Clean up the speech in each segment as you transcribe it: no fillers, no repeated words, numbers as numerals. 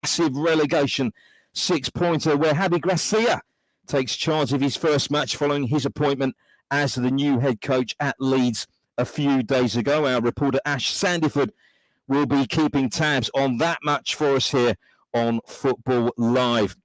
massive relegation 6-pointer where Javi Gracia takes charge of his first match following his appointment as the new head coach at Leeds a few days ago. Our reporter Ash Sandiford will be keeping tabs on that match for us here on Football Live.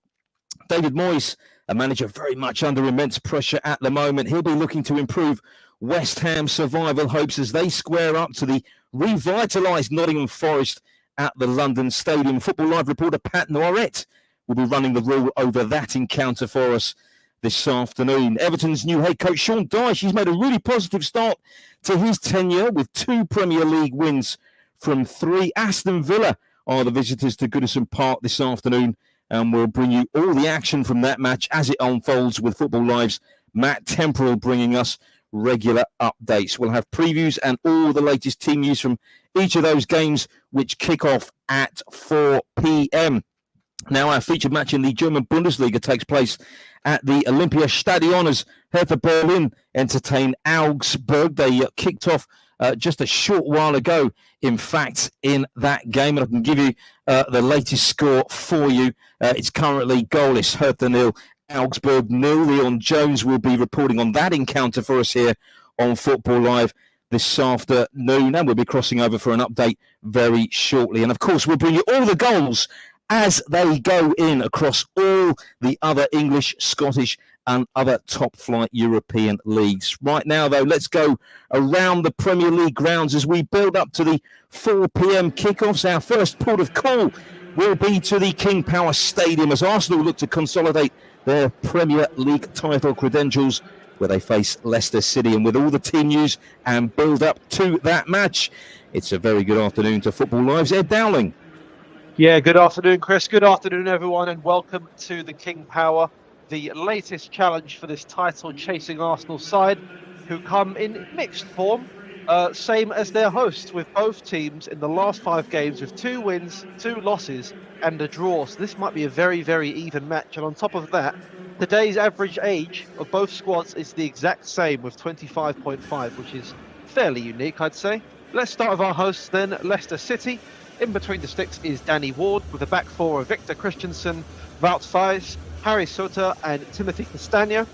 David Moyes, a manager very much under immense pressure at the moment. He'll be looking to improve West Ham's survival hopes as they square up to the revitalised Nottingham Forest at the London Stadium. Football Live reporter Pat Noiret will be running the rule over that encounter for us this afternoon. Everton's new head coach, Shaun Dyche, he's made a really positive start to his tenure with 2 Premier League wins from 3. Aston Villa are the visitors to Goodison Park this afternoon, and we'll bring you all the action from that match as it unfolds with Football Live's Matt Temporal bringing us regular updates. We'll have previews and all the latest team news from each of those games, which kick off at 4 p.m. Now, our featured match in the German Bundesliga takes place at the Olympiastadion as Hertha Berlin entertain Augsburg. They kicked off just a short while ago, in fact, in that game. And I can give you the latest score for you. It's currently goalless, Hertha 0, Augsburg 0. Leon Jones will be reporting on that encounter for us here on Football Live this afternoon. And we'll be crossing over for an update very shortly. And, of course, we'll bring you all the goals as they go in across all the other English, Scottish and other top-flight European leagues. Right now, though, let's go around the Premier League grounds as we build up to the 4 p.m. kickoffs. Our first port of call will be to the King Power Stadium as Arsenal look to consolidate their Premier League title credentials where they face Leicester City. And with all the team news and build up to that match, it's a very good afternoon to Football Live's Ed Dowling. Yeah, good afternoon, Chris. Good afternoon, everyone, and welcome to the King Power, the latest challenge for this title-chasing Arsenal side, who come in mixed form, same as their host, with both teams in the last 5 games with 2 wins, 2 losses, and a draw. So this might be a very, very even match. And on top of that, today's average age of both squads is the exact same, with 25.5, which is fairly unique, I'd say. Let's start with our hosts then, Leicester City. In between the sticks is Danny Ward with a back 4 of Victor Christensen, Wout Faes, Harry Suter and Timothy Castagna.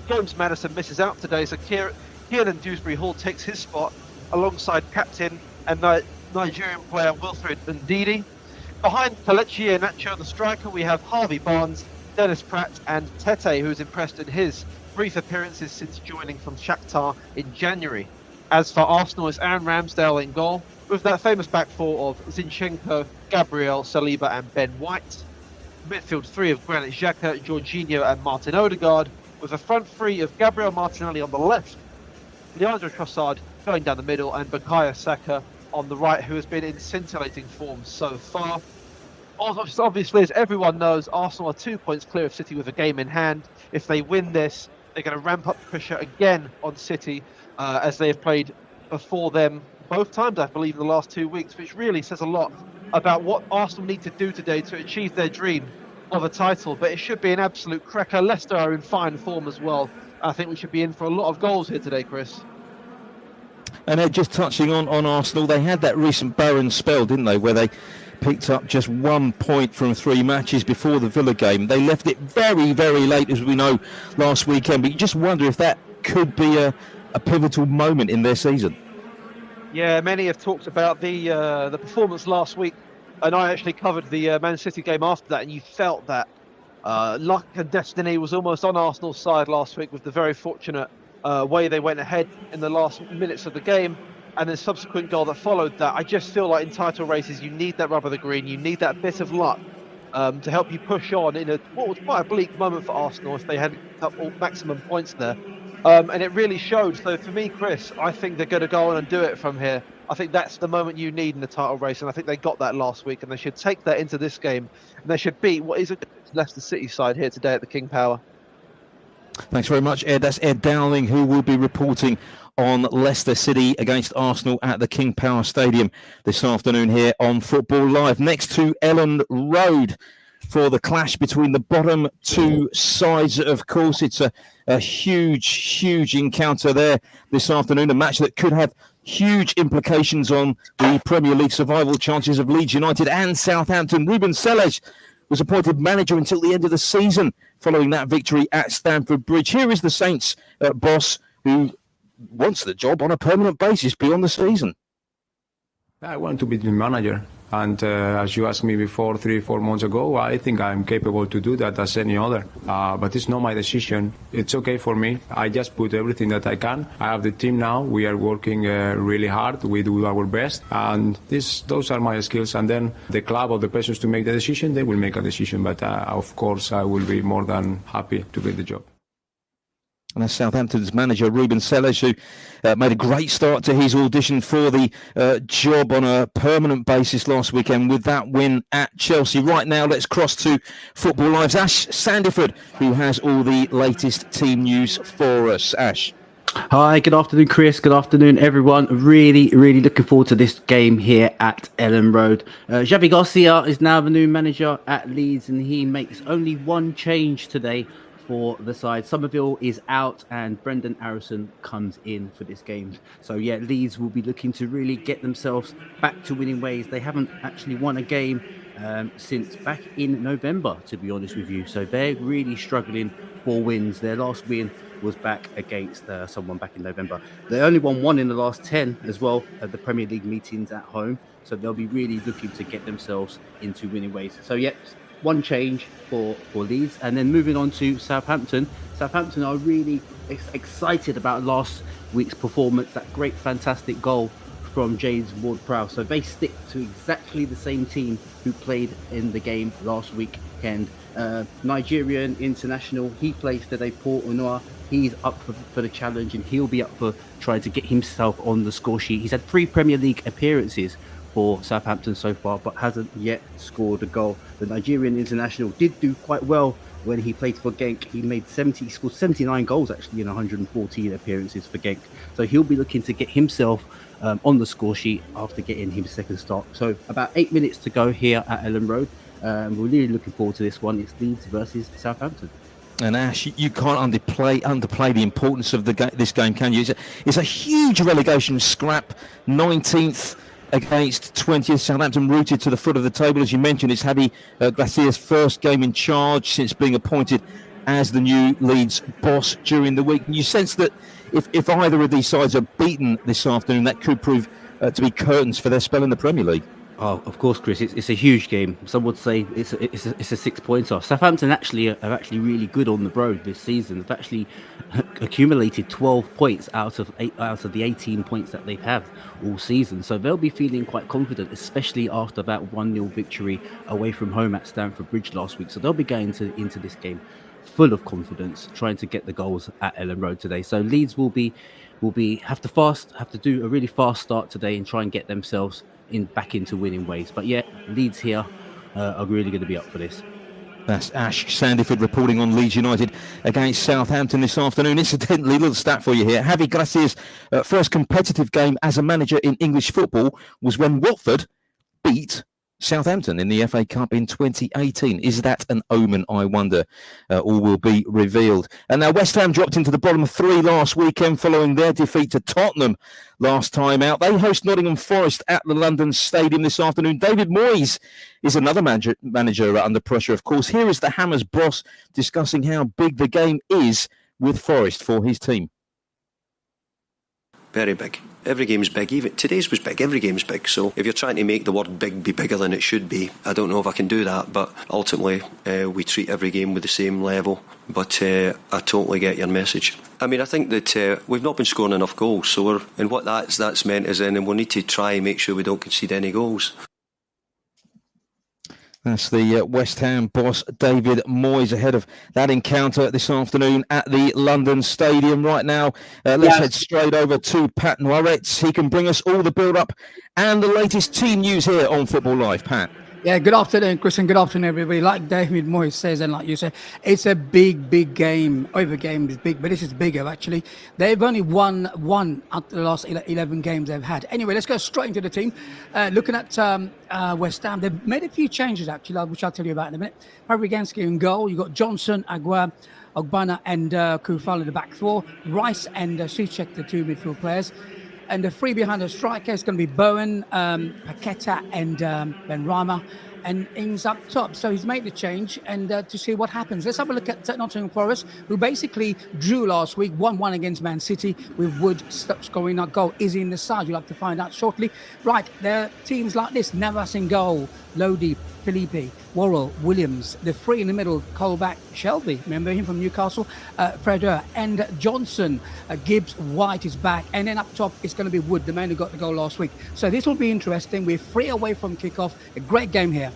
James Maddison misses out today, so Kieran Dewsbury-Hall takes his spot alongside captain and Nigerian player Wilfred Ndidi. Behind Kelechi Iheanacho, the striker, we have Harvey Barnes, Dennis Pratt and Tete, who's impressed in his brief appearances since joining from Shakhtar in January. As for Arsenal, it's Aaron Ramsdale in goal, with that famous back 4 of Zinchenko, Gabriel, Saliba and Ben White. Midfield 3 of Granit Xhaka, Jorginho and Martin Odegaard, with a front 3 of Gabriel Martinelli on the left, Leandro Trossard going down the middle and Bukayo Saka on the right, who has been in scintillating form so far. Obviously, as everyone knows, Arsenal are 2 points clear of City with a game in hand. If they win this, they're going to ramp up the pressure again on City, as they have played before them both times, I believe, in the last 2 weeks, which really says a lot about what Arsenal need to do today to achieve their dream of a title. But it should be an absolute cracker. Leicester are in fine form as well. I think we should be in for a lot of goals here today, Chris. And just touching on Arsenal, they had that recent barren spell, didn't they, where they picked up just 1 point from 3 matches before the Villa game. They left it very, very late, as we know, last weekend. But you just wonder if that could be a pivotal moment in their season. Yeah, many have talked about the performance last week, and I actually covered the Man City game after that, and you felt that luck and destiny was almost on Arsenal's side last week with the very fortunate way they went ahead in the last minutes of the game, and the subsequent goal that followed that. I just feel like in title races, you need that rub of the green, you need that bit of luck to help you push on in what was quite a bleak moment for Arsenal if they hadn't up all maximum points there. And it really showed. So for me, Chris, I think they're going to go on and do it from here. I think that's the moment you need in the title race, and I think they got that last week, and they should take that into this game, and they should beat what is a Leicester City side here today at the King Power. Thanks very much, Ed. That's Ed Dowling, who will be reporting on Leicester City against Arsenal at the King Power Stadium this afternoon here on Football Live. Next to Ellen Road for the clash between the bottom 2 sides, of course. It's a huge encounter there this afternoon, a match that could have huge implications on the Premier League survival chances of Leeds United and Southampton. Ruben Selles was appointed manager until the end of the season following that victory at Stamford Bridge. Here is the Saints boss who wants the job on a permanent basis beyond the season. I want to be the manager. And as you asked me before, 3-4 months ago, I think I'm capable to do that as any other. But it's not my decision. It's okay for me. I just put everything that I can. I have the team now. We are working really hard. We do our best. And those are my skills. And then the club or the persons to make the decision, they will make a decision. But of course, I will be more than happy to get the job. And that's Southampton's manager, Ruben Selles, who made a great start to his audition for the job on a permanent basis last weekend with that win at Chelsea. Right now, let's cross to Football Live's Ash Sandiford, who has all the latest team news for us. Ash. Hi, good afternoon, Chris. Good afternoon, everyone. Really looking forward to this game here at Ellen Road. Xavi Garcia is now the new manager at Leeds, and he makes only one change today for the side. Somerville is out and Brendan Harrison comes in for this game. So yeah, Leeds will be looking to really get themselves back to winning ways. They haven't actually won a game since back in November, to be honest with you. So they're really struggling for wins. Their last win was back against someone back in November. They only won one in the last 10 as well at the Premier League meetings at home. So they'll be really looking to get themselves into winning ways. So yeah, one change for Leeds. And then moving on to Southampton. Southampton are really excited about last week's performance, that great, fantastic goal from James Ward-Prowse. So they stick to exactly the same team who played in the game last weekend. Nigerian international, he plays today, Paul Onuoha. He's up for the challenge and he'll be up for trying to get himself on the score sheet. He's had 3 Premier League appearances for Southampton so far, but hasn't yet scored a goal. The Nigerian international did do quite well when he played for Genk. He scored 79 goals actually in 114 appearances for Genk. So he'll be looking to get himself on the score sheet after getting his second start. So about 8 minutes to go here at Ellen Road. We're really looking forward to this one. It's Leeds versus Southampton. And Ash, you can't underplay the importance of this game, can you? It's a huge relegation scrap. 19th against 20th. Southampton rooted to the foot of the table. As you mentioned, it's Javi Gracia's first game in charge since being appointed as the new Leeds boss during the week. And you sense that if either of these sides are beaten this afternoon, that could prove to be curtains for their spell in the Premier League. Oh, of course, Chris. It's a huge game. Some would say it's a 6-pointer. Southampton are actually really good on the road this season. They've actually accumulated 12 points out of the 18 points that they have all season. So they'll be feeling quite confident, especially after that 1-0 victory away from home at Stamford Bridge last week. So they'll be going into this game full of confidence, trying to get the goals at Ellen Road today. So Leeds will have to do a really fast start today and try and get themselves back into winning ways. But yeah, Leeds here are really going to be up for this. That's Ash Sandiford reporting on Leeds United against Southampton this afternoon. Incidentally, a little stat for you here. Javi Gracia's first competitive game as a manager in English football was when Watford beat Southampton in the FA Cup in 2018. Is that an omen, I wonder? All will be revealed. And now West Ham dropped into the bottom 3 last weekend following their defeat to Tottenham last time out. They host Nottingham Forest at the London Stadium this afternoon. David Moyes is another manager under pressure, of course. Here is the Hammers boss discussing how big the game is with Forest for his team. Very big. Every game's big. Even today's was big. Every game's big. So if you're trying to make the word big be bigger than it should be, I don't know if I can do that. But ultimately, we treat every game with the same level. But I totally get your message. I mean, I think that we've not been scoring enough goals. So and what that's meant is then we'll need to try and make sure we don't concede any goals. That's the West Ham boss, David Moyes, ahead of that encounter this afternoon at the London Stadium. Right now, let's head straight over to Pat Noiretz. He can bring us all the build-up and the latest team news here on Football Live. Pat. Yeah, good afternoon, Chris, and good afternoon, everybody. Like David Moyes says, and like you said, it's a big game. Every game is big, but this is bigger, actually. They've only won one out of the last 11 games they've had. Anyway, let's go straight into the team. Looking at West Ham, they've made a few changes, actually, which I'll tell you about in a minute. Fabianski in goal. You've got Johnson, Aguirre, Ogbonna, and Kufal in the back 4. Rice and Souček, the 2 midfield players. And the three behind the striker is going to be Bowen, Paqueta, and Benrahma, and Ings up top. So he's made the change, and to see what happens. Let's have a look at Nottingham Forest, who basically drew last week, 1-1 against Man City, with Wood scoring that goal. Is he in the side? You'll have to find out shortly. Right, there are teams like this: Navas in goal, Lodi, Felipe, Worrell, Williams. The three in the middle: Colback, Shelby, remember him from Newcastle, Freder, and Johnson. Gibbs, White is back, and then up top it's going to be Wood, the man who got the goal last week. So this will be interesting. We're 3 away from kickoff. A great game here.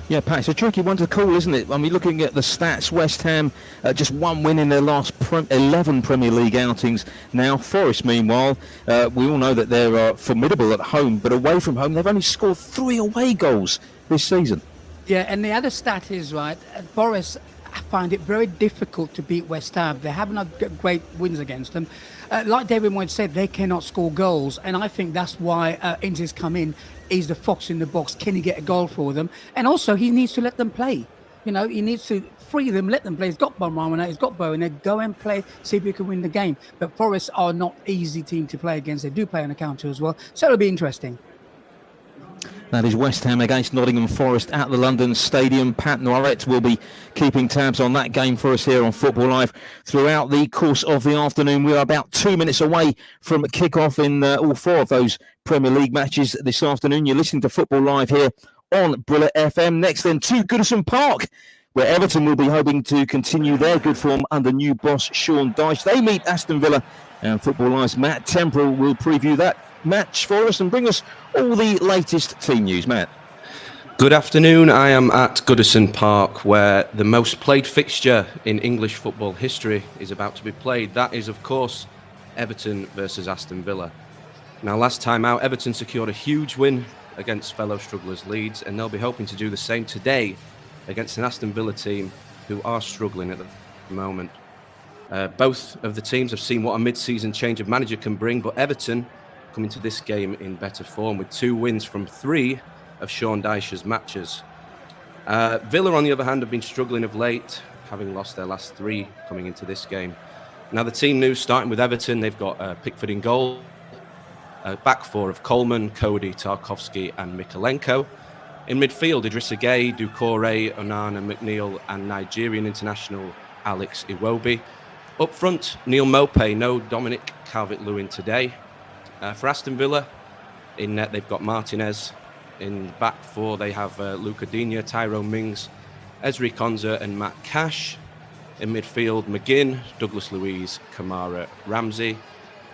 Yeah, Pat, it's a tricky one to call, isn't it? I mean, looking at the stats, West Ham just one win in their last 11 Premier League outings now. Forest, meanwhile, we all know that they're formidable at home, but away from home, they've only scored 3 away goals this season. Yeah, and the other stat is, right, Forest, I find it very difficult to beat West Ham. They haven't had great wins against them. Like David Moyes said, they cannot score goals, and I think that's why Ings has come in. He's the fox in the box. Can he get a goal for them? And also, he needs to let them play. You know, he needs to free them, let them play. He's got Benrahma, he's got Bowen. They go and play, see if you can win the game. But Forest are not easy team to play against. They do play on the counter as well, so it'll be interesting. That is West Ham against Nottingham Forest at the London Stadium. Pat Noiret will be keeping tabs on that game for us here on Football Live throughout the course of the afternoon. We are about 2 minutes away from kick-off in all 4 of those Premier League matches this afternoon. You're listening to Football Live here on Brila FM. Next then to Goodison Park, where Everton will be hoping to continue their good form under new boss Shaun Dyche. They meet Aston Villa, and Football Live's Matt Temporal will preview that match for us and bring us all the latest team news. Matt. Good afternoon. I am at Goodison Park, where the most played fixture in English football history is about to be played. That is, of course, Everton versus Aston Villa. Now, last time out, Everton secured a huge win against fellow strugglers Leeds, and they'll be hoping to do the same today against an Aston Villa team who are struggling at the moment. Both of the teams have seen what a mid-season change of manager can bring, but Everton coming to this game in better form with 2 wins from 3 of Shaun Dyche's matches. Villa, on the other hand, have been struggling of late, having lost their last 3 coming into this game. Now, the team news, starting with Everton, they've got Pickford in goal, back 4 of Coleman, Cody, Tarkowski and Mykolenko. In midfield, Idrissa Gueye, Doucouré, Onana, McNeil and Nigerian international Alex Iwobi. Up front, Neil Maupay, no Dominic Calvert-Lewin today. For Aston Villa, in net they've got Martinez. In back 4 they have Luca Digne, Tyrone Mings, Ezri Konsa and Matt Cash. In midfield, McGinn, Douglas Luiz, Kamara, Ramsey.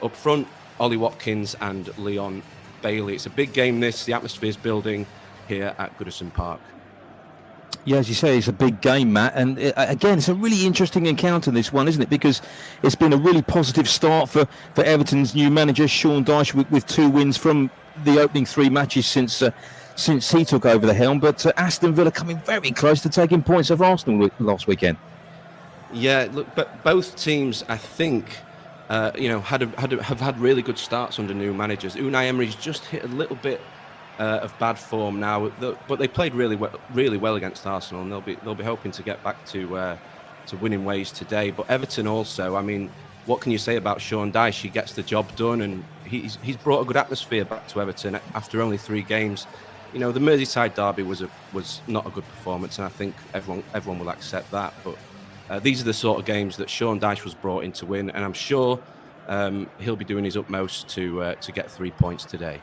Up front, Ollie Watkins and Leon Bailey. It's a big game this, the atmosphere's building here at Goodison Park. Yeah, as you say, it's a big game, Matt. And again, it's a really interesting encounter, this one, isn't it? Because it's been a really positive start for Everton's new manager, Shaun Dyche, with 2 wins from the opening 3 matches since he took over the helm. But Aston Villa coming very close to taking points off Arsenal last weekend. Yeah, look, but both teams, I think, have had really good starts under new managers. Unai Emery's just hit a little bit of bad form now, but they played really well against Arsenal, and they'll be hoping to get back to winning ways today. But Everton also, I mean, what can you say about Shaun Dyche? He gets the job done, and he's brought a good atmosphere back to Everton after only 3 games. You know, the Merseyside derby was not a good performance, and I think everyone will accept that. But these are the sort of games that Shaun Dyche was brought in to win, and I'm sure he'll be doing his utmost to get 3 points today.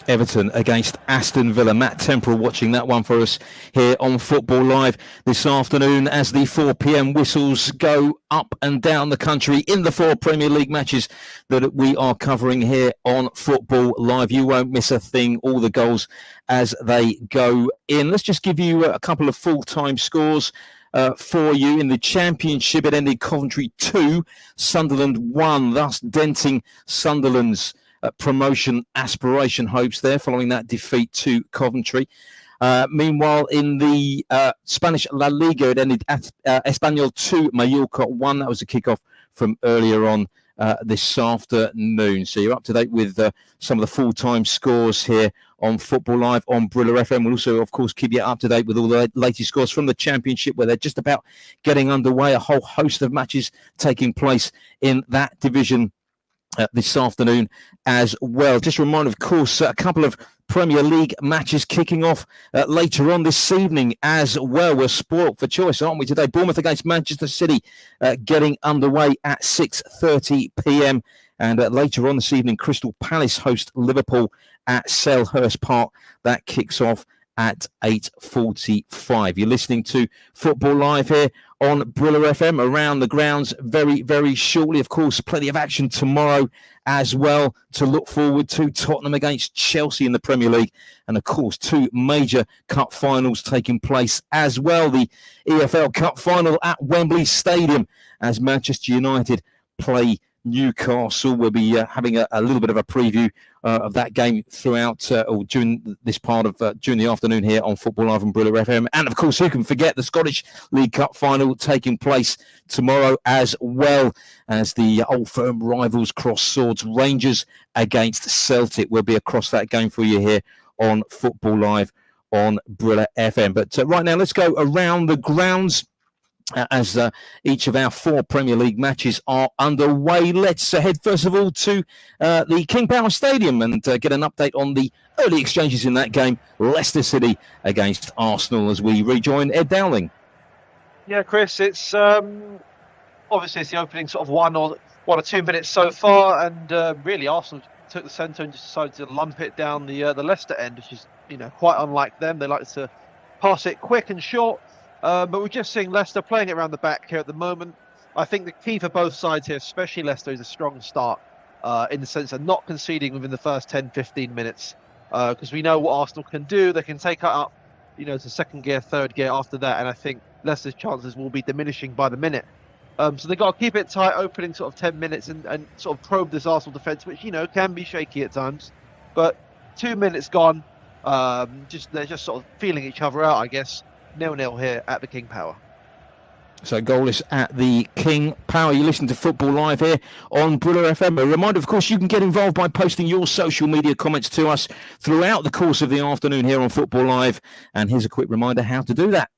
Everton against Aston Villa. Matt Temporal watching that one for us here on Football Live this afternoon as the 4 p.m. whistles go up and down the country in the 4 Premier League matches that we are covering here on Football Live. You won't miss a thing, all the goals as they go in. Let's just give you a couple of full-time scores for you. In the Championship, it ended Coventry 2, Sunderland 1, thus denting Sunderland's promotion aspiration hopes there following that defeat to Coventry. Meanwhile, in the Spanish La Liga, it ended Espanyol 2, Mallorca 1. That was a kickoff from earlier on this afternoon. So you're up to date with some of the full-time scores here on Football Live on Brila FM. We'll also, of course, keep you up to date with all the latest scores from the Championship, where they're just about getting underway. A whole host of matches taking place in that division this afternoon as well. Just a reminder, of course, a couple of Premier League matches kicking off later on this evening as well. We're spoilt for choice, aren't we, today? Bournemouth against Manchester City getting underway at 6:30 p.m. And later on this evening, Crystal Palace host Liverpool at Selhurst Park. That kicks off at 8:45. You're listening to Football Live here on Brila FM. Around the grounds very, very shortly. Of course, plenty of action tomorrow as well to look forward to. Tottenham against Chelsea in the Premier League. And of course, two major cup finals taking place as well. The EFL Cup final at Wembley Stadium as Manchester United play Newcastle. We'll be having a little bit of a preview of that game throughout or during this part of during the afternoon here on Football Live on Brila FM. And of course, who can forget the Scottish League Cup final taking place tomorrow as well as the old firm rivals cross swords. Rangers against Celtic. We'll be across that game for you here on Football Live on Brila FM. But right now, let's go around the grounds as each of our four Premier League matches are underway. Let's head first of all to the King Power Stadium and get an update on the early exchanges in that game. Leicester City against Arsenal as we rejoin Ed Dowling. Yeah, Chris, it's obviously it's the opening sort of one or 2 minutes so far, and really Arsenal took the centre and just decided to lump it down the Leicester end, which is quite unlike them. They like to pass it quick and short. But we're just seeing Leicester playing it around the back here at the moment. I think the key for both sides here, especially Leicester, is a strong start in the sense of not conceding within the first 10, 15 minutes. Because we know what Arsenal can do. They can take it up, to second gear, third gear after that. And I think Leicester's chances will be diminishing by the minute. So they've got to keep it tight, opening sort of 10 minutes and sort of probe this Arsenal defence, which, can be shaky at times. But 2 minutes gone, they're just sort of feeling each other out, I guess. 0-0 here at the King Power. So goalless at the King Power. You listen to Football Live here on Brila FM. A reminder, of course, you can get involved by posting your social media comments to us throughout the course of the afternoon here on Football Live. And here's a quick reminder how to do that.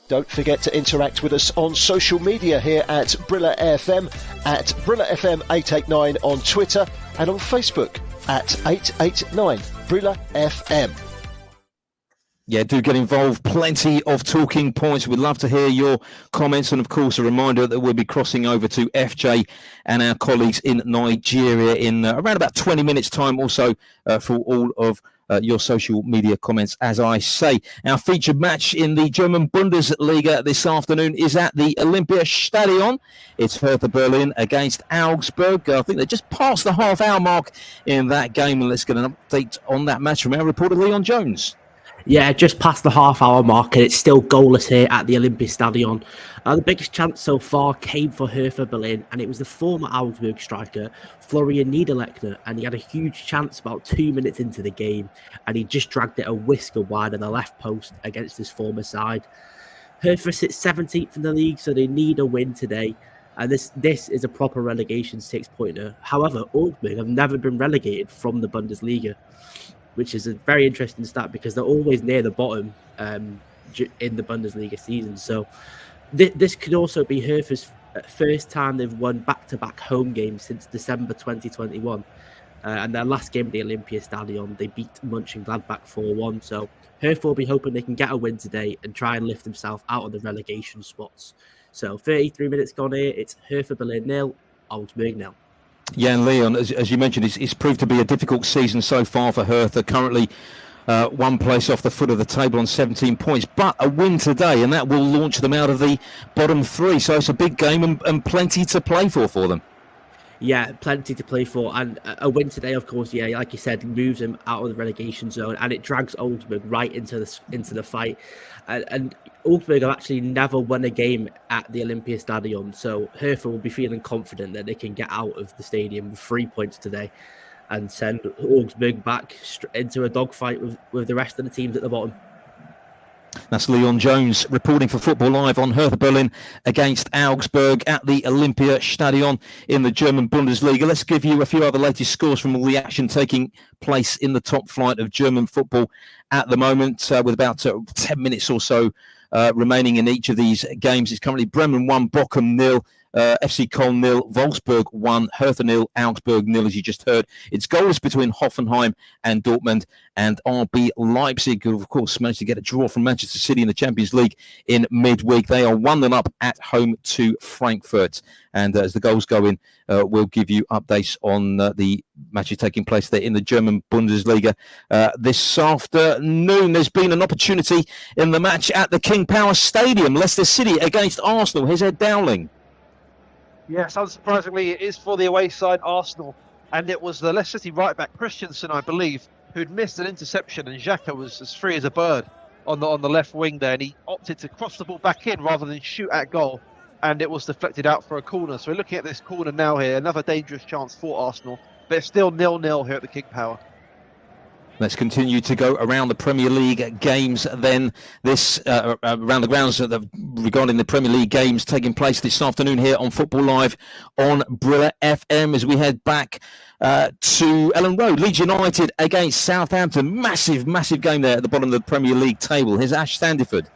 Don't forget to interact with us on social media here at Brila FM, at Brila FM 889 on Twitter, and on Facebook at 889 Brila FM. Yeah, do get involved. Plenty of talking points. We'd love to hear your comments. And, of course, a reminder that we'll be crossing over to FJ and our colleagues in Nigeria in around about 20 minutes' time also for all of your social media comments, as I say. Our featured match in the German Bundesliga this afternoon is at the Olympiastadion. It's Hertha Berlin against Augsburg. I think they just passed the half-hour mark in that game. And let's get an update on that match from our reporter, Leon Jones. Yeah, just past the half-hour mark, and it's still goalless here at the Olympiastadion. The biggest chance so far came for Hertha Berlin, and it was the former Augsburg striker, Florian Niederlechner, and he had a huge chance about 2 minutes into the game, and he just dragged it a whisker wide of the left post against his former side. Hertha sits 17th in the league, so they need a win today, and this is a proper relegation six-pointer. However, Augsburg have never been relegated from the Bundesliga, which is a very interesting stat because they're always near the bottom in the Bundesliga season. So this could also be Hertha's first time they've won back-to-back home games since December 2021. And their last game at the Olympiastadion, they beat Mönchengladbach 4-1. So Hertha will be hoping they can get a win today and try and lift themselves out of the relegation spots. So 33 minutes gone here. It's Hertha Berlin 0, Augsburg 0. Yeah, and Leon, as you mentioned, it's proved to be a difficult season so far for Hertha. Currently one place off the foot of the table on 17 points, but a win today, and that will launch them out of the bottom three. So it's a big game and plenty to play for them. Yeah, plenty to play for, and a win today, of course, yeah, like you said, moves them out of the relegation zone, and it drags Augsburg right into the fight. And Augsburg have actually never won a game at the Olympiastadion, so Hertha will be feeling confident that they can get out of the stadium with 3 points today and send Augsburg back into a dogfight with the rest of the teams at the bottom. That's Leon Jones reporting for Football Live on Hertha Berlin against Augsburg at the Olympiastadion in the German Bundesliga. Let's give you a few other latest scores from all the action taking place in the top flight of German football at the moment, with about 10 minutes or so remaining in each of these games. It's currently Bremen 1, Bochum 0. FC Köln 0, Wolfsburg 1, Hertha 0, Augsburg 0, as you just heard. It's goalless between Hoffenheim and Dortmund, and RB Leipzig, who of course managed to get a draw from Manchester City in the Champions League in midweek. They are 1-0 up at home to Frankfurt. And as the goals go in, we'll give you updates on the matches taking place there in the German Bundesliga this afternoon. There's been an opportunity in the match at the King Power Stadium. Leicester City against Arsenal. Here's Ed Dowling. Yes, unsurprisingly, it is for the away side Arsenal. And it was the Leicester City right-back Christensen, I believe, who'd missed an interception. And Xhaka was as free as a bird on the left wing there. And he opted to cross the ball back in rather than shoot at goal. And it was deflected out for a corner. So we're looking at this corner now here. Another dangerous chance for Arsenal. But it's still 0-0 here at the King Power. Let's continue to go around the Premier League games then. This around the grounds regarding the Premier League games taking place this afternoon here on Football Live on Brila FM as we head back to Ellen Road. Leeds United against Southampton. Massive game there at the bottom of the Premier League table. Here's Ash Standiford.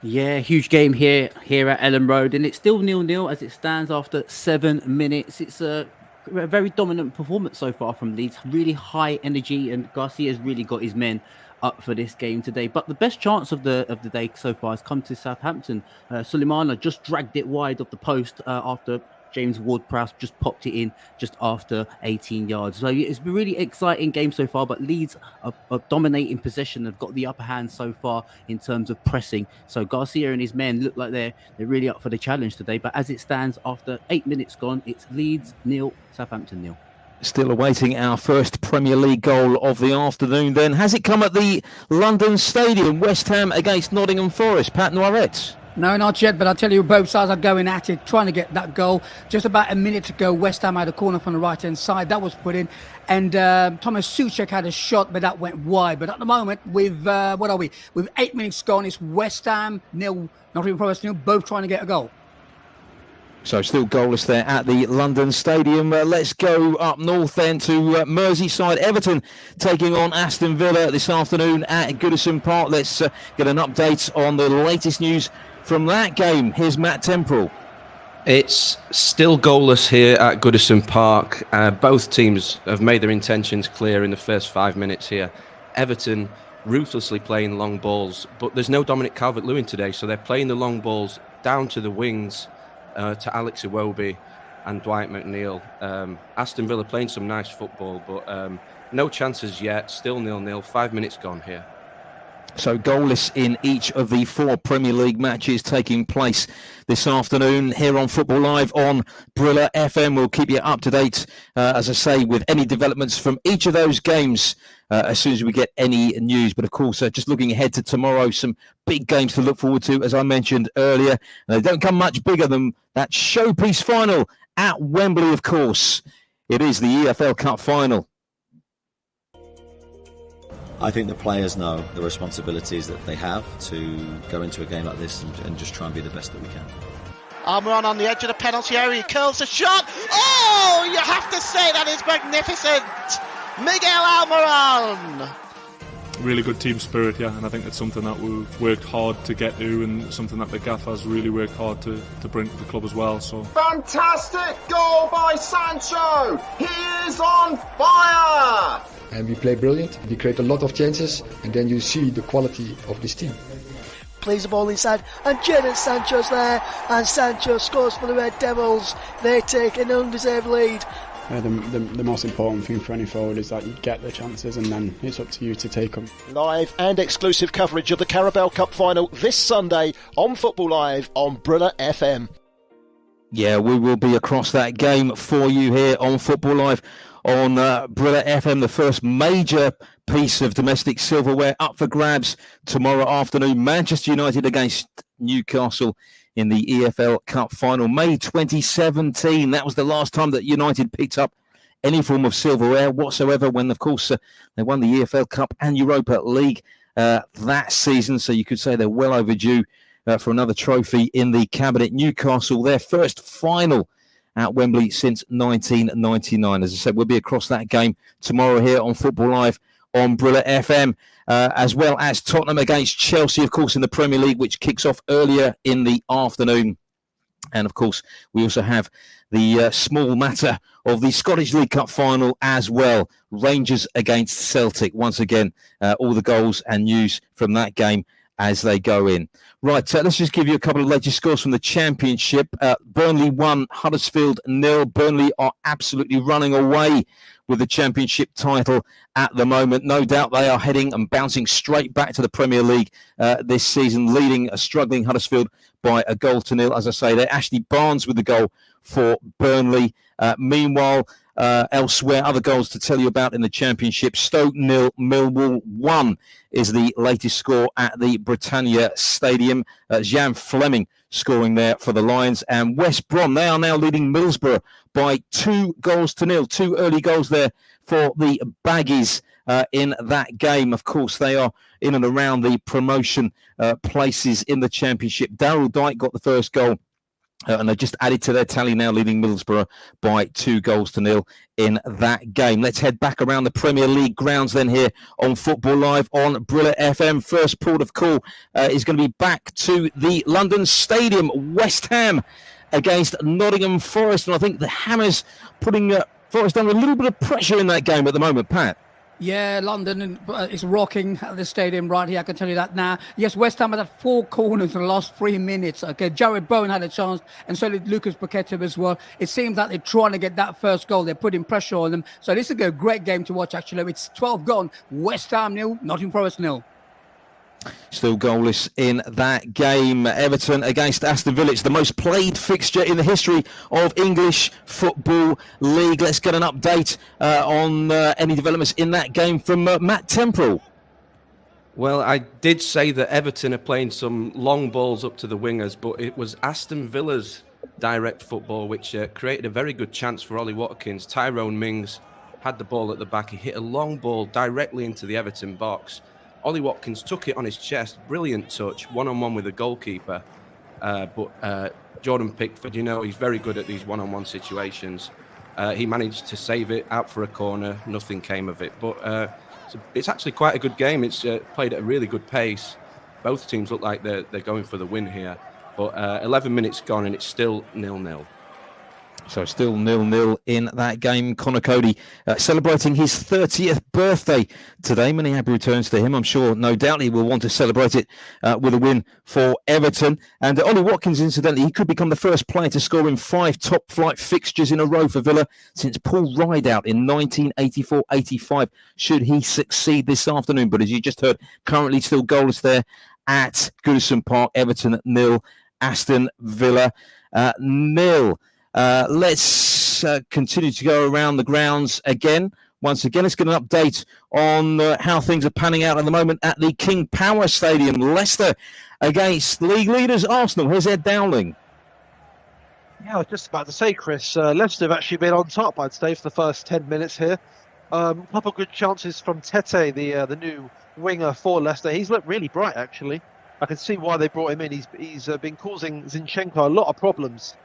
Yeah, huge game here at Ellen Road, and it's still 0-0 as it stands after 7 minutes. It's a very dominant performance so far from Leeds. Really high energy, and Garcia's really got his men up for this game today. But the best chance of the day so far has come to Southampton. Suleimana just dragged it wide of the post after James Ward-Prowse just popped it in just after 18 yards. So it's been a really exciting game so far, but Leeds are dominating possession. They've got the upper hand so far in terms of pressing. So Garcia and his men look like they're really up for the challenge today. But as it stands, after 8 minutes gone, it's Leeds 0, Southampton 0. Still awaiting our first Premier League goal of the afternoon then. Has it come at the London Stadium? West Ham against Nottingham Forest. Pat Noiret. No, not yet, but I'll tell you, both sides are going at it, trying to get that goal. Just about a minute ago, West Ham had a corner from the right-hand side. That was put in. And Thomas Souček had a shot, but that went wide. But at the moment, with, with 8 minutes gone, it's West Ham 0, Nottingham Forest 0, both trying to get a goal. So still goalless there at the London Stadium. Let's go up north then to Merseyside. Everton taking on Aston Villa this afternoon at Goodison Park. Let's get an update on the latest news from that game. Here's Matt Temporal. It's still goalless here at Goodison Park. Both teams have made their intentions clear in the first 5 minutes here. Everton ruthlessly playing long balls, but there's no Dominic Calvert-Lewin today, so they're playing the long balls down to the wings to Alex Iwobi and Dwight McNeil. Aston Villa playing some nice football, but no chances yet. Still 0-0. 5 minutes gone here. So goalless in each of the 4 Premier League matches taking place this afternoon here on Football Live on Brila FM. We'll keep you up to date, as I say, with any developments from each of those games as soon as we get any news. But of course, just looking ahead to tomorrow, some big games to look forward to, as I mentioned earlier. They don't come much bigger than that showpiece final at Wembley, of course. It is the EFL Cup final. I think the players know the responsibilities that they have to go into a game like this and just try and be the best that we can. Almiron on the edge of the penalty area, he curls a shot. Oh, you have to say that is magnificent. Miguel Almiron. Really good team spirit, yeah, and I think it's something that we've worked hard to get to and something that the gaffer has really worked hard to bring to the club as well. So fantastic goal by Sancho. He is on fire. And we play brilliant, we create a lot of chances, and then you see the quality of this team. Plays the ball inside, and Jadon Sancho's there, and Sancho scores for the Red Devils. They take an undeserved lead. The most important thing for any forward is that you get the chances, and then it's up to you to take them. Live and exclusive coverage of the Carabao Cup final this Sunday on Football Live on Brila FM. Yeah, we will be across that game for you here on Football Live on Brila FM. The first major piece of domestic silverware up for grabs tomorrow afternoon. Manchester United against Newcastle in the EFL Cup final. May 2017, that was the last time that United picked up any form of silverware whatsoever, when, of course, they won the EFL Cup and Europa League that season. So you could say they're well overdue for another trophy in the cabinet. Newcastle, their first final at Wembley since 1999. As I said, we'll be across that game tomorrow here on Football Live on Brila FM, as well as Tottenham against Chelsea, of course, in the Premier League, which kicks off earlier in the afternoon. And of course, we also have the small matter of the Scottish League Cup final as well. Rangers against Celtic. Once again, all the goals and news from that game as they go in. Right, let's just give you a couple of latest scores from the Championship. Burnley 1, Huddersfield 0. Burnley are absolutely running away with the Championship title at the moment. No doubt they are heading and bouncing straight back to the Premier League this season, leading a struggling Huddersfield by 1-0. As I say, they're Ashley Barnes with the goal for Burnley. Meanwhile, elsewhere, other goals to tell you about in the Championship. Stoke 0, Millwall 1 is the latest score at the Britannia Stadium. Jan Fleming scoring there for the Lions. And West Brom, they are now leading Middlesbrough by 2-0. 2 early goals there for the Baggies in that game. Of course, they are in and around the promotion places in the Championship. Daryl Dyke got the first goal. And they just added to their tally now, leading Middlesbrough by 2-0 in that game. Let's head back around the Premier League grounds then here on Football Live on Brila FM. First port of call is going to be back to the London Stadium. West Ham against Nottingham Forest. And I think the Hammers putting Forest under a little bit of pressure in that game at the moment, Pat. Yeah, London is rocking at the stadium right here. I can tell you that now. Yes, West Ham had 4 corners in the last 3 minutes. Okay, Jared Bowen had a chance, and so did Lucas Paqueta as well. It seems like they're trying to get that first goal. They're putting pressure on them. So this is a great game to watch, actually. It's 12 gone. West Ham 0, Nottingham Forest 0. Still goalless in that game. Everton against Aston Villa. It's the most played fixture in the history of English Football League. Let's get an update on any developments in that game from Matt Temporal. Well, I did say that Everton are playing some long balls up to the wingers, but it was Aston Villa's direct football which created a very good chance for Ollie Watkins. Tyrone Mings had the ball at the back. He hit a long ball directly into the Everton box. Ollie Watkins took it on his chest, brilliant touch, one-on-one with the goalkeeper. But Jordan Pickford, he's very good at these one-on-one situations. He managed to save it out for a corner, nothing came of it. But it's actually quite a good game. It's played at a really good pace. Both teams look like they're going for the win here. But 11 minutes gone and it's still 0-0. So still 0-0 in that game. Conor Cody celebrating his 30th birthday today. Many happy returns to him. I'm sure, no doubt, he will want to celebrate it with a win for Everton. And Ollie Watkins, incidentally, he could become the first player to score in 5 top-flight fixtures in a row for Villa since Paul Rideout in 1984-85, should he succeed this afternoon. But as you just heard, currently still goalless there at Goodison Park. Everton 0, Aston Villa 0. Let's continue to go around the grounds again. Once again, let's get an update on how things are panning out at the moment at the King Power Stadium. Leicester against league leaders Arsenal. Here's Ed Dowling. Yeah, I was just about to say, Chris, Leicester have actually been on top, I'd say, for the first 10 minutes here. A couple of good chances from Tete, the new winger for Leicester. He's looked really bright, actually. I can see why they brought him in. He's been causing Zinchenko a lot of problems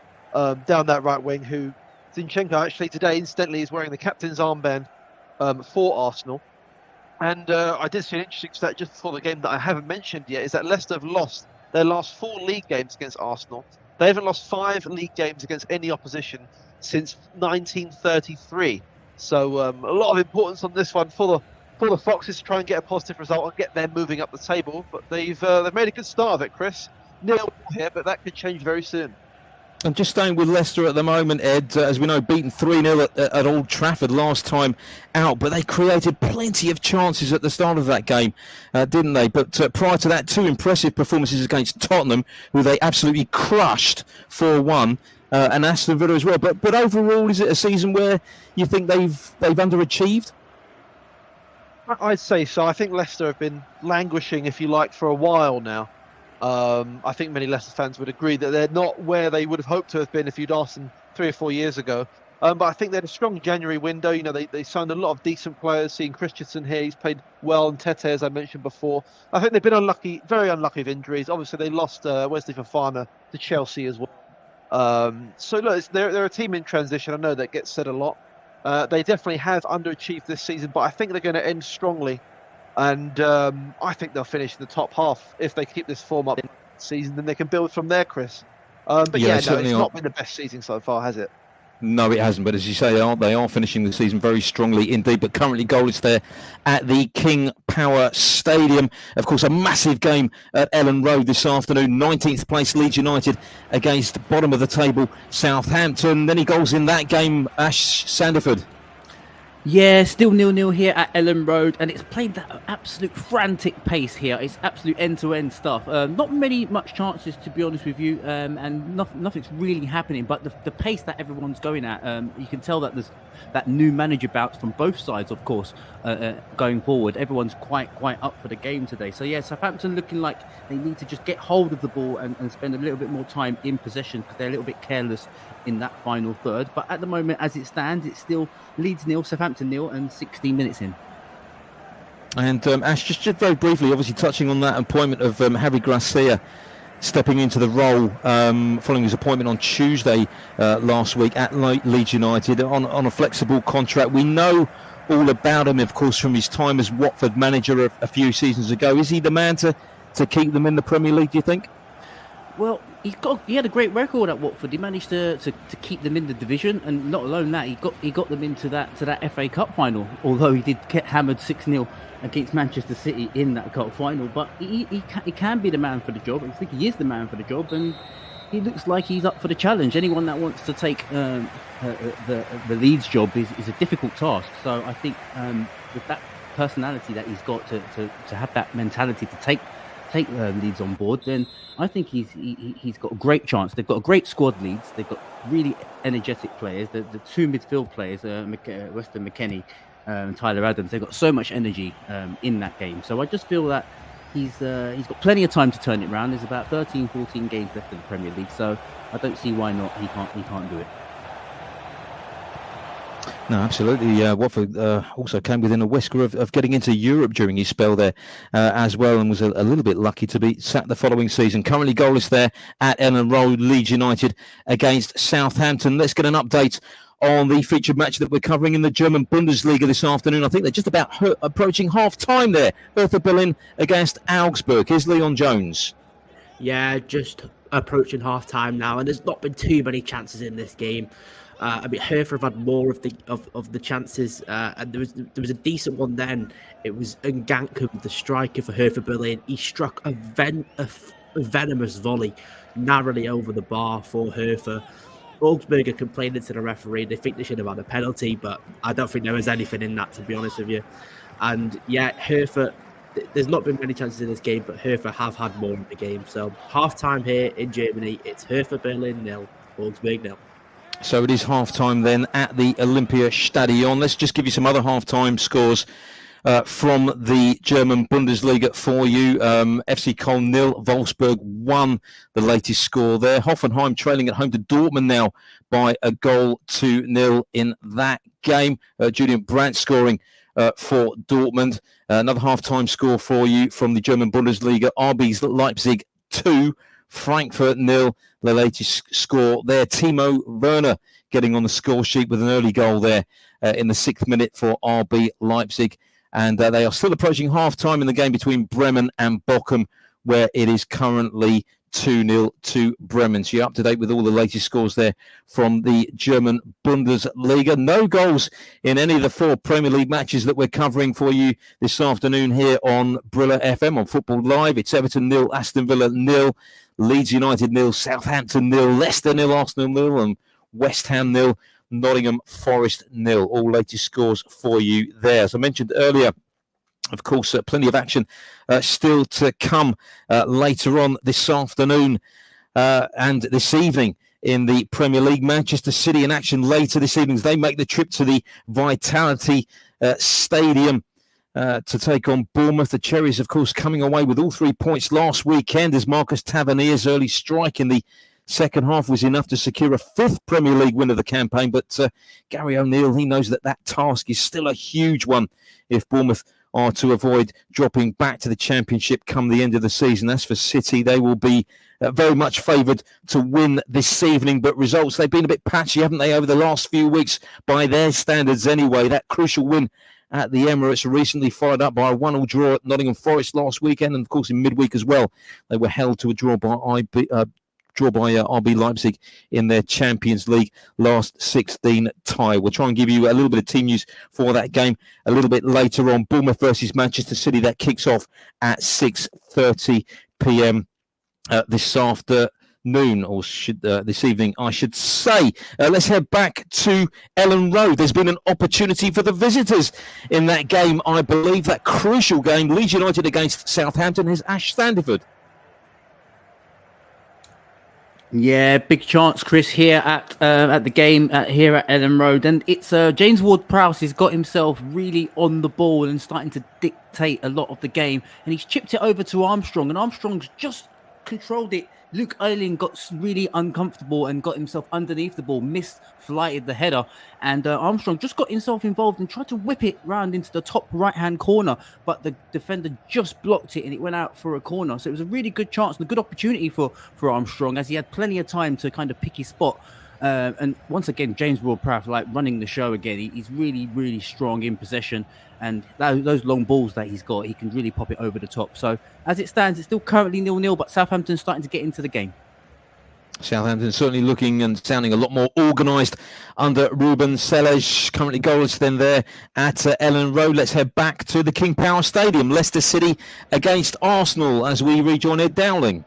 down that right wing, who Zinchenko actually today incidentally is wearing the captain's armband for Arsenal. And I did see an interesting stat just before the game that I haven't mentioned yet, is that Leicester have lost their last 4 league games against Arsenal. They haven't lost 5 league games against any opposition since 1933. So a lot of importance on this one for the Foxes to try and get a positive result and get them moving up the table. But they've made a good start of it, Chris. 0 here, but that could change very soon. I'm just staying with Leicester at the moment, Ed. As we know, beaten 3-0 at Old Trafford last time out, but they created plenty of chances at the start of that game, didn't they? But prior to that, 2 impressive performances against Tottenham, who they absolutely crushed 4-1, and Aston Villa as well. But overall, is it a season where you think they've underachieved? I'd say so. I think Leicester have been languishing, if you like, for a while now. I think many Leicester fans would agree that they're not where they would have hoped to have been if you'd asked them 3 or 4 years ago. But I think they had a strong January window. They signed a lot of decent players. Seeing Christensen here, he's played well, and Tete, as I mentioned before. I think they've been unlucky, very unlucky with injuries. Obviously, they lost Wesley Fofana to Chelsea as well. So look, they're a team in transition. I know that gets said a lot. They definitely have underachieved this season, but I think they're going to end strongly. And I think they'll finish in the top half if they keep this form up in the season. Then they can build from there, Chris. But Yeah, they no, certainly it's are. not been the best season so far, has it? No, it hasn't. But as you say, they are finishing the season very strongly indeed. But currently goalless there at the King Power Stadium. Of course, a massive game at Ellen Road this afternoon. 19th place Leeds United against bottom of the table Southampton. Any goals in that game, Ash Sandiford? Yeah, still 0-0 here at Ellen Road, and it's played that absolute frantic pace here. It's absolute end-to-end stuff. Not much chances, to be honest with you, and nothing's really happening. But the pace that everyone's going at, you can tell that there's that new manager bounce from both sides, of course, going forward. Everyone's quite up for the game today. So yeah, Southampton looking like they need to just get hold of the ball and spend a little bit more time in possession, because they're a little bit careless in that final third. But at the moment, as it stands, it's still Leeds 0, Southampton 0, and 16 minutes in. And Ash, just very briefly, obviously touching on that appointment of Javi Gracia stepping into the role following his appointment on Tuesday last week at Leeds United on a flexible contract. We know all about him, of course, from his time as Watford manager a few seasons ago. Is he the man to keep them in the Premier League, do you think? Well, he had a great record at Watford. He managed to keep them in the division, and not alone that, he got them into that FA Cup final. Although he did get hammered 6-0 against Manchester City in that cup final, but he can be the man for the job. I think he is the man for the job, and he looks like he's up for the challenge. Anyone that wants to take the Leeds job is a difficult task. So I think with that personality that he's got to have that mentality to take Leeds on board, then I think he's got a great chance. They've got a great squad, Leeds. They've got really energetic players. The two midfield players, Weston McKennie and Tyler Adams, they've got so much energy in that game. So I just feel that he's got plenty of time to turn it around. There's about 13, 14 games left in the Premier League, so I don't see why not he can't do it. No, absolutely. Watford also came within a whisker of getting into Europe during his spell there as well, and was a little bit lucky to be sacked the following season. Currently goalless there at Ellen Road, Leeds United against Southampton. Let's get an update on the featured match that we're covering in the German Bundesliga this afternoon. I think they're just about approaching half-time there. Hertha Berlin against Augsburg. Here's Leon Jones. Yeah, just approaching half-time now, and there's not been too many chances in this game. Hertha have had more of the chances, and there was a decent one then. It was Ngannou, the striker for Hertha Berlin. He struck a venomous volley narrowly over the bar for Hertha. Augsburg are complaining to the referee. They think they should have had a penalty, but I don't think there was anything in that, to be honest with you. And yeah, Hertha, there's not been many chances in this game, but Hertha have had more in the game. So half-time here in Germany, it's Hertha Berlin 0, Augsburg 0. So it is half-time then at the Olympiastadion. Let's just give you some other half-time scores from the German Bundesliga for you. FC Köln 0, Wolfsburg 1, the latest score there. Hoffenheim trailing at home to Dortmund now by a goal to 0 in that game. Julian Brandt scoring for Dortmund. Another half-time score for you from the German Bundesliga. RB Leipzig 2, Frankfurt 0, the latest score there. Timo Werner getting on the score sheet with an early goal there in the 6th minute for RB Leipzig. And they are still approaching half-time in the game between Bremen and Bochum, where it is currently 2-0 to Bremen. So you're up to date with all the latest scores there from the German Bundesliga. No goals in any of the 4 Premier League matches that we're covering for you this afternoon here on Brila FM on Football Live. It's Everton 0, Aston Villa 0, Leeds United 0, Southampton 0, Leicester 0, Arsenal 0, and West Ham 0, Nottingham Forest 0. All latest scores for you there. As I mentioned earlier, of course, plenty of action still to come later on this afternoon and this evening in the Premier League. Manchester City in action later this evening as they make the trip to the Vitality Stadium to take on Bournemouth. The Cherries, of course, coming away with all 3 points last weekend as Marcus Tavernier's early strike in the second half was enough to secure a 5th Premier League win of the campaign. But Gary O'Neill, he knows that task is still a huge one if Bournemouth are to avoid dropping back to the Championship come the end of the season. As for City, they will be very much favoured to win this evening, but results, they've been a bit patchy, haven't they, over the last few weeks, by their standards anyway. That crucial win at the Emirates recently followed up by a 1-1 draw at Nottingham Forest last weekend, and of course in midweek as well, they were held to a draw by draw by RB Leipzig in their Champions League last 16 tie. We'll try and give you a little bit of team news for that game a little bit later on. Bournemouth versus Manchester City, that kicks off at 6:30 p.m. This afternoon, or this evening, I should say. Let's head back to Ellen Road. There's been an opportunity for the visitors in that game, I believe, that crucial game, Leeds United against Southampton. Here's Ash Standiford. Yeah, big chance, Chris, here at the game here at Ellen Road, and it's James Ward-Prowse has got himself really on the ball and starting to dictate a lot of the game, and he's chipped it over to Armstrong, and Armstrong's just controlled it. Luke Ayling got really uncomfortable and got himself underneath the ball, flighted the header, and Armstrong just got himself involved and tried to whip it round into the top right-hand corner, but the defender just blocked it and it went out for a corner. So it was a really good chance and a good opportunity for Armstrong, as he had plenty of time to kind of pick his spot. And once again, James Ward-Prowse, like running the show again. He's really, really strong in possession, and those long balls that he's got, he can really pop it over the top. So as it stands, it's still currently 0-0, but Southampton's starting to get into the game. Southampton certainly looking and sounding a lot more organised under Ruben Selles. Currently goalless then there at Ellen Road. Let's head back to the King Power Stadium. Leicester City against Arsenal as we rejoin Ed Dowling.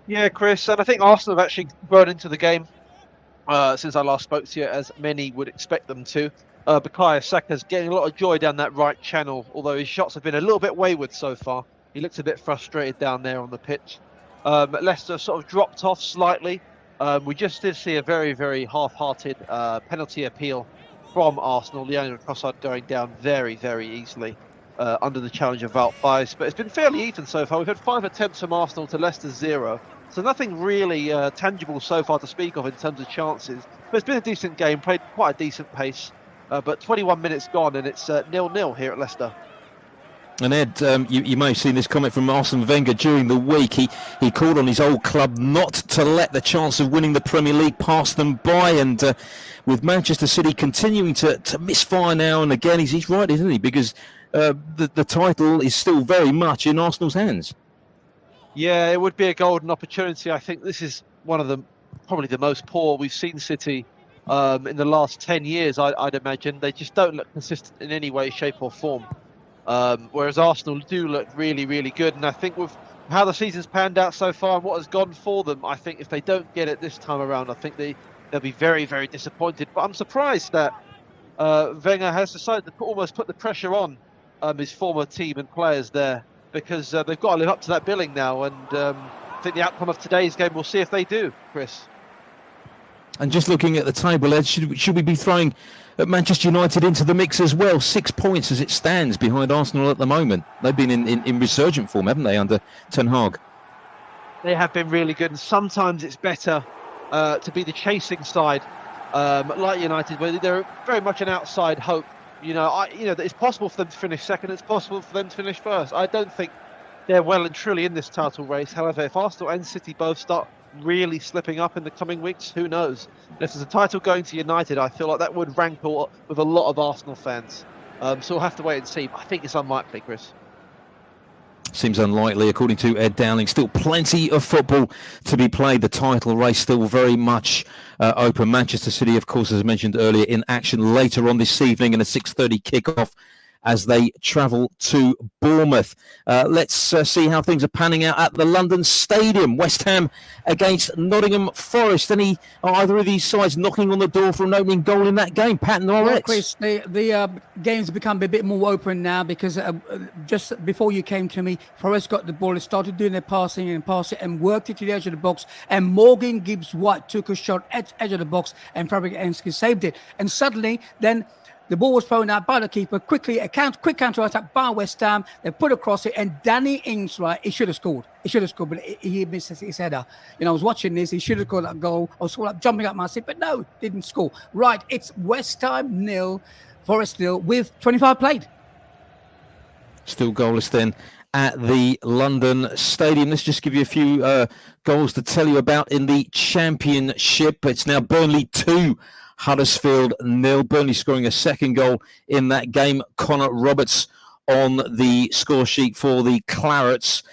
Yeah, Chris, and I think Arsenal have actually grown into the game since I last spoke to you, as many would expect them to. Bukayo Saka's getting a lot of joy down that right channel, although his shots have been a little bit wayward so far. He looks a bit frustrated down there on the pitch. Leicester sort of dropped off slightly. We just did see a very, very half-hearted penalty appeal from Arsenal. Leandro Trossard going down very, very easily under the challenge of Wout Faes. But it's been fairly even so far. We've had 5 attempts from Arsenal to Leicester's 0. So nothing really tangible so far to speak of in terms of chances. But it's been a decent game, played quite a decent pace. But 21 minutes gone and it's 0-0 here at Leicester. And Ed, you may have seen this comment from Arsene Wenger during the week. He called on his old club not to let the chance of winning the Premier League pass them by. And with Manchester City continuing to misfire now and again, he's right, isn't he? Because the title is still very much in Arsenal's hands. Yeah, it would be a golden opportunity. I think this is one of the probably the most poor we've seen City in the last 10 years, I'd imagine. They just don't look consistent in any way, shape or form. Whereas Arsenal do look really, really good. And I think with how the season's panned out so far and what has gone for them, I think if they don't get it this time around, I think they'll be very, very disappointed. But I'm surprised that Wenger has decided to almost put the pressure on his former team and players there, because they've got to live up to that billing now. And I think the outcome of today's game, we'll see if they do, Chris. And just looking at the table, Ed, should we be throwing Manchester United into the mix as well? 6 points as it stands behind Arsenal at the moment. They've been in resurgent form, haven't they, under Ten Hag? They have been really good, and sometimes it's better to be the chasing side, like United, where they're very much an outside hope. It's possible for them to finish second. It's possible for them to finish first. I don't think they're well and truly in this title race. However, if Arsenal and City both start really slipping up in the coming weeks, who knows? If there's a title going to United, I feel like that would rankle with a lot of Arsenal fans. So we'll have to wait and see. But I think it's unlikely, Chris. Seems unlikely, according to Ed Dowling. Still plenty of football to be played. The title race still very much open. Manchester City, of course, as I mentioned earlier, in action later on this evening in a 6:30 kickoff as they travel to Bournemouth. Let's see how things are panning out at the London Stadium. West Ham against Nottingham Forest. Are either of these sides knocking on the door for an opening goal in that game? Pat Norris. Well, Chris, the game's become a bit more open now, because just before you came to me, Forest got the ball and started doing their passing and worked it to the edge of the box. And Morgan Gibbs-White took a shot at edge of the box and Fabianski saved it. And suddenly, then the ball was thrown out by the keeper. Quick counter-attack by West Ham. They put across it, and Danny Ings, right, he should have scored. But he missed his header. I was watching this. He should have scored that goal. I was sort of jumping up my seat, but no, didn't score. Right, it's West Ham 0, Forest 0 with 25 played. Still goalless then at the London Stadium. Let's just give you a few goals to tell you about in the Championship. It's now Burnley 2. Huddersfield 0. Burnley scoring a second goal in that game. Connor Roberts on the score sheet for the Clarets.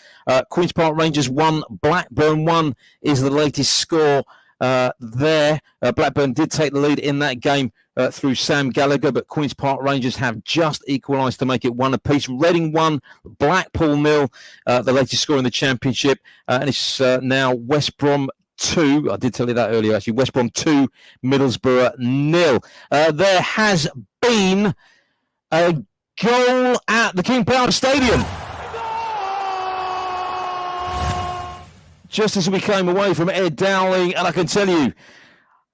Queen's Park Rangers 1, Blackburn 1 is the latest score there. Blackburn did take the lead in that game through Sam Gallagher, but Queen's Park Rangers have just equalised to make it 1 apiece. Reading 1, Blackpool 0, the latest score in the Championship, and it's now West Brom 2. I did tell you that earlier, actually. West Brom 2, Middlesbrough 0. There has been a goal at the King Power Stadium. Just as we came away from Ed Dowling, and I can tell you,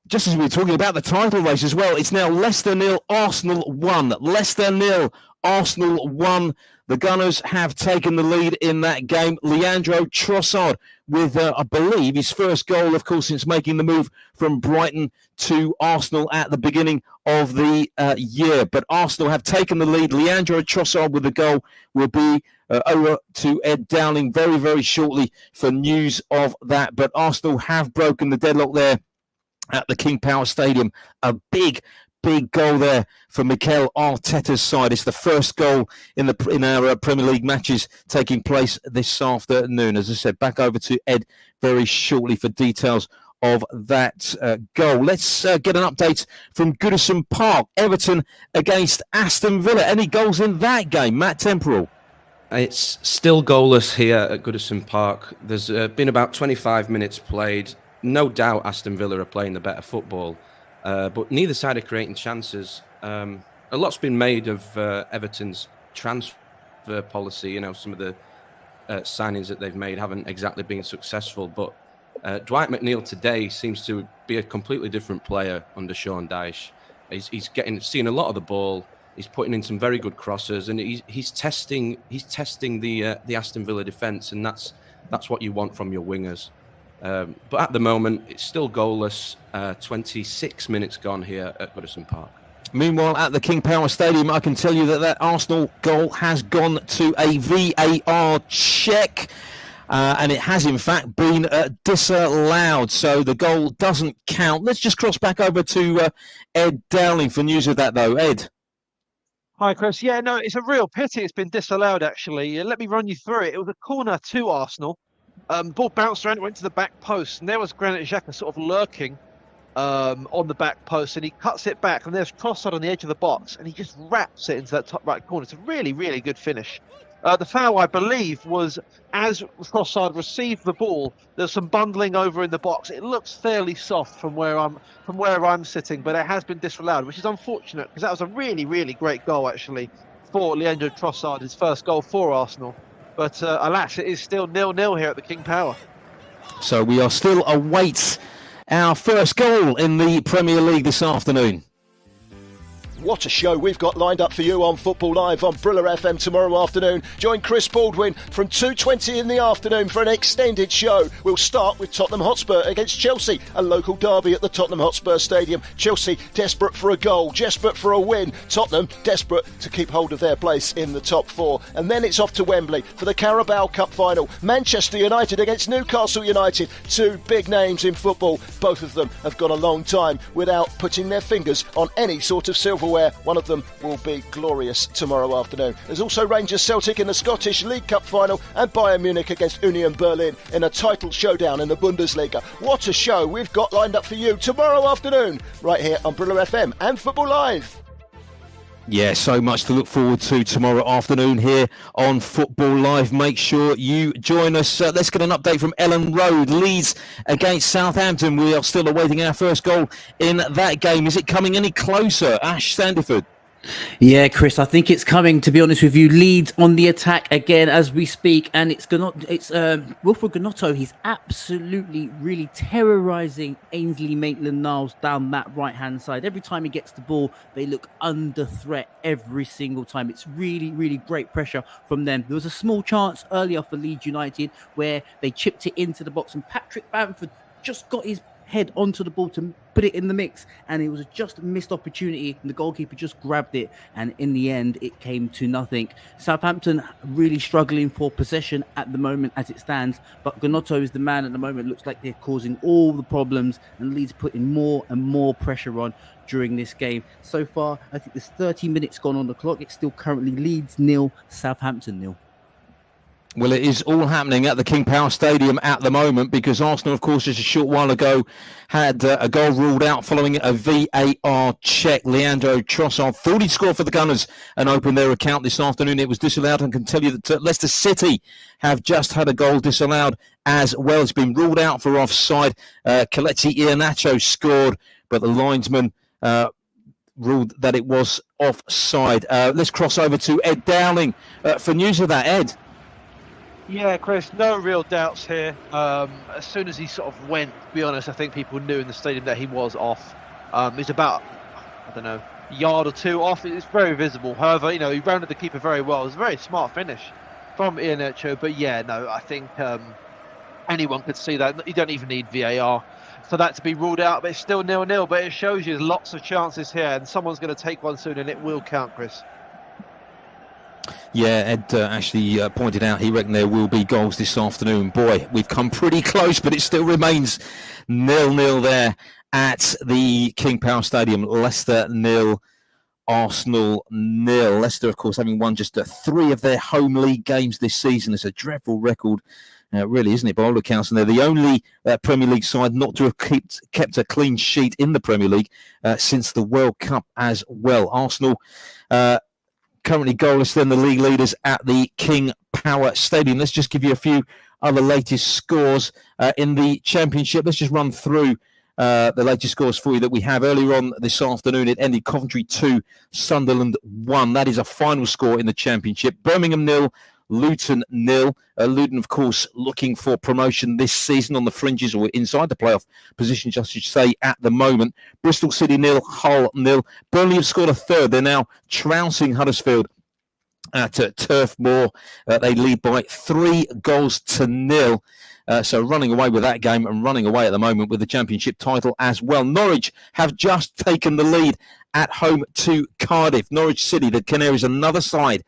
just as we were talking about the title race as well, it's now Leicester 0, Arsenal 1. Leicester 0, Arsenal 1. The Gunners have taken the lead in that game. Leandro Trossard with, I believe, his first goal, of course, since making the move from Brighton to Arsenal at the beginning of the year. But Arsenal have taken the lead. Leandro Trossard with the goal will be over to Ed Dowling very, very shortly for news of that. But Arsenal have broken the deadlock there at the King Power Stadium. A big goal there for Mikel Arteta's side. It's the first goal in our Premier League matches taking place this afternoon. As I said, back over to Ed very shortly for details of that goal. Let's get an update from Goodison Park. Everton against Aston Villa. Any goals in that game, Matt Temporal? It's still goalless here at Goodison Park. There's been about 25 minutes played. No doubt Aston Villa are playing the better football. But neither side are creating chances. A lot's been made of Everton's transfer policy. You know, some of the signings that they've made haven't exactly been successful. But Dwight McNeil today seems to be a completely different player under Shaun Dyche. He's seeing a lot of the ball. He's putting in some very good crosses, and he's testing the Aston Villa defence, and that's what you want from your wingers. But at the moment, it's still goalless. 26 minutes gone here at Goodison Park. Meanwhile, at the King Power Stadium, I can tell you that Arsenal goal has gone to a VAR check. And it has, in fact, been disallowed. So the goal doesn't count. Let's just cross back over to Ed Dowling for news of that, though. Ed. Hi, Chris. Yeah, no, it's a real pity it's been disallowed, actually. Let me run you through it. It was a corner to Arsenal. Ball bounced around, went to the back post, and there was Granit Xhaka sort of lurking on the back post, and he cuts it back, and there's Trossard on the edge of the box, and he just wraps it into that top right corner. It's a really, really good finish. The foul, I believe, was as Trossard received the ball. There's some bundling over in the box. It looks fairly soft from where I'm sitting, but it has been disallowed, which is unfortunate because that was a really, really great goal actually for Leandro Trossard, his first goal for Arsenal. But alas, it is still 0-0 here at the King Power. So we are still await our first goal in the Premier League this afternoon. What a show we've got lined up for you on Football Live on Brila FM tomorrow afternoon. Join Chris Baldwin from 2:20 in the afternoon for an extended show. We'll start with Tottenham Hotspur against Chelsea, a local derby at the Tottenham Hotspur Stadium. Chelsea desperate for a goal, desperate for a win. Tottenham desperate to keep hold of their place in the top four. And then it's off to Wembley for the Carabao Cup final. Manchester United against Newcastle United. Two big names in football. Both of them have gone a long time without putting their fingers on any sort of silverware. One of them will be glorious tomorrow afternoon. There's also Rangers Celtic in the Scottish League Cup final and Bayern Munich against Union Berlin in a title showdown in the Bundesliga. What a show we've got lined up for you tomorrow afternoon right here on Brila FM and Football Live. Yeah, so much to look forward to tomorrow afternoon here on Football Live. Make sure you join us. Let's get an update from Ellen Road. Leeds against Southampton. We are still awaiting our first goal in that game. Is it coming any closer? Ash Sandiford. Yeah, Chris, I think it's coming, to be honest with you. Leeds on the attack again as we speak, and it's Wilfred Gnonto. He's absolutely really terrorising Ainsley Maitland-Niles down that right-hand side. Every time he gets the ball, they look under threat every single time. It's really, really great pressure from them. There was a small chance earlier for Leeds United where they chipped it into the box, and Patrick Bamford just got his head onto the ball to put it in the mix, and it was just a missed opportunity, and the goalkeeper just grabbed it, and in the end it came to nothing. Southampton really struggling for possession at the moment as it stands, but Gnonto is the man at the moment. Looks like they're causing all the problems, and Leeds putting more and more pressure on during this game. So far, I think there's 30 minutes gone on the clock. It's still currently Leeds 0, Southampton 0. Well, it is all happening at the King Power Stadium at the moment because Arsenal, of course, just a short while ago had a goal ruled out following a VAR check. Leandro Trossard thought he'd score for the Gunners and opened their account this afternoon. It was disallowed, and can tell you that Leicester City have just had a goal disallowed as well. It's been ruled out for offside. Kelechi Iheanacho scored, but the linesman ruled that it was offside. Let's cross over to Ed Dowling for news of that. Ed. Yeah, Chris, no real doubts here. As soon as he sort of went, to be honest, I think people knew in the stadium that he was off. He's about, a yard or two off. It's very visible. However, he rounded the keeper very well. It was a very smart finish from Iheanacho. But yeah, no, I think anyone could see that. You don't even need VAR for that to be ruled out. But it's still 0-0. But it shows you there's lots of chances here, and someone's going to take one soon, and it will count, Chris. Yeah, Ed actually pointed out he reckoned there will be goals this afternoon. Boy, we've come pretty close, but it still remains 0-0 there at the King Power Stadium. Leicester 0, Arsenal 0. Leicester, of course, having won just 3 of their home league games this season. It's a dreadful record, really, isn't it, by all accounts? And they're the only Premier League side not to have kept a clean sheet in the Premier League since the World Cup as well. Arsenal currently goalless, then the league leaders at the King Power Stadium. Let's just give you a few other latest scores in the Championship. Let's just run through the latest scores for you that we have. Earlier on this afternoon, it ended Coventry 2, Sunderland 1. That is a final score in the Championship. Birmingham 0, Luton 0. Luton, of course, looking for promotion this season on the fringes or inside the playoff positions, I should say, at the moment. Bristol City 0, Hull 0. Burnley have scored a third. They're now trouncing Huddersfield at Turf Moor. They lead by 3-0. So running away with that game and running away at the moment with the Championship title as well. Norwich have just taken the lead at home to Cardiff. Norwich City, the Canaries, another side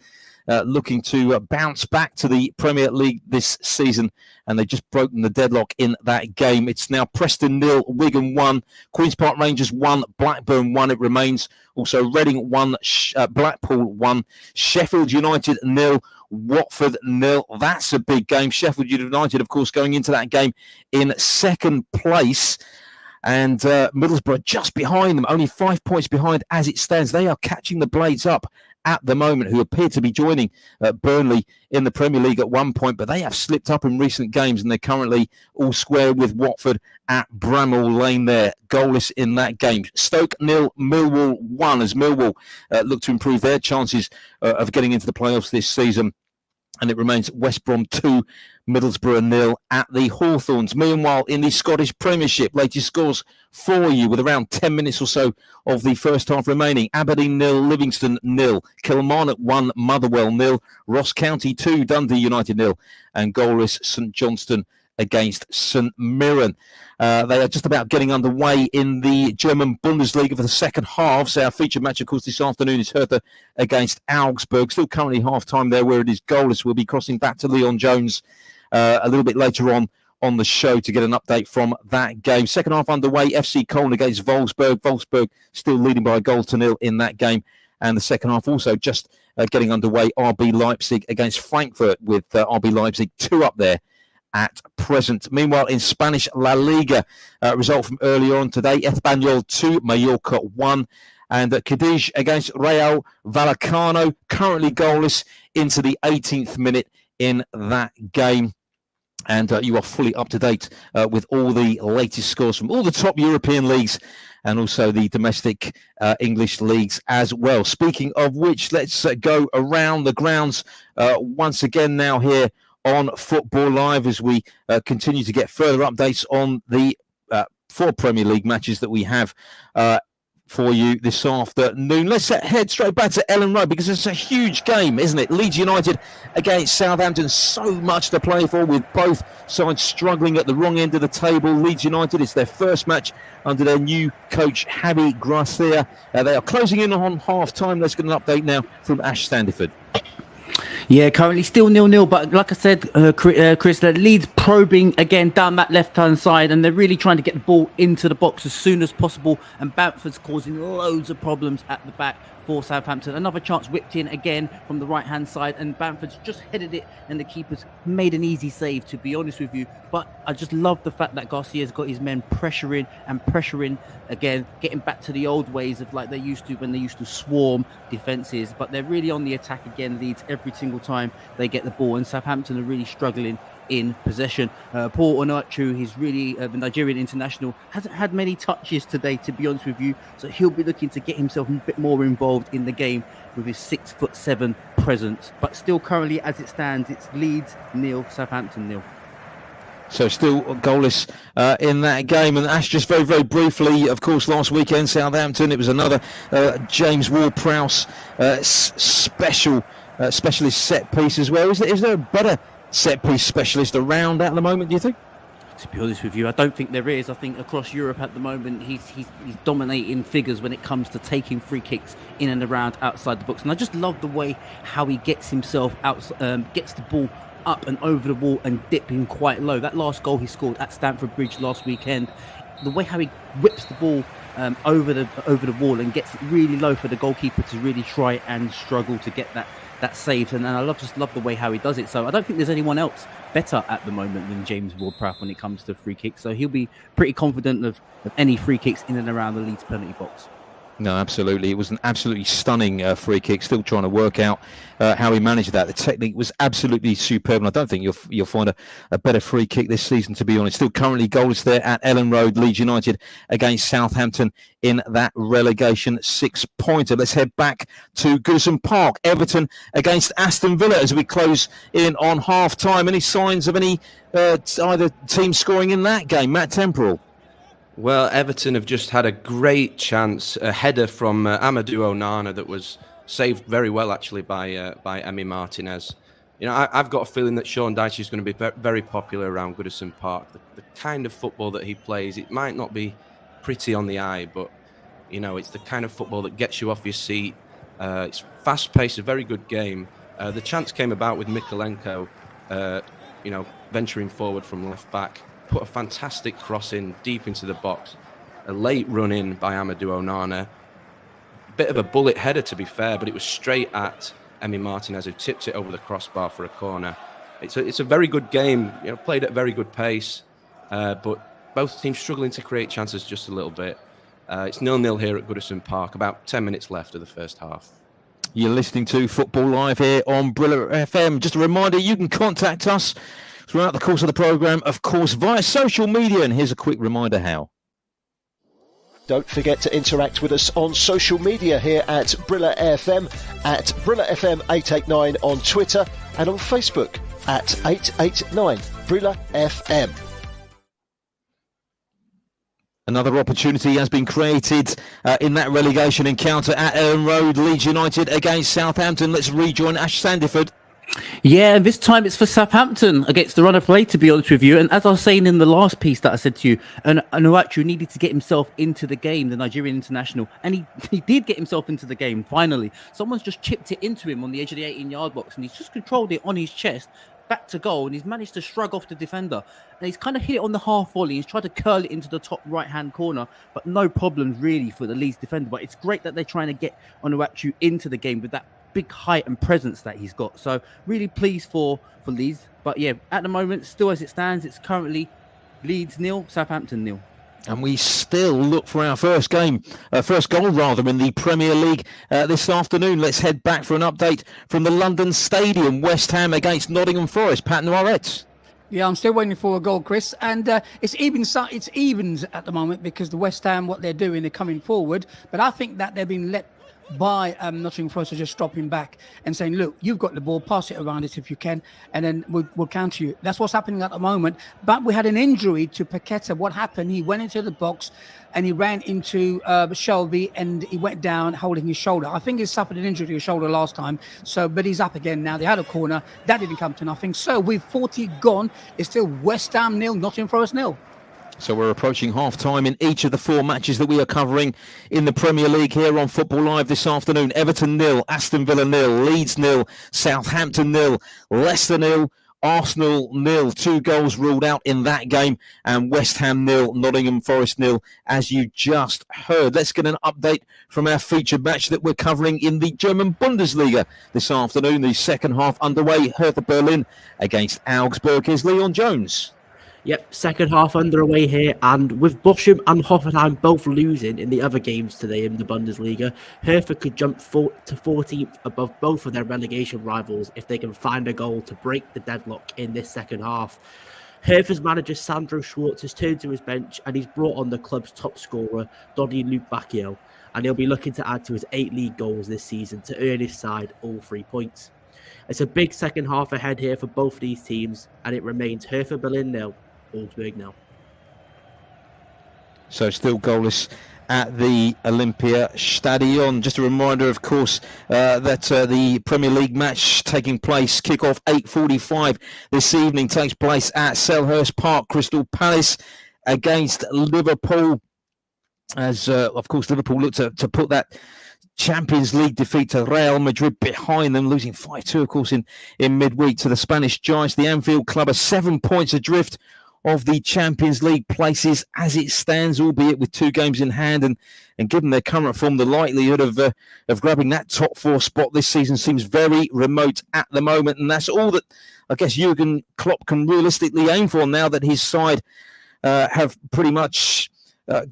looking to bounce back to the Premier League this season, and they've just broken the deadlock in that game. It's now Preston 0, Wigan 1, Queen's Park Rangers 1, Blackburn 1. It remains also Reading 1, Blackpool 1, Sheffield United 0, Watford 0. That's a big game. Sheffield United, of course, going into that game in second place. And Middlesbrough just behind them, only 5 points behind as it stands. They are catching the Blades up at the moment, who appear to be joining Burnley in the Premier League at one point, but they have slipped up in recent games, and they're currently all square with Watford at Bramall Lane there, goalless in that game. Stoke 0, Millwall 1, as Millwall look to improve their chances of getting into the playoffs this season. And it remains West Brom 2, Middlesbrough 0 at the Hawthorns. Meanwhile, in the Scottish Premiership, latest scores for you with around 10 minutes or so of the first half remaining. Aberdeen 0, Livingston 0, Kilmarnock 1, Motherwell 0, Ross County 2, Dundee United 0, and goalless St Johnstone against St Mirren. They are just about getting underway in the German Bundesliga for the second half. So our featured match, of course, this afternoon is Hertha against Augsburg. Still currently half-time there where it is goalless. We'll be crossing back to Leon Jones a little bit later on the show to get an update from that game. Second half underway, FC Köln against Wolfsburg. Wolfsburg still leading by 1-0 in that game. And the second half also just getting underway. RB Leipzig against Frankfurt with RB Leipzig 2 up there at present. Meanwhile, in Spanish La Liga, result from earlier on today, Espanyol 2, Mallorca 1, and Cadiz against Real Vallecano, currently goalless into the 18th minute in that game. And you are fully up to date with all the latest scores from all the top European leagues and also the domestic English leagues as well. Speaking of which, let's go around the grounds once again now here on Football Live as we continue to get further updates on the 4 Premier League matches that we have for you this afternoon. Let's head straight back to Ellen Road because it's a huge game, isn't it? Leeds United against Southampton, so much to play for with both sides struggling at the wrong end of the table. Leeds United, it's their first match under their new coach, Javi Gracia. They are closing in on half-time. Let's get an update now from Ash Standiford. Yeah, currently still 0-0, but like I said, Chris, that Leeds probing again down that left-hand side, and they're really trying to get the ball into the box as soon as possible, and Bamford's causing loads of problems at the back for Southampton. Another chance whipped in again from the right-hand side, and Bamford's just headed it, and the keeper's made an easy save, to be honest with you. But I just love the fact that Garcia's got his men pressuring again, getting back to the old ways of like they used to when they used to swarm defences. But they're really on the attack again, Leeds, every single time they get the ball, and Southampton are really struggling in possession. Paul Onuachu, he's really the Nigerian international, hasn't had many touches today, to be honest with you, so he'll be looking to get himself a bit more involved in the game with his 6'7" presence. But still, currently as it stands, it's Leeds 0, Southampton 0. So still goalless in that game. And Ash, just very, very briefly, of course, last weekend, Southampton, it was another James Ward-Prowse specialist set piece as well. Is there a better set piece specialist around at the moment, do you think? To be honest with you, I don't think there is. I think across Europe at the moment, he's dominating figures when it comes to taking free kicks in and around outside the box. And I just love the way how he gets himself out, gets the ball up and over the wall and dipping quite low. That last goal he scored at Stamford Bridge last weekend, the way how he whips the ball over the wall and gets it really low for the goalkeeper to really try and struggle to get that saved, and I just love the way how he does it. So I don't think there's anyone else better at the moment than James Ward-Prowse when it comes to free kicks. So he'll be pretty confident of any free kicks in and around the Leeds penalty box. No, absolutely. It was an absolutely stunning free kick. Still trying to work out how he managed that. The technique was absolutely superb, and I don't think you'll find a better free kick this season, to be honest. Still currently goalless there at Ellen Road, Leeds United against Southampton in that relegation 6-pointer. Let's head back to Goodison Park. Everton against Aston Villa as we close in on half-time. Any signs of any either team scoring in that game? Matt Temporal. Well, Everton have just had a great chance, a header from Amadou Onana that was saved very well, actually, by Emi Martinez. You know, I've got a feeling that Shaun Dyche is going to be very popular around Goodison Park. The kind of football that he plays, it might not be pretty on the eye, but, you know, it's the kind of football that gets you off your seat. It's fast-paced, a very good game. The chance came about with Mykolenko, venturing forward from left-back. Put a fantastic cross in deep into the box. A late run in by Amadou Onana. Bit of a bullet header, to be fair, but it was straight at Emi Martinez, who tipped it over the crossbar for a corner. It's a very good game, you know, played at a very good pace, but both teams struggling to create chances just a little bit. It's 0-0 here at Goodison Park, about 10 minutes left of the first half. You're listening to Football Live here on Brila FM. Just a reminder, you can contact us throughout the course of the programme, of course, via social media. And here's a quick reminder how. Don't forget to interact with us on social media here at Brila FM, at Brila FM 889 on Twitter, and on Facebook at 889 Brila FM. Another opportunity has been created in that relegation encounter at Ellen Road, Leeds United against Southampton. Let's rejoin Ash Sandiford. Yeah, and this time it's for Southampton against the run of play, to be honest with you. And as I was saying in the last piece that I said to you, Onuachu needed to get himself into the game, the Nigerian international, and he did get himself into the game, finally. Someone's just chipped it into him on the edge of the 18-yard box, and he's just controlled it on his chest, back to goal, and he's managed to shrug off the defender. And he's kind of hit it on the half volley. He's tried to curl it into the top right-hand corner, but no problems really for the Leeds defender. But it's great that they're trying to get Onuachu into the game with that big height and presence that he's got. So really pleased for Leeds. But yeah, at the moment, still as it stands, it's currently Leeds 0, Southampton 0. And we still look for our first goal in the Premier League this afternoon. Let's head back for an update from the London Stadium. West Ham against Nottingham Forest. Pat Noiret. Yeah, I'm still waiting for a goal, Chris. And it's evens at the moment because the West Ham, what they're doing, they're coming forward. But I think that they've been let by Nottingham Forest just stopping back and saying, look, you've got the ball, pass it around us if you can, and then we'll counter you. That's what's happening at the moment. But we had an injury to Paqueta. What happened? He went into the box and he ran into Shelby and he went down holding his shoulder. I think he suffered an injury to his shoulder last time. But he's up again now. They had a corner. That didn't come to nothing. So with 40 gone, it's still West Ham 0, Nottingham Forest 0. So we're approaching half-time in each of the 4 matches that we are covering in the Premier League here on Football Live this afternoon. Everton 0, Aston Villa 0, Leeds 0, Southampton 0, Leicester 0, Arsenal 0, 2 goals ruled out in that game, and West Ham 0, Nottingham Forest 0, as you just heard. Let's get an update from our featured match that we're covering in the German Bundesliga this afternoon. The second half underway. Hertha Berlin against Augsburg. Here's Leon Jones. Yep, second half underway here, and with Bochum and Hoffenheim both losing in the other games today in the Bundesliga, Hertha could jump to 14th above both of their relegation rivals if they can find a goal to break the deadlock in this second half. Hertha's manager Sandro Schwartz has turned to his bench and he's brought on the club's top scorer, Dodi Lukebakio, and he'll be looking to add to his 8 league goals this season to earn his side all 3 points. It's a big second half ahead here for both these teams, and it remains Hertha Berlin 0, Augsburg 0. So still goalless at the Olympia Stadion. Just a reminder, of course, that the Premier League match taking place, kick-off 8:45 this evening, takes place at Selhurst Park. Crystal Palace against Liverpool, as of course Liverpool look to put that Champions League defeat to Real Madrid behind them, losing 5-2, of course, in midweek to the Spanish Giants. The Anfield Club are 7 points adrift of the Champions League places as it stands, albeit with 2 games in hand, and given their current form, the likelihood of grabbing that top 4 spot this season seems very remote at the moment, and that's all that I guess Jurgen Klopp can realistically aim for now that his side have pretty much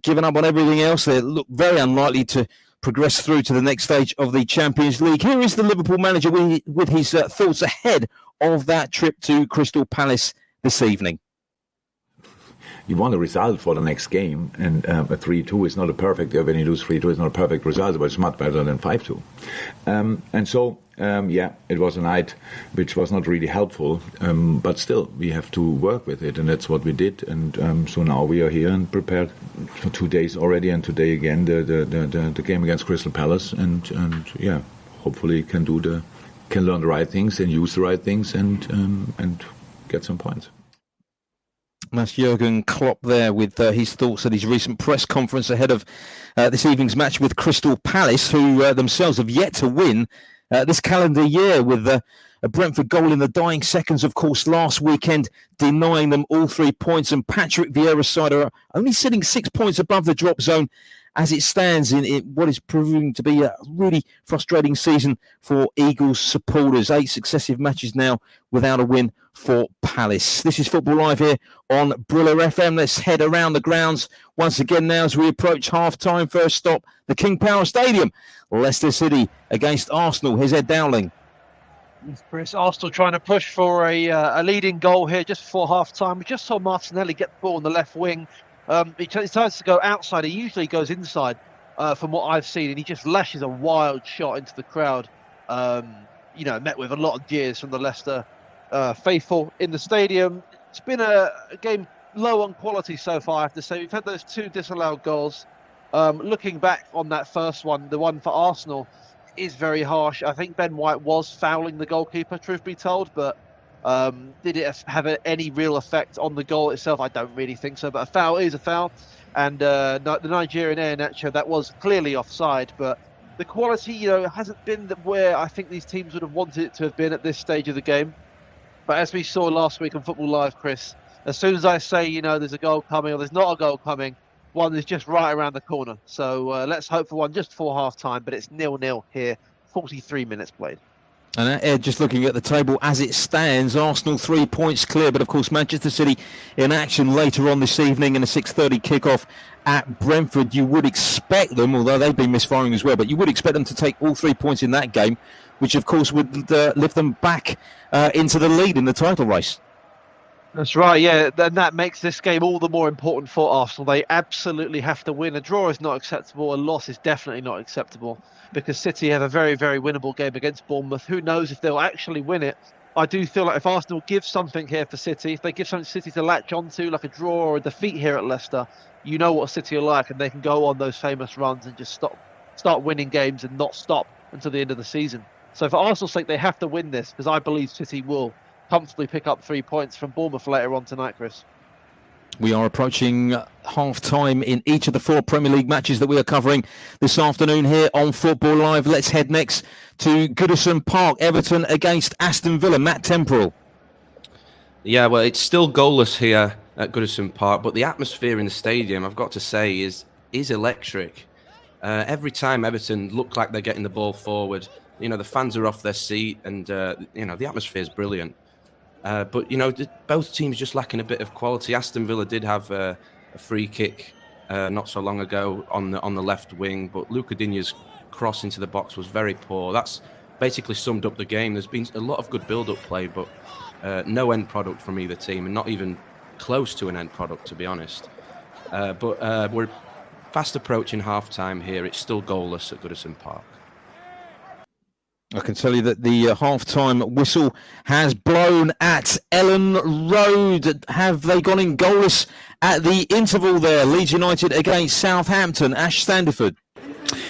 given up on everything else. They look very unlikely to progress through to the next stage of the Champions League. Here is the Liverpool manager with his thoughts ahead of that trip to Crystal Palace this evening. You want a result for the next game, and a 3-2 is not a perfect, when you lose 3-2, it's not a perfect result, but it's much better than 5-2. And so, it was a night which was not really helpful, but still, we have to work with it, and that's what we did. And so now we are here and prepared for 2 days already, and today again, the game against Crystal Palace, and hopefully can learn the right things and use the right things and get some points. That's Jurgen Klopp there with his thoughts at his recent press conference ahead of this evening's match with Crystal Palace, who themselves have yet to win this calendar year, with a Brentford goal in the dying seconds, of course, last weekend, denying them all 3 points. And Patrick Vieira's side are only sitting 6 points above the drop zone as it stands in what is proving to be a really frustrating season for Eagles supporters. 8 successive matches now without a win for Palace. This is Football Live here on Brila FM. Let's head around the grounds once again now as we approach half-time. First stop, the King Power Stadium. Leicester City against Arsenal. Here's Ed Dowling. Chris, Arsenal trying to push for a leading goal here just before half-time. We just saw Martinelli get the ball on the left wing. He decides to go outside. He usually goes inside from what I've seen, and he just lashes a wild shot into the crowd. Met with a lot of jeers from the Leicester faithful in the stadium. It's been a game low on quality so far, I have to say. We've had those 2 disallowed goals. Looking back on that first one, the one for Arsenal, is very harsh. I think Ben White was fouling the goalkeeper, truth be told, but did it have any real effect on the goal itself? I don't really think so, but a foul is a foul. And the Nigerian Iheanacho, that was clearly offside, but the quality, hasn't been where I think these teams would have wanted it to have been at this stage of the game. But as we saw last week on Football Live, Chris, as soon as I say, there's a goal coming or there's not a goal coming, one is just right around the corner. So let's hope for one just before half-time, but it's 0-0 here, 43 minutes played. And Ed, just looking at the table as it stands, Arsenal 3 points clear, but of course Manchester City in action later on this evening in a 6:30 kickoff at Brentford. You would expect them, although they've been misfiring as well, but you would expect them to take all 3 points in that game, which of course would lift them back into the lead in the title race. That's right, yeah, and that makes this game all the more important for Arsenal. They absolutely have to win. A draw is not acceptable, a loss is definitely not acceptable, because City have a very, very winnable game against Bournemouth. Who knows if they'll actually win it? I do feel like if Arsenal give something here for City, if they give something to City to latch onto, like a draw or a defeat here at Leicester, you know what City are like, and they can go on those famous runs and just start winning games and not stop until the end of the season. So for Arsenal's sake, they have to win this, because I believe City will comfortably pick up 3 points from Bournemouth later on tonight, Chris. We are approaching half-time in each of the 4 Premier League matches that we are covering this afternoon here on Football Live. Let's head next to Goodison Park, Everton against Aston Villa. Matt Temporal. Yeah, well, it's still goalless here at Goodison Park, but the atmosphere in the stadium, I've got to say, is electric. Every time Everton look like they're getting the ball forward, the fans are off their seat, and the atmosphere is brilliant. But both teams just lacking a bit of quality. Aston Villa did have a free kick not so long ago on the left wing, but Luca Digne's cross into the box was very poor. That's basically summed up the game. There's been a lot of good build-up play, but no end product from either team, and not even close to an end product, to be honest. But we're fast approaching half-time here. It's still goalless at Goodison Park. I can tell you that the half-time whistle has blown at Ellen Road. Have they gone in goalless at the interval there? Leeds United against Southampton. Ash Standiford.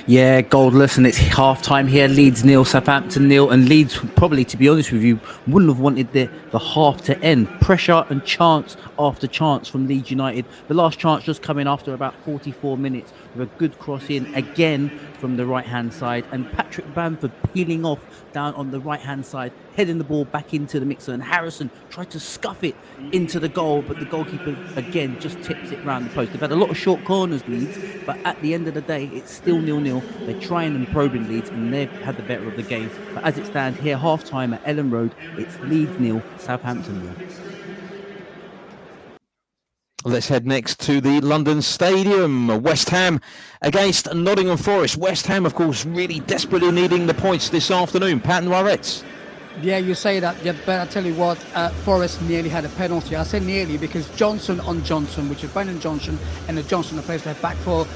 Yeah, goalless, and it's half-time here. Leeds 0, Southampton 0, and Leeds, probably, to be honest with you, wouldn't have wanted the half to end. Pressure and chance after chance from Leeds United. The last chance just coming after about 44 minutes with a good cross in again from the right-hand side, and Patrick Bamford peeling off down on the right-hand side, heading the ball back into the mixer, and Harrison tried to scuff it into the goal, but the goalkeeper again just tips it round the post. They've had a lot of short corners, Leeds, but at the end of the day, it's still 0-0. They're trying and probing Leeds, and they've had the better of the game. But as it stands here, half-time at Ellen Road, it's Leeds 0, Southampton 0. Let's head next to the London Stadium. West Ham against Nottingham Forest. West Ham, of course, really desperately needing the points this afternoon. Pat Noiretz. Yeah, you say that, yeah, but I tell you what, Forest nearly had a penalty. I say nearly because Johnson on Johnson, which is Brennan Johnson, and the Johnson that plays left back for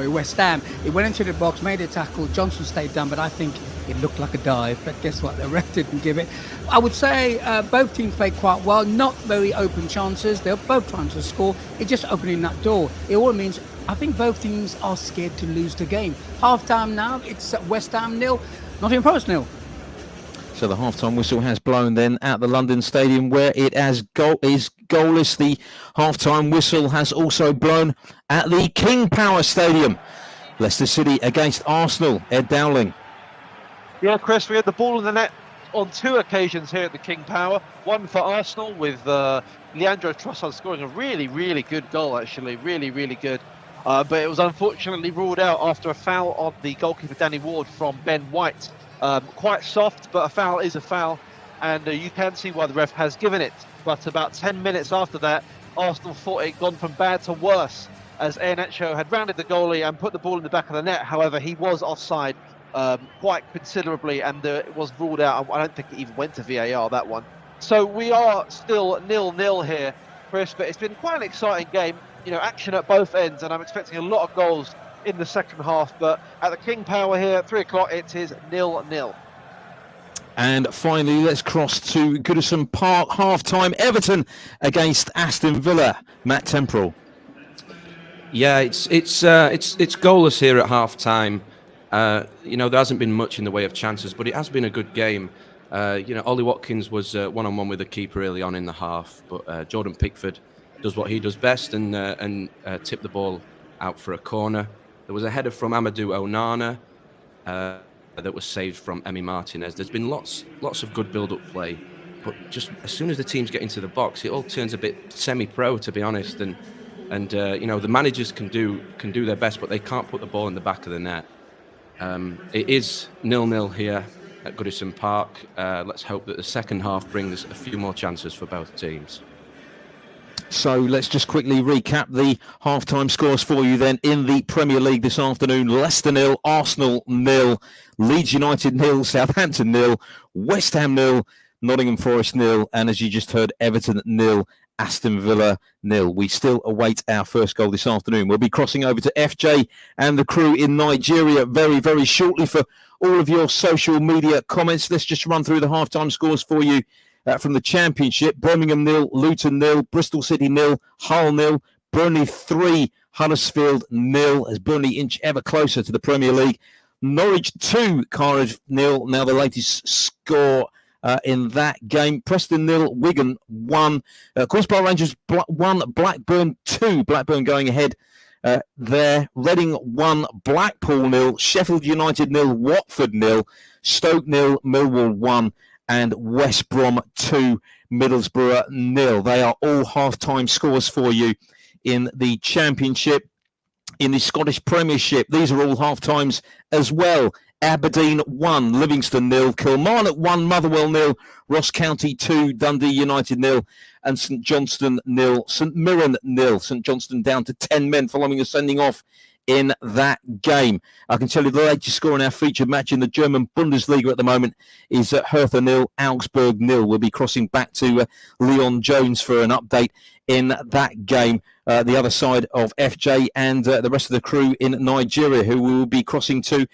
West Ham. It went into the box, made a tackle. Johnson stayed down, but I think it looked like a dive. But guess what? The ref didn't give it. I would say both teams played quite well. Not very open chances. They're both trying to score. It's just opening that door. It all means I think both teams are scared to lose the game. Half time now. It's West Ham 0, Nottingham Forest 0. So the half-time whistle has blown then at the London Stadium, where it is goalless. The half-time whistle has also blown at the King Power Stadium. Leicester City against Arsenal. Ed Dowling. Yeah, Chris, we had the ball in the net on 2 occasions here at the King Power. One for Arsenal with Leandro Trossard scoring a really, really good goal, actually. Really, really good. But it was unfortunately ruled out after a foul on the goalkeeper Danny Ward from Ben White. Quite soft, but a foul is a foul, and you can see why the ref has given it. But about 10 minutes after that, Arsenal thought it had gone from bad to worse, as Iheanacho had rounded the goalie and put the ball in the back of the net. However, he was offside quite considerably, and it was ruled out. I don't think it even went to VAR, that one. So we are still 0-0 here, Chris, but it's been quite an exciting game. Action at both ends, and I'm expecting a lot of goals in the second half, but at the King Power here, 3 o'clock, it is 0-0. And finally, let's cross to Goodison Park, half-time. Everton against Aston Villa. Matt Temporal. Yeah, it's goalless here at half-time. There hasn't been much in the way of chances, but it has been a good game. Ollie Watkins was one-on-one with the keeper early on in the half, but Jordan Pickford does what he does best and tipped the ball out for a corner. There was a header from Amadou Onana that was saved from Emi Martinez. There's been lots of good build-up play, but just as soon as the teams get into the box, it all turns a bit semi-pro, to be honest. And the managers can do their best, but they can't put the ball in the back of the net. It is 0-0 here at Goodison Park. Let's hope that the second half brings a few more chances for both teams. So let's just quickly recap the half-time scores for you then in the Premier League this afternoon. Leicester 0, Arsenal 0, Leeds United 0, Southampton 0, West Ham 0, Nottingham Forest 0, and as you just heard, Everton 0, Aston Villa 0. We still await our first goal this afternoon. We'll be crossing over to FJ and the crew in Nigeria very, very shortly for all of your social media comments. Let's just run through the half-time scores for you. From the Championship: Birmingham 0, Luton 0, Bristol City 0, Hull 0, Burnley 3, Huddersfield 0, as Burnley inch ever closer to the Premier League. Norwich 2, Cardiff 0. Now the latest score in that game. Preston 0, Wigan 1. Queen's Park Rangers 1, Blackburn 2. Blackburn going ahead there. Reading 1, Blackpool 0, Sheffield United 0, Watford 0, Stoke 0, Millwall 1, and West Brom 2, Middlesbrough 0. They are all half-time scores for you in the Championship. In the Scottish Premiership, these are all half-times as well. Aberdeen 1, Livingston 0, Kilmarnock 1, Motherwell 0, Ross County 2, Dundee United 0, and St Johnstone 0, St Mirren 0. St Johnstone down to 10 men following a sending off in that game. I can tell you the latest score in our featured match in the German Bundesliga at the moment is Hertha 0, Augsburg 0. We'll be crossing back to Leon Jones for an update in that game. The other side of FJ and the rest of the crew in Nigeria, who we will be crossing to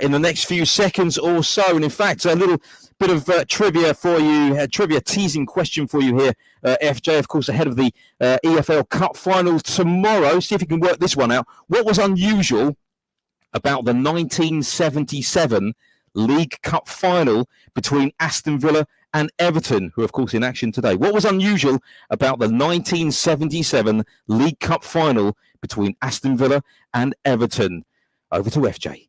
in the next few seconds or so. And in fact, a little bit of trivia for you, a trivia teasing question for you here, FJ, of course, ahead of the EFL Cup final tomorrow. See if you can work this one out. What was unusual about the 1977 League Cup final between Aston Villa and Everton, who are, of course, in action today? What was unusual about the 1977 League Cup final between Aston Villa and Everton? Over to FJ.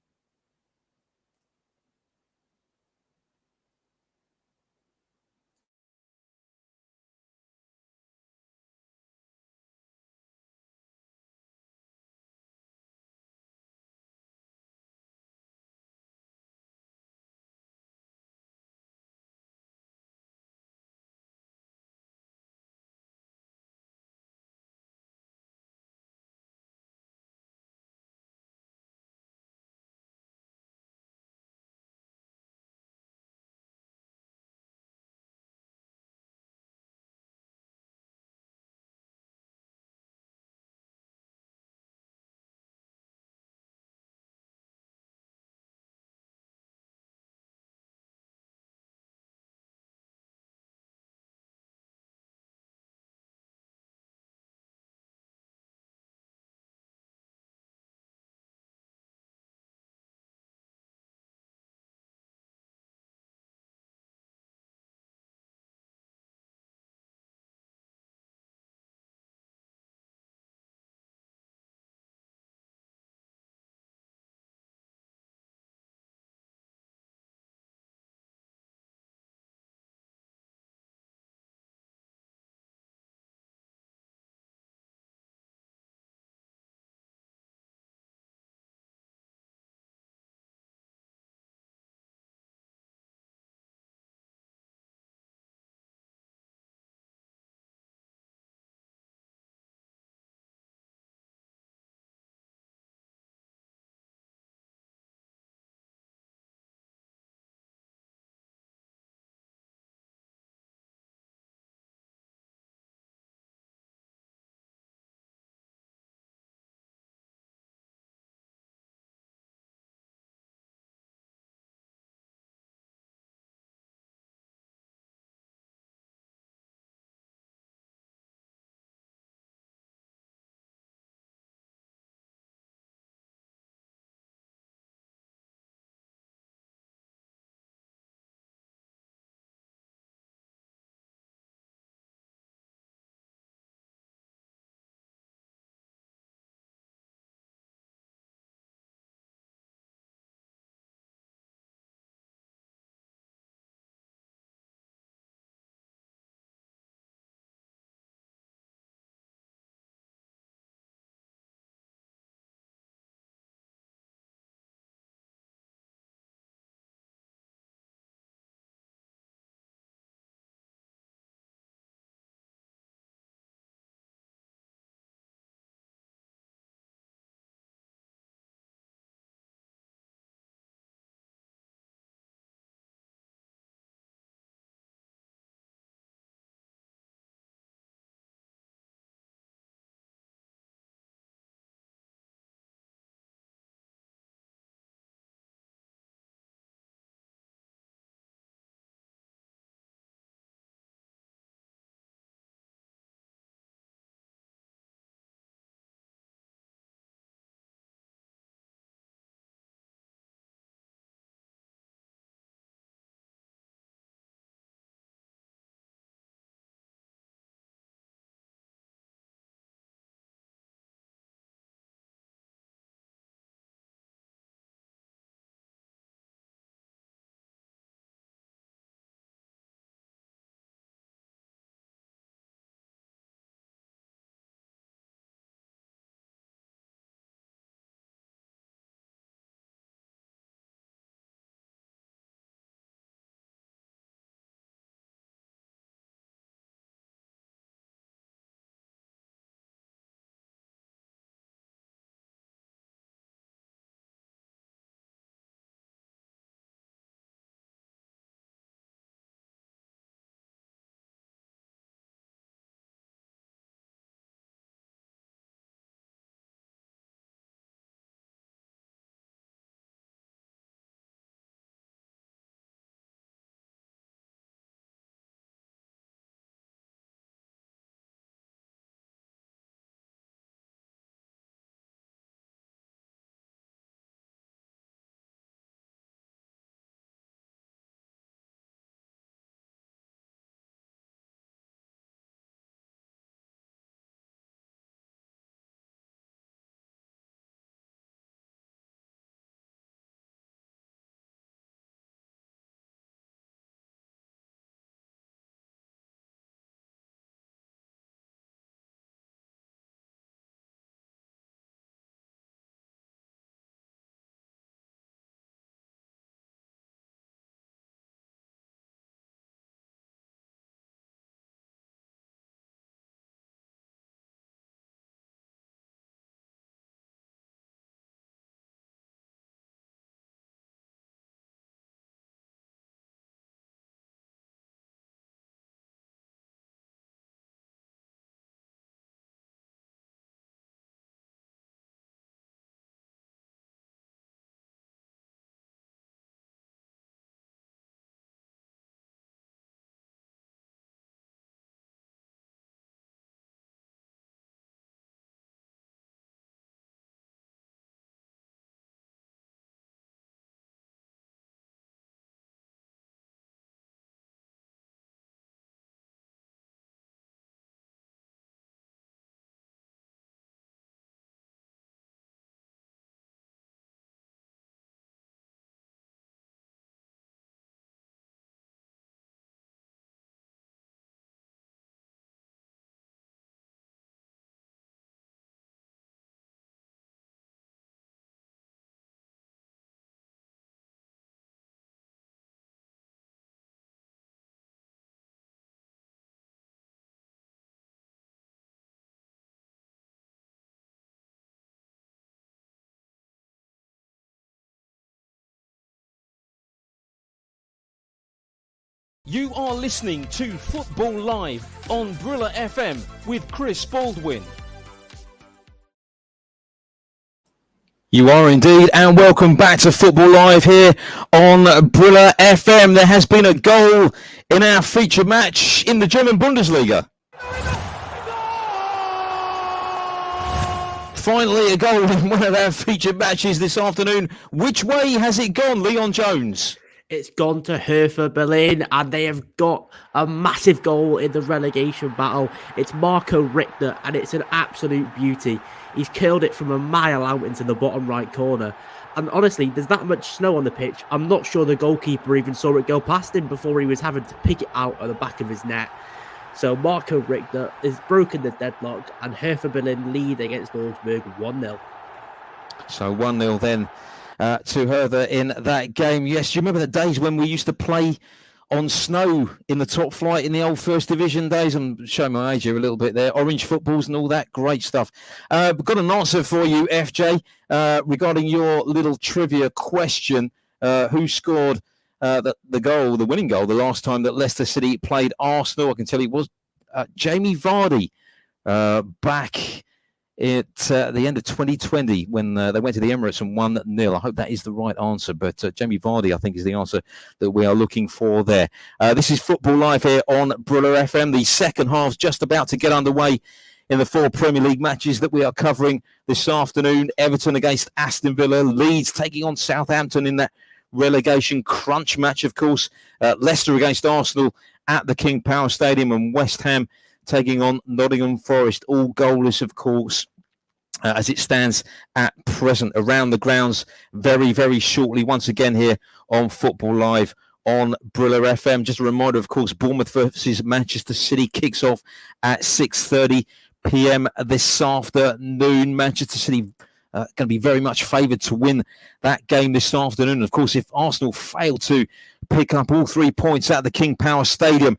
You are listening to Football Live on Brila FM with Chris Baldwin. You are indeed, and welcome back to Football Live here on Brila FM. There has been a goal in our feature match in the German Bundesliga. Finally, a goal in one of our featured matches this afternoon. Which way has it gone, Leon Jones? It's gone to Hertha Berlin, and they have got a massive goal in the relegation battle. It's Marco Richter, and it's an absolute beauty. He's curled it from a mile out into the bottom right corner. And honestly, there's that much snow on the pitch. I'm not sure the goalkeeper even saw it go past him before he was having to pick it out of the back of his net. So Marco Richter has broken the deadlock, and Hertha Berlin lead against Augsburg 1-0. So 1-0 then to Hertha in that game. Yes, do you remember the days when we used to play on snow in the top flight in the old First Division days? I'm showing my age here a little bit there. Orange footballs and all that great stuff. We've got an answer for you, FJ, regarding your little trivia question. Who scored the winning goal, the last time that Leicester City played Arsenal? I can tell you it was Jamie Vardy back at the end of 2020 when they went to the Emirates and 1-0. I hope that is the right answer, but Jamie Vardy, I think, is the answer that we are looking for there. This is Football Live here on Brila FM. The second half's just about to get underway in the 4 Premier League matches that we are covering this afternoon. Everton against Aston Villa, Leeds taking on Southampton in that relegation crunch match, of course. Leicester against Arsenal at the King Power Stadium, and West Ham taking on Nottingham Forest, all goalless, of course, as it stands at present. Around the grounds very, very shortly, once again here on Football Live on Brila FM. Just a reminder, of course, Bournemouth versus Manchester City kicks off at 6:30 p.m. this afternoon. Manchester City going to be very much favoured to win that game this afternoon. Of course, if Arsenal fail to pick up all 3 points at the King Power Stadium,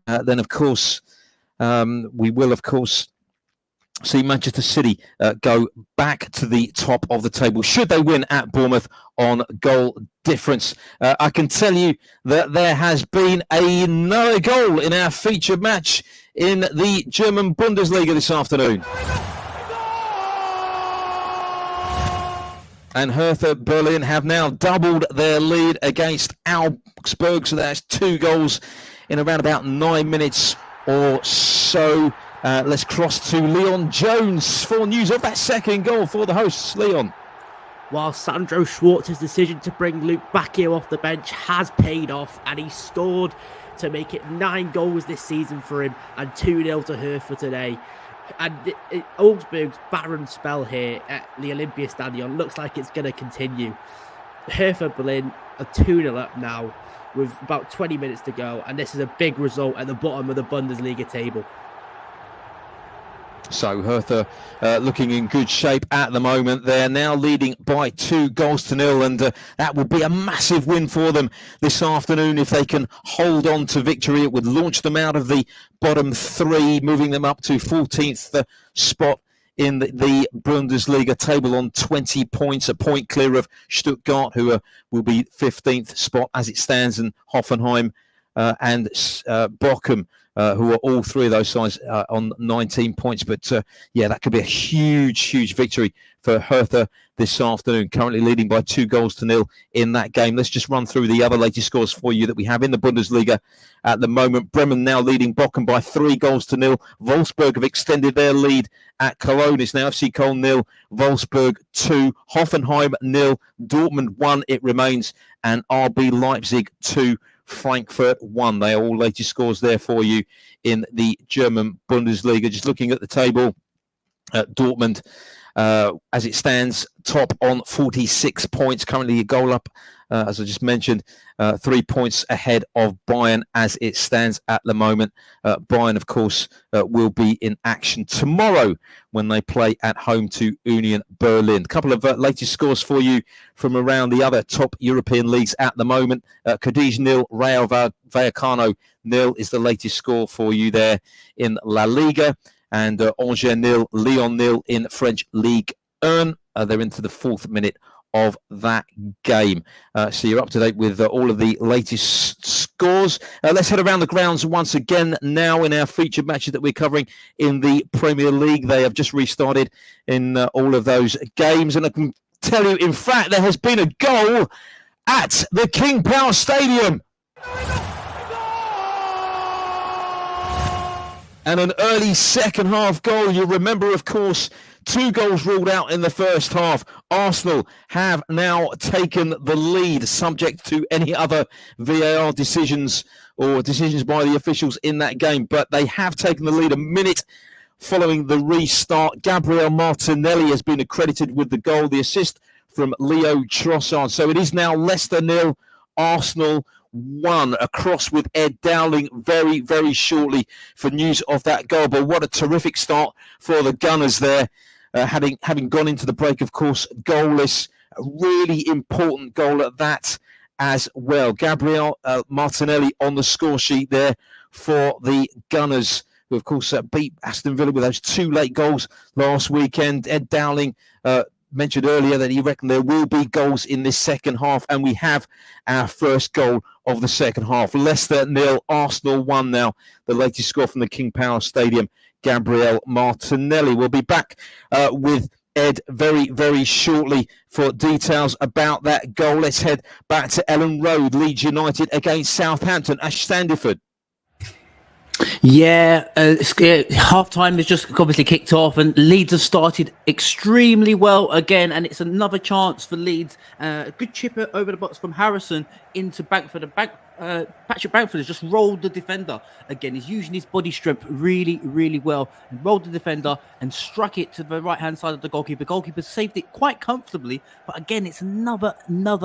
then, of course, we will, of course, see Manchester City go back to the top of the table should they win at Bournemouth on goal difference. I can tell you that there has been another goal in our featured match in the German Bundesliga this afternoon. And Hertha Berlin have now doubled their lead against Augsburg, so that's 2 goals in around about 9 minutes or so. Let's cross to Leon Jones for news of that second goal for the hosts. Leon. While Sandro Schwartz's decision to bring Luke Bacchio off the bench has paid off, and he scored to make it 9 goals this season for him, and 2-0 to Hertha today. And Augsburg's barren spell here at the Olympiastadion looks like it's going to continue. Hertha Berlin are 2-0 up now with about 20 minutes to go, and this is a big result at the bottom of the Bundesliga table. So Hertha looking in good shape at the moment. They're now leading by 2-0, and that would be a massive win for them this afternoon if they can hold on to victory. It would launch them out of the bottom 3, moving them up to 14th spot in the Bundesliga table on 20 points, a point clear of Stuttgart, who will be 15th spot as it stands, and Hoffenheim and Bochum, who are all 3 of those sides on 19 points. But that could be a huge victory for Hertha this afternoon, currently leading by 2-0 in that game. Let's just run through the other latest scores for you that we have in the Bundesliga at the moment. Bremen now leading Bochum by 3-0. Wolfsburg have extended their lead at Cologne. It's now FC Köln 0, Wolfsburg 2, Hoffenheim 0, Dortmund 1 it remains, and RB Leipzig 2, Frankfurt 1. They are all latest scores there for you in the German Bundesliga. Just looking at the table, Dortmund, as it stands, top on 46 points, currently a goal up, as I just mentioned, 3 points ahead of Bayern as it stands at the moment. Bayern, of course, will be in action tomorrow when they play at home to Union Berlin. A couple of latest scores for you from around the other top European leagues at the moment. Cadiz 0, Rayo Vallecano 0 is the latest score for you there in La Liga. And Angers 0, Lyon 0 in French Ligue 1. They're into the 4th minute of that game. So you're up to date with all of the latest scores. Let's head around the grounds once again now in our featured matches that we're covering in the Premier League. They have just restarted in all of those games. And I can tell you, in fact, there has been a goal at the King Power Stadium. And an early second half goal. You remember, of course, 2 goals ruled out in the first half. Arsenal have now taken the lead, subject to any other VAR decisions or decisions by the officials in that game. But they have taken the lead a minute following the restart. Gabriel Martinelli has been accredited with the goal, the assist from Leo Trossard. So it is now Leicester 0, Arsenal 1. Across with Ed Dowling very, very shortly for news of that goal. But what a terrific start for the Gunners there. Having gone into the break, of course, goalless. A really important goal at that as well. Gabriel Martinelli on the score sheet there for the Gunners, who, of course, beat Aston Villa with those 2 late goals last weekend. Ed Dowling mentioned earlier that he reckoned there will be goals in this second half, and we have our first goal of the second half. Leicester 0, Arsenal 1 now. The latest score from the King Power Stadium. Gabriel Martinelli. We'll be back with Ed very, very shortly for details about that goal. Let's head back to Ellen Road. Leeds United against Southampton. Ash Standiford. Yeah, half-time has just obviously kicked off and Leeds have started extremely well again, and it's another chance for Leeds. A good chipper over the box from Harrison into Bamford. Patrick Bamford has just rolled the defender again. He's using his body strength really, really well and rolled the defender and struck it to the right-hand side of the goalkeeper. Goalkeeper saved it quite comfortably, but again, it's another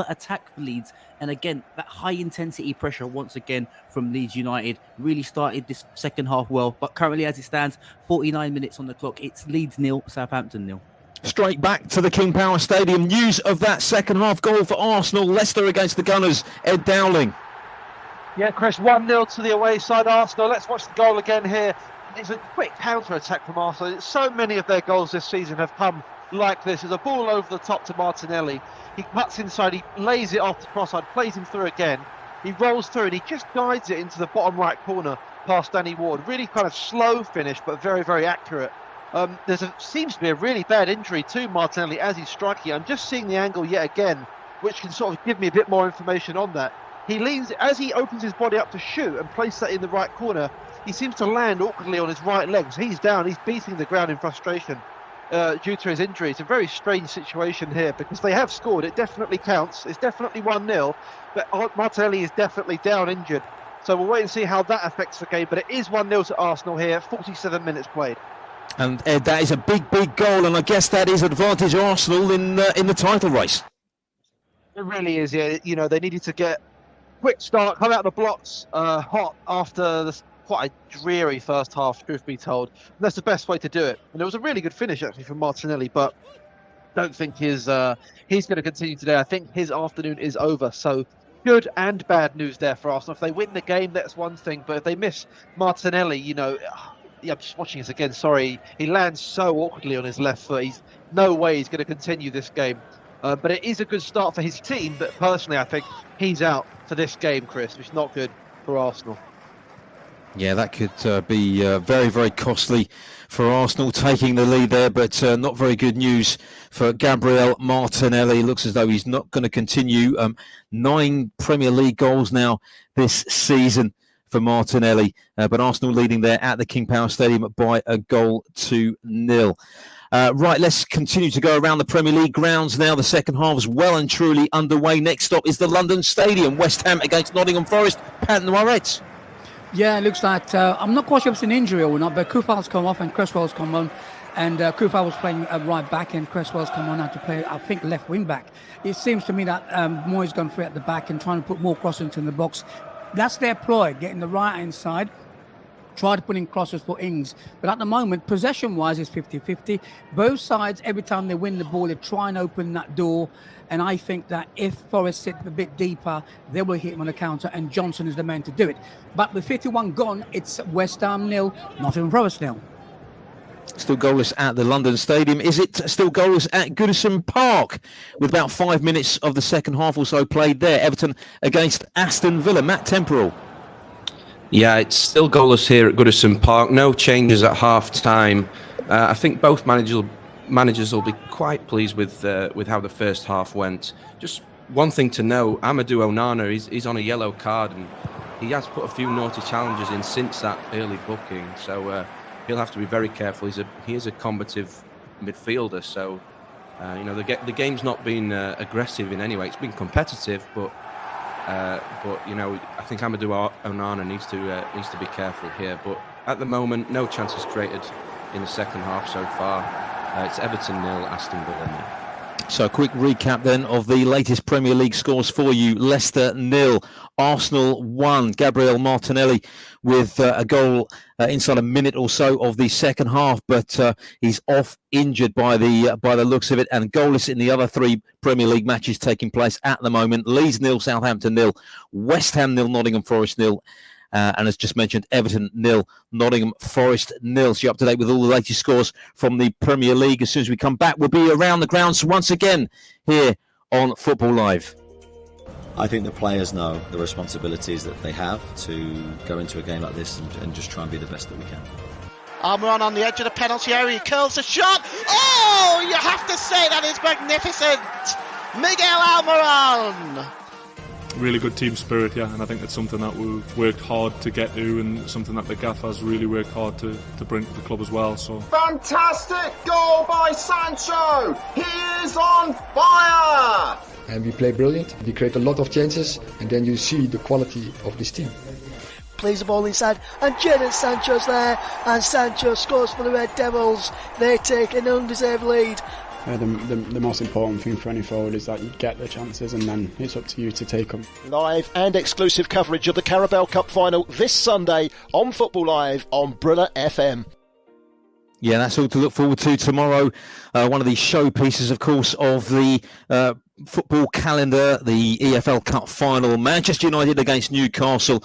attack for Leeds. And again, that high-intensity pressure once again from Leeds United really started this second half well. But currently, as it stands, 49 minutes on the clock. It's Leeds 0, Southampton 0. Straight back to the King Power Stadium. News of that second half goal for Arsenal. Leicester against the Gunners. Ed Dowling. Yeah, Chris, 1-0 to the away side Arsenal. Let's watch the goal again here. It's a quick counter-attack from Arsenal. So many of their goals this season have come like this. There's a ball over the top to Martinelli. He cuts inside, he lays it off to Trossard, plays him through again. He rolls through and he just guides it into the bottom right corner past Danny Ward. Really kind of slow finish, but very, very accurate. Seems to be a really bad injury to Martinelli as he's striking. I'm just seeing the angle yet again, which can sort of give me a bit more information on that. He leans, as he opens his body up to shoot and places that in the right corner, he seems to land awkwardly on his right leg. So he's down, he's beating the ground in frustration due to his injury. It's a very strange situation here because they have scored. It definitely counts. It's definitely 1-0, but Martinelli is definitely down injured. So we'll wait and see how that affects the game. But it is 1-0 to Arsenal here, 47 minutes played. And Ed, that is a big, big goal, and I guess that is advantage Arsenal in the title race. It really is, yeah. You know, they needed to get quick start, come out of the blocks hot after this quite a dreary first half, truth be told. And that's the best way to do it. And it was a really good finish actually from Martinelli, but don't think he's going to continue today. I think his afternoon is over. So good and bad news there for Arsenal. If they win the game, that's one thing. But if they miss Martinelli, you know, yeah, I'm just watching this again. Sorry, he lands so awkwardly on his left foot. He's no way he's going to continue this game. But it is a good start for his team. But personally, I think he's out for this game, Chris, which is not good for Arsenal. Yeah, that could be very, very costly for Arsenal taking the lead there, but not very good news for Gabriel Martinelli. Looks as though he's not going to continue. 9 Premier League goals now this season for Martinelli, but Arsenal leading there at the King Power Stadium by a 1-0. Right, let's continue to go around the Premier League grounds now. The second half is well and truly underway. Next stop is the London Stadium. West Ham against Nottingham Forest. Pat Noiret. Yeah, it looks like, I'm not quite sure if it's an injury or not, but Koufal's come off and Cresswell's come on. And Koufal was playing right back and Cresswell's come on now to play, I think, left wing back. It seems to me that Moyes gone free at the back and trying to put more crosses into the box. That's their ploy, getting the right-hand side, try to put in crosses for Ings. But at the moment, possession-wise, it's 50-50. Both sides, every time they win the ball, they try and open that door. And I think that if Forest sit a bit deeper, they will hit him on the counter, and Johnson is the man to do it. But with 51 gone, it's West Ham 0, Nottingham Forest 0. Still goalless at the London Stadium. Is it still goalless at Goodison Park with about 5 minutes of the second half or so played there? Everton against Aston Villa. Matt Temporal. Yeah, it's still goalless here at Goodison Park. No changes at half-time. I think both managers will be quite pleased with how the first half went. Just one thing to know, Amadou Onana is on a yellow card, and he has put a few naughty challenges in since that early booking. So he'll have to be very careful. He is a combative midfielder, so the game's not been aggressive in any way. It's been competitive, but I think Amadou Onana needs to be careful here. But at the moment, no chances created in the second half so far. It's Everton 0, Aston Villa 0. So a quick recap then of the latest Premier League scores for you. Leicester 0, Arsenal 1. Gabriel Martinelli with a goal inside a minute or so of the second half, but he's off injured by the looks of it, and goalless in the other 3 Premier League matches taking place at the moment. Leeds 0, Southampton 0, West Ham 0, Nottingham Forest 0. And as just mentioned, Everton 0, Nottingham Forest 0. So you're up to date with all the latest scores from the Premier League. As soon as we come back, we'll be around the grounds once again here on Football Live. I think the players know the responsibilities that they have to go into a game like this and just try and be the best that we can. Almiron on the edge of the penalty area, he curls the shot. Oh, you have to say that is magnificent. Miguel Almiron. Really good team spirit, yeah, and I think it's something that we've worked hard to get to, and something that the gaffer has really worked hard to bring to the club as well. So Fantastic goal by Sancho. He is on fire. And we play brilliant. We create a lot of chances, and then you see the quality of this team. Plays the ball inside, and Jadon Sancho's there, and Sancho scores for the Red Devils. They take an undeserved lead. The most important thing for any forward is that you get the chances, and then it's up to you to take them. Live and exclusive coverage of the Carabao Cup final this Sunday on Football Live on Brila FM. Yeah, that's all to look forward to tomorrow. One of the showpieces, of course, of the football calendar, the EFL Cup final. Manchester United against Newcastle.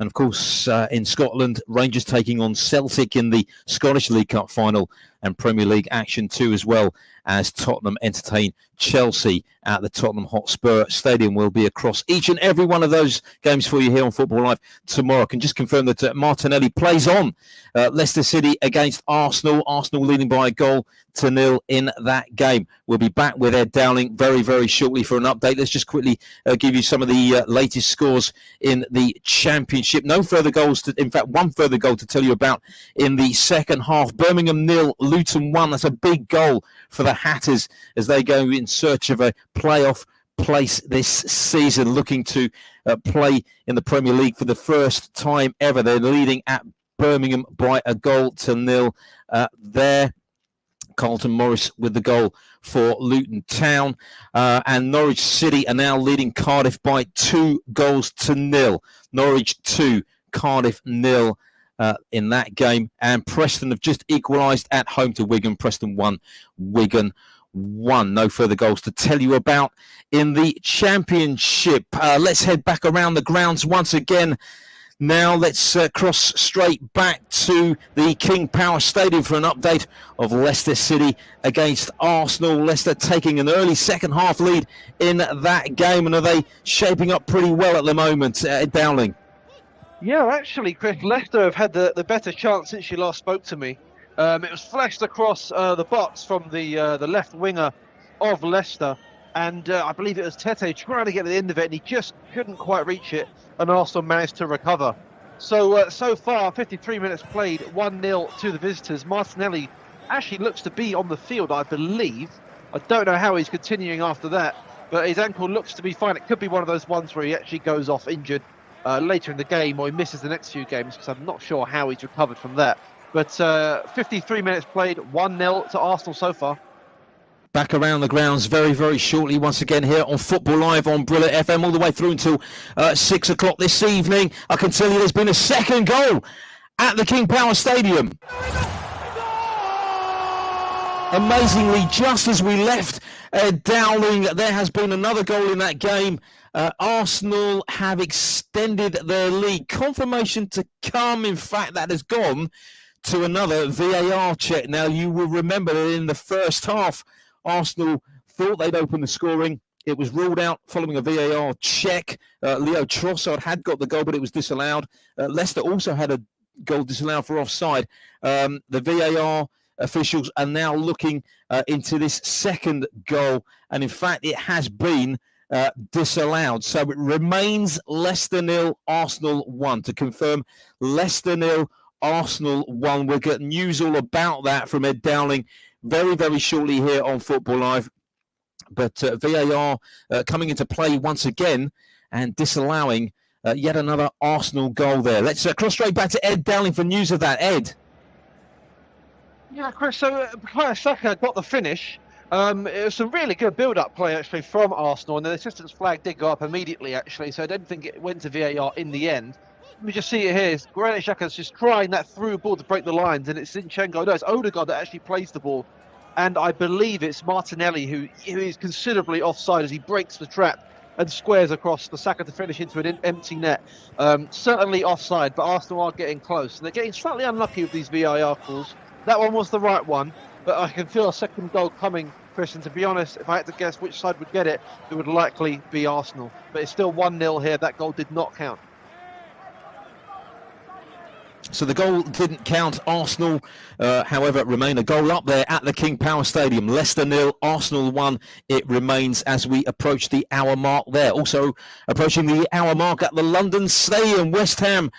And, of course, in Scotland, Rangers taking on Celtic in the Scottish League Cup final, and Premier League action too, as well as Tottenham entertain Chelsea at the Tottenham Hotspur Stadium. Will be across each and every one of those games for you here on Football Live tomorrow. I can just confirm that Martinelli plays on Leicester City against Arsenal. Arsenal leading by a goal to 0 in that game. We'll be back with Ed Dowling very, very shortly for an update. Let's just quickly give you some of the latest scores in the Championship. No further goals, in fact, one further goal to tell you about in the second half. Birmingham 0, Luton 1. That's a big goal for the Hatters as they go in search of a playoff place this season, looking to play in the Premier League for the first time ever. They're leading at Birmingham by a goal to 0 there. Carlton Morris with the goal for Luton Town. And Norwich City are now leading Cardiff by 2 goals to 0. Norwich 2, Cardiff 0 in that game. And Preston have just equalised at home to Wigan. Preston 1, Wigan 1. No further goals to tell you about in the Championship. Let's head back around the grounds once again. Now let's cross straight back to the King Power Stadium for an update of Leicester City against Arsenal. Leicester taking an early second half lead in that game, and are they shaping up pretty well at the moment, Dowling? Yeah, actually, Chris, Leicester have had the better chance since you last spoke to me. It was flashed across the box from the left winger of Leicester, and I believe it was Tete trying to get to the end of it, and he just couldn't quite reach it, and Arsenal managed to recover. So far, 53 minutes played, 1-0 to the visitors. Martinelli actually looks to be on the field, I believe. I don't know how he's continuing after that, but his ankle looks to be fine. It could be one of those ones where he actually goes off injured later in the game, or he misses the next few games, because I'm not sure how he's recovered from that. But 53 minutes played, 1-0 to Arsenal so far. Back around the grounds very, very shortly once again here on Football Live on Brila FM all the way through until 6 o'clock this evening. I can tell you there's been a second goal at the King Power Stadium. Amazingly, just as we left Dowling, there has been another goal in that game. Arsenal have extended their lead. Confirmation to come, in fact, that has gone to another VAR check. Now, you will remember that in the first half, Arsenal thought they'd open the scoring. It was ruled out following a VAR check. Leo Trossard had got the goal, but it was disallowed. Leicester also had a goal disallowed for offside. The VAR officials are now looking into this second goal, and in fact, it has been disallowed. So it remains Leicester 0, Arsenal 1. To confirm, Leicester 0, Arsenal 1. We'll get news all about that from Ed Dowling very, very shortly here on Football Live. But VAR coming into play once again and disallowing yet another Arsenal goal there. Let's cross straight back to Ed Dowling for news of that. Ed. Yeah, Chris, so Bukayo Saka got the finish. It was some really good build-up play, actually, from Arsenal, and the assistant's flag did go up immediately, actually, so I don't think it went to VAR in the end. Let me just see it here. Granit Xhaka's just trying that through ball to break the lines, and it's Zinchenko. No, it's Odegaard that actually plays the ball, and I believe it's Martinelli who is considerably offside as he breaks the trap and squares across the Saka to finish into an empty net. Certainly offside, but Arsenal are getting close, and they're getting slightly unlucky with these VAR calls. That one was the right one, but I can feel a second goal coming, Chris, and to be honest, if I had to guess which side would get it, it would likely be Arsenal. But it's still 1-0 here. That goal did not count. So the goal didn't count. Arsenal, however, remain a goal up there at the King Power Stadium. Leicester 0, Arsenal 1. It remains as we approach the hour mark there. Also approaching the hour mark at the London Stadium. West Ham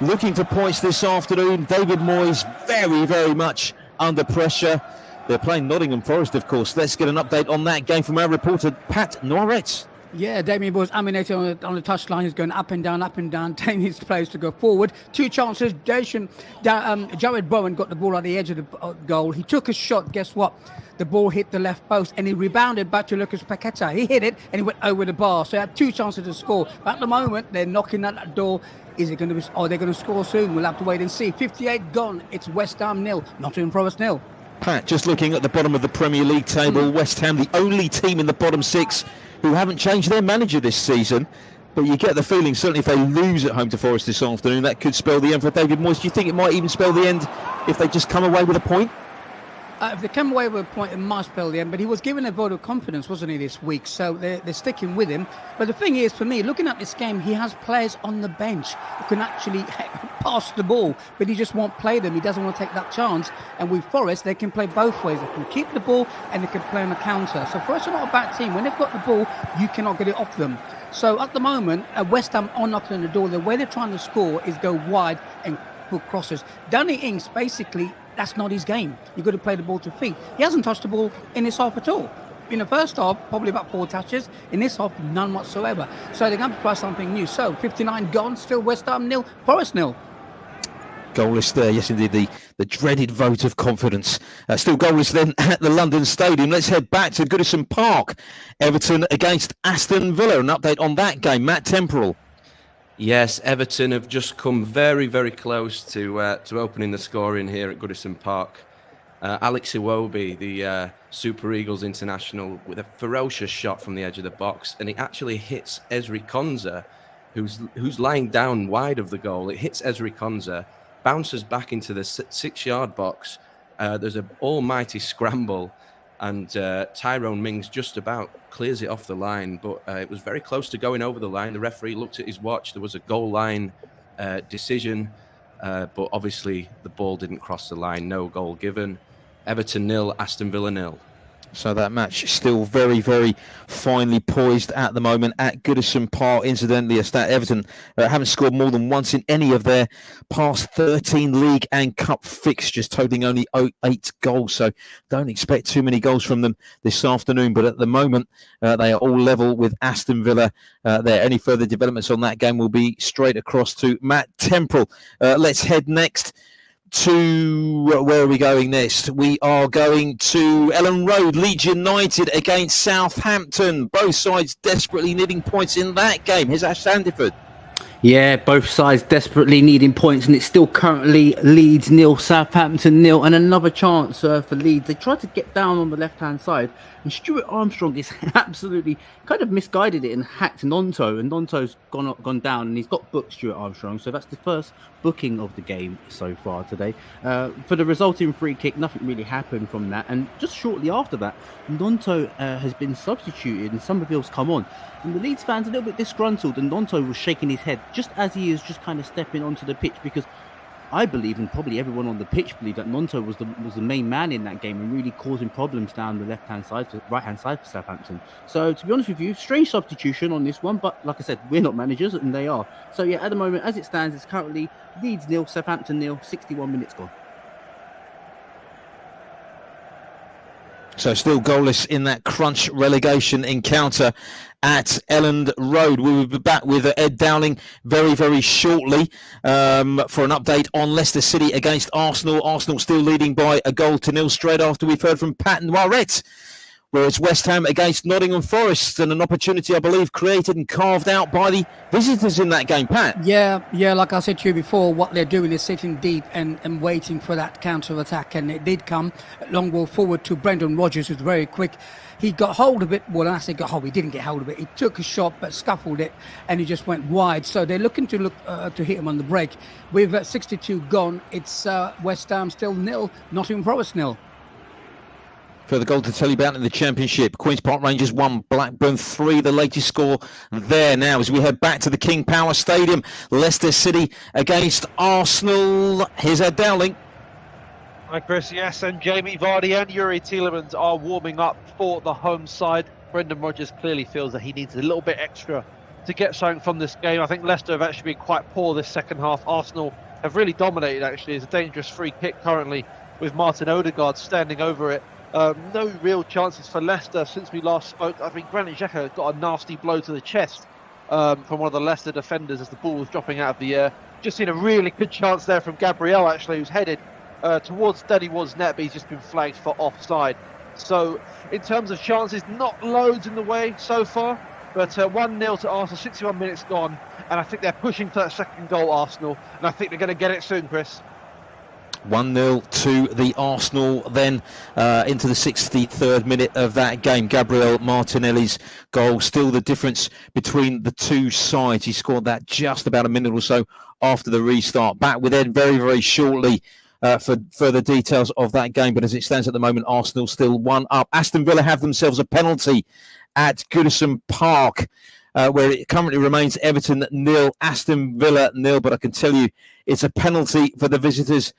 looking for points this afternoon. David Moyes very, very much under pressure. They're playing Nottingham Forest, of course. Let's get an update on that game from our reporter, Pat Norris. Yeah, Damien was ammunited on the touchline. He's going up and down, telling his players to go forward. Two chances. Jared Bowen got the ball at the edge of the goal. He took a shot. Guess what? The ball hit the left post and he rebounded back to Lucas Paqueta. He hit it and he went over the bar. So he had two chances to score. But at the moment, they're knocking at that door. Is it going to be? Oh, they're going to score soon. We'll have to wait and see. 58 gone. It's West Ham 0, Nottingham Forest 0. Pat, just looking at the bottom of the Premier League table, West Ham, the only team in the bottom six who haven't changed their manager this season. But you get the feeling, certainly if they lose at home to Forest this afternoon, that could spell the end for David Moyes. Do you think it might even spell the end if they just come away with a point? If they come away with a point, it might spell the end. But he was given a vote of confidence, wasn't he, this week? So they're sticking with him. But the thing is, for me, looking at this game, he has players on the bench who can actually pass the ball, but he just won't play them. He doesn't want to take that chance. And with Forest, they can play both ways. They can keep the ball and they can play on the counter. So Forest are not a bad team. When they've got the ball, you cannot get it off them. So at the moment, West Ham are knocking on the door. The way they're trying to score is go wide and put crosses. Danny Ings, basically, that's not his game. You've got to play the ball to feet. He hasn't touched the ball in this half at all. In the first half, probably about 4 touches. In this half, none whatsoever. So they're going to try something new. So 59 gone, still West Ham 0, Forest 0. Goalless there, yes indeed, the dreaded vote of confidence. Still goalless then at the London Stadium. Let's head back to Goodison Park. Everton against Aston Villa. An update on that game, Matt Temporal. Yes, Everton have just come very, very close to opening the scoring here at Goodison Park. Alex Iwobi, the Super Eagles international, with a ferocious shot from the edge of the box, and it actually hits Ezri Konsa, who's lying down wide of the goal. It hits Ezri Konsa, bounces back into the 6-yard box. There's an almighty scramble, and Tyrone Mings just about clears it off the line, but it was very close to going over the line. The referee looked at his watch. There was a goal line decision, but obviously the ball didn't cross the line. No goal given. Everton 0, Aston Villa 0. So that match still very, very finely poised at the moment at Goodison Park. Incidentally, Everton haven't scored more than once in any of their past 13 league and cup fixtures, totaling only 8 goals. So don't expect too many goals from them this afternoon. But at the moment, they are all level with Aston Villa there. Any further developments on that game will be straight across to Matt Temporal. Let's head next to where are we going next? We are going to Ellen Road. Leeds United against Southampton. Both sides desperately needing points in that game. Here's Ash Sandiford. Yeah, both sides desperately needing points, and it's still currently Leeds 0, Southampton 0, and another chance for Leeds. They tried to get down on the left-hand side, and Stuart Armstrong is absolutely kind of misguided it and hacked Nonto, and Nonto's gone down, and he's got booked, Stuart Armstrong. So that's the first booking of the game so far today. For the resulting free kick, nothing really happened from that, and just shortly after that, Nonto has been substituted, and Somerville's come on. And the Leeds fans a little bit disgruntled, and Nonto was shaking his head just as he is just kind of stepping onto the pitch, because I believe, and probably everyone on the pitch believed, that Nonto was the main man in that game and really causing problems down the right-hand side for Southampton. So to be honest with you, strange substitution on this one, but like I said, we're not managers and they are. So yeah, at the moment, as it stands, it's currently Leeds 0, Southampton 0, 61 minutes gone. So still goalless in that crunch relegation encounter at Elland Road. We will be back with Ed Dowling very, very shortly for an update on Leicester City against Arsenal. Arsenal still leading by a 1-0 straight after we've heard from Pat Noiret, where it's West Ham against Nottingham Forest, and an opportunity, I believe, created and carved out by the visitors in that game, Pat. Yeah, like I said to you before, what they're doing is sitting deep and waiting for that counter-attack, and it did come. Long ball forward to Brendan Rodgers, who's very quick. He got hold of it. Well, I say got hold, he didn't get hold of it. He took a shot but scuffled it, and he just went wide. So they're looking to hit him on the break. With 62 gone, it's West Ham still 0, Nottingham Forest 0. Further goal to tell you about in the Championship. Queen's Park Rangers 1, Blackburn 3. The latest score there now as we head back to the King Power Stadium. Leicester City against Arsenal. Here's Ed Dowling. Hi Chris, yes, and Jamie Vardy and Yuri Tielemans are warming up for the home side. Brendan Rodgers clearly feels that he needs a little bit extra to get something from this game. I think Leicester have actually been quite poor this second half. Arsenal have really dominated, actually. It's a dangerous free kick currently with Martin Odegaard standing over it. No real chances for Leicester since we last spoke. I think Granit Xhaka got a nasty blow to the chest from one of the Leicester defenders as the ball was dropping out of the air. Just seen a really good chance there from Gabriel, actually, who's headed towards Danny Ward's net, but he's just been flagged for offside. So in terms of chances, not loads in the way so far, but 1-0 to Arsenal, 61 minutes gone, and I think they're pushing for that second goal, Arsenal, and I think they're going to get it soon, Chris. 1-0 to the Arsenal then into the 63rd minute of that game. Gabriel Martinelli's goal, still the difference between the two sides. He scored that just about a minute or so after the restart. Back with Ed very, very shortly for further details of that game. But as it stands at the moment, Arsenal still 1 up. Aston Villa have themselves a penalty at Goodison Park, where it currently remains Everton 0, Aston Villa 0. But I can tell you it's a penalty for the visitors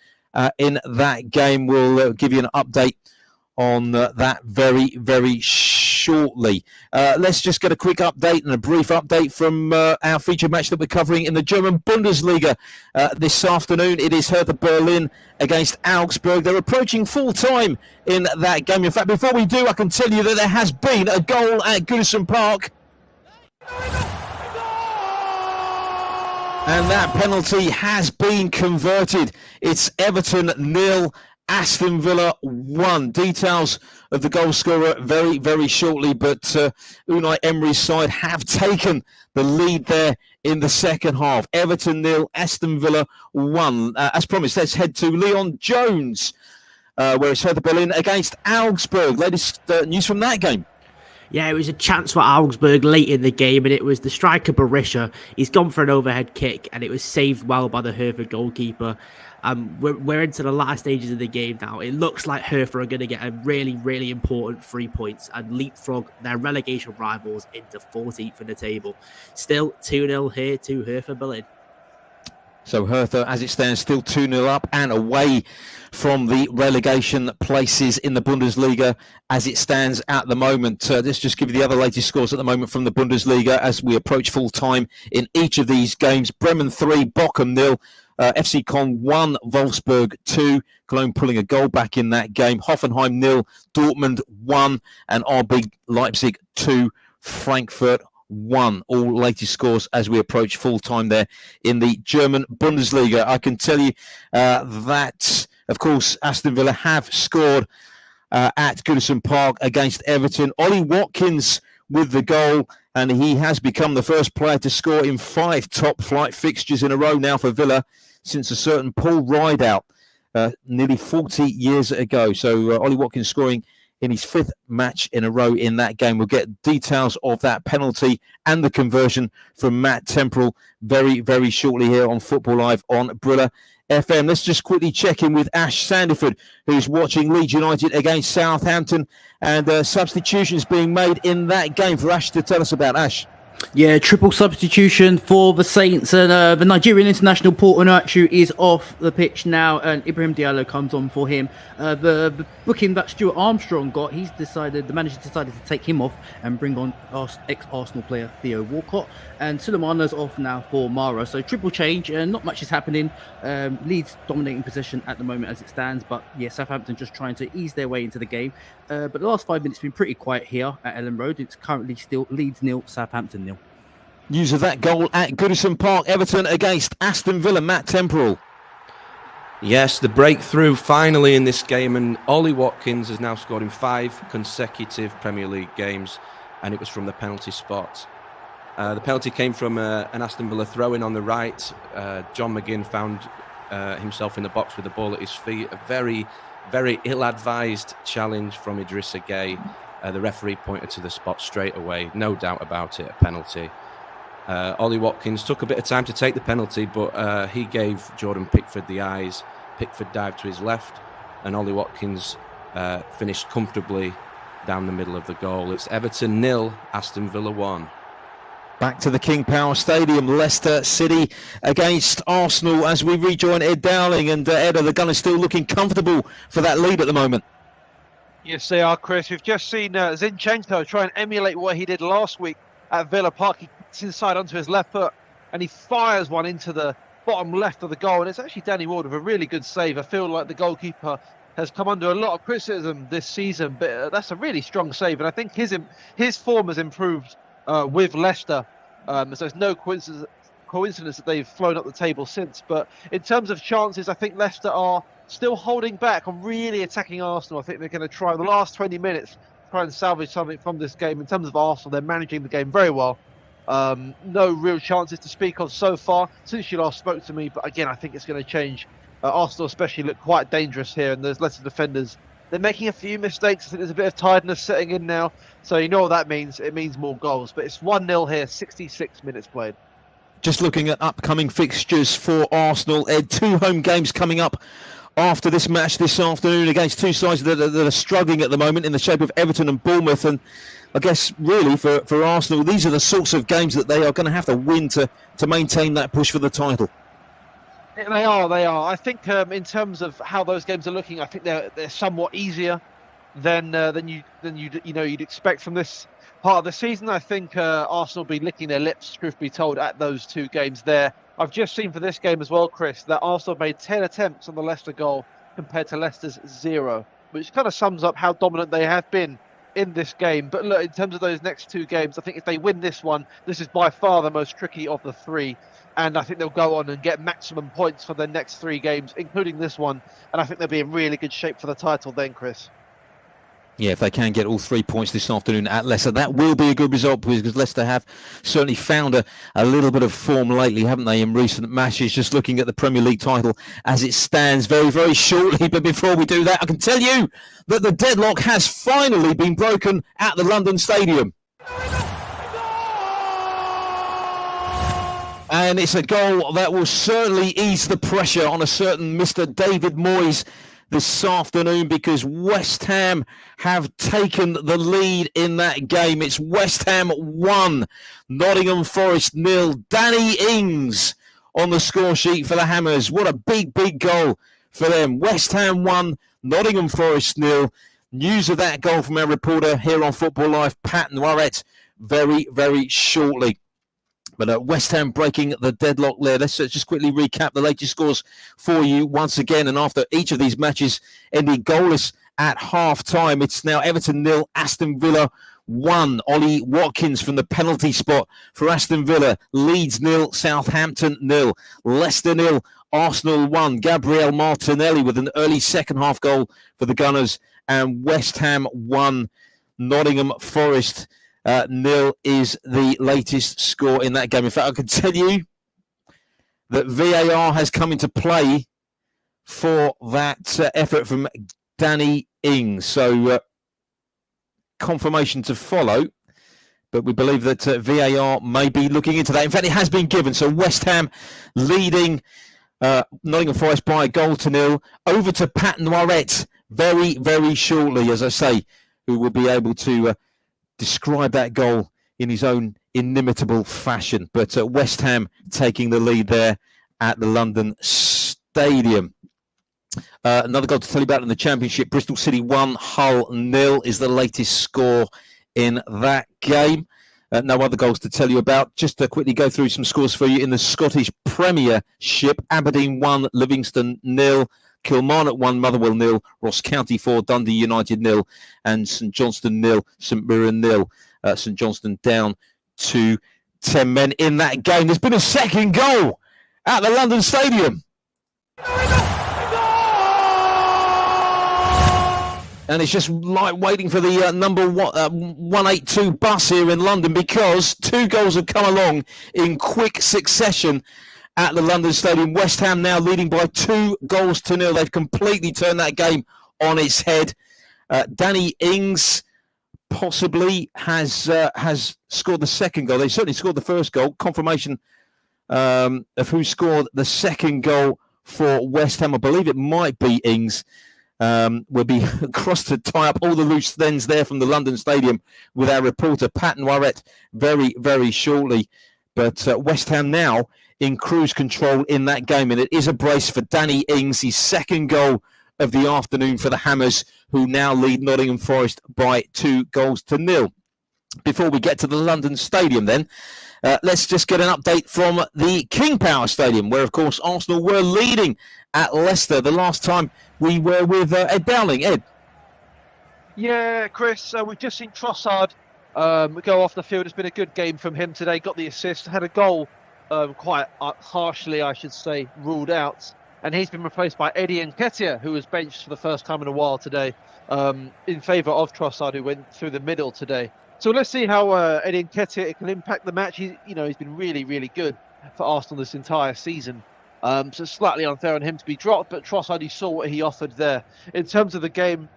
in that game. We'll give you an update on that very, very shortly. Let's just get a quick update and a brief update from our featured match that we're covering in the German Bundesliga this afternoon. It is Hertha Berlin against Augsburg. They're approaching full time in that game. In fact, before we do, I can tell you that there has been a goal at Goodison Park. And that penalty has been converted. It's Everton 0, Aston Villa 1. Details of the goal scorer very, very shortly. But Unai Emery's side have taken the lead there in the second half. Everton 0, Aston Villa 1. As promised, let's head to Leon Jones, where it's Hertha Berlin against Augsburg. Latest news from that game. Yeah, it was a chance for Augsburg late in the game, and it was the striker Berisha. He's gone for an overhead kick, and it was saved well by the Hertha goalkeeper. We're into the last stages of the game now. It looks like Hertha are going to get a really, really important 3 points and leapfrog their relegation rivals into 14th in the table. Still 2-0 here to Hertha Berlin. So Hertha, as it stands, still 2-0 up and away from the relegation places in the Bundesliga as it stands at the moment. Let's just give you the other latest scores at the moment from the Bundesliga as we approach full time in each of these games. Bremen 3, Bochum 0, FC Köln 1, Wolfsburg 2. Cologne pulling a goal back in that game. Hoffenheim 0, Dortmund 1, and RB Leipzig 2, Frankfurt 1. All latest scores as we approach full time there in the German Bundesliga. I can tell you that, of course, Aston Villa have scored at Goodison Park against Everton. Ollie Watkins with the goal. and he has become the first player to score in 5 top-flight fixtures in a row now for Villa since a certain Paul Rideout nearly 40 years ago. So Ollie Watkins scoring in his 5th match in a row in that game. We'll get details of that penalty and the conversion from Matt Temporal very, very shortly here on Football Live on Brila FM. Let's just quickly check in with Ash Sandiford, who's watching Leeds United against Southampton, and substitutions being made in that game for Ash to tell us about. Ash. Yeah, triple substitution for the Saints, and the Nigerian international Porto Nacho is off the pitch now, and Ibrahim Diallo comes on for him. The booking that Stuart Armstrong got, the manager decided to take him off and bring on ex-Arsenal player Theo Walcott, and Sulemana's off now for Mara. So triple change, and not much is happening. Leeds dominating possession at the moment as it stands, but yeah, Southampton just trying to ease their way into the game. But the last 5 minutes have been pretty quiet here at Ellen Road. It's currently still Leeds 0, Southampton 0. News of that goal at Goodison Park, Everton against Aston Villa, Matt Temporal. Yes, the breakthrough finally in this game, and Ollie Watkins has now scored in 5 consecutive Premier League games, and it was from the penalty spot. The penalty came from an Aston Villa throw-in on the right. John McGinn found himself in the box with the ball at his feet. A very, very ill-advised challenge from Idrissa Gueye. The referee pointed to the spot straight away, no doubt about it, a penalty. Ollie Watkins took a bit of time to take the penalty, but he gave Jordan Pickford the eyes. Pickford dived to his left, and Ollie Watkins finished comfortably down the middle of the goal. It's Everton 0, Aston Villa 1. Back to the King Power Stadium, Leicester City against Arsenal as we rejoin Ed Dowling. And Ed, the Gunners still looking comfortable for that lead at the moment. Yes, they are, Chris. We've just seen Zinchenko try and emulate what he did last week at Villa Park. He gets inside onto his left foot and he fires one into the bottom left of the goal. And it's actually Danny Ward with a really good save. I feel like the goalkeeper has come under a lot of criticism this season, but that's a really strong save. And I think his form has improved with Leicester. So it's no coincidence that they've flown up the table since. But in terms of chances, I think Leicester are still holding back on really attacking Arsenal. I think they're going to try the last 20 minutes, try and salvage something from this game. In terms of Arsenal, they're managing the game very well. No real chances to speak of so far since you last spoke to me. But again, I think it's going to change. Arsenal especially look quite dangerous here, and there's Leicester defenders. They're making a few mistakes. I think there's a bit of tiredness setting in now. So you know what that means. It means more goals. But it's 1-0 here, 66 minutes played. Just looking at upcoming fixtures for Arsenal, Ed, 2 home games coming up after this match this afternoon against 2 sides that are struggling at the moment in the shape of Everton and Bournemouth. And I guess really for Arsenal, these are the sorts of games that they are going to have to win to maintain that push for the title. They are. I think in terms of how those games are looking, I think they're somewhat easier than you'd expect from this part of the season. I think Arsenal will be licking their lips, truth be told, at those 2 games there. I've just seen for this game as well, Chris, that Arsenal made 10 attempts on the Leicester goal compared to Leicester's 0, which kind of sums up how dominant they have been in this game. But look, in terms of those next 2 games, I think if they win this one, this is by far the most tricky of the 3. And I think they'll go on and get maximum points for their next 3 games, including this one. And I think they'll be in really good shape for the title then, Chris. Yeah, if they can get all 3 points this afternoon at Leicester, that will be a good result because Leicester have certainly found a little bit of form lately, haven't they, in recent matches. Just looking at the Premier League title as it stands very, very shortly. But before we do that, I can tell you that the deadlock has finally been broken at the London Stadium. And it's a goal that will certainly ease the pressure on a certain Mr. David Moyes this afternoon, because West Ham have taken the lead in that game. It's West Ham 1, Nottingham Forest 0. Danny Ings on the score sheet for the Hammers. What a big, big goal for them. West Ham 1, Nottingham Forest 0. News of that goal from our reporter here on Football Live, Pat Noiret, very, very shortly. But West Ham breaking the deadlock there. Let's just quickly recap the latest scores for you once again. And after each of these matches ending goalless at half-time, it's now Everton 0, Aston Villa 1. Ollie Watkins from the penalty spot for Aston Villa. Leeds 0, Southampton 0. Leicester 0, Arsenal 1. Gabriel Martinelli with an early second-half goal for the Gunners. And West Ham 1, Nottingham Forest nil is the latest score in that game. In fact, I can tell you that VAR has come into play for that effort from Danny Ings. So confirmation to follow. But we believe that VAR may be looking into that. In fact, it has been given. So West Ham leading Nottingham Forest by 1-0. Over to Pat Noiret very, very shortly, as I say, who will be able to describe that goal in his own inimitable fashion. But West Ham taking the lead there at the London Stadium. Another goal to tell you about in the Championship. Bristol City 1, Hull 0 is the latest score in that game. No other goals to tell you about. Just to quickly go through some scores for you in the Scottish Premiership. Aberdeen 1, Livingston 0, Kilmarnock 1, Motherwell 0, Ross County 4, Dundee United 0, and St Johnstone 0, St Mirren 0. St Johnstone down to 10 men in that game. There's been a second goal at the London Stadium. And it's just like waiting for the number 182 bus here in London, because two goals have come along in quick succession at the London Stadium. West Ham now leading by 2-0. They've completely turned that game on its head. Danny Ings possibly has scored the second goal. They certainly scored the first goal. Confirmation of who scored the second goal for West Ham. I believe it might be Ings. We'll be across to tie up all the loose ends there from the London Stadium with our reporter Pat Noiret very, very shortly. But West Ham now in cruise control in that game, and it is a brace for Danny Ings, his second goal of the afternoon for the Hammers, who now lead Nottingham Forest by 2-0. Before we get to the London Stadium then, let's just get an update from the King Power Stadium, where of course Arsenal were leading at Leicester the last time we were with Ed Dowling. Ed. Yeah, Chris, we've just seen Trossard go off the field. It's been a good game from him today. Got the assist, had a goal quite harshly, I should say, ruled out. And he's been replaced by Eddie Nketiah, who was benched for the first time in a while today, in favour of Trossard, who went through the middle today. So let's see how Eddie Nketiah can impact the match. He's been really, really good for Arsenal this entire season. So it's slightly unfair on him to be dropped, but Trossard, you saw what he offered there. In terms of the game,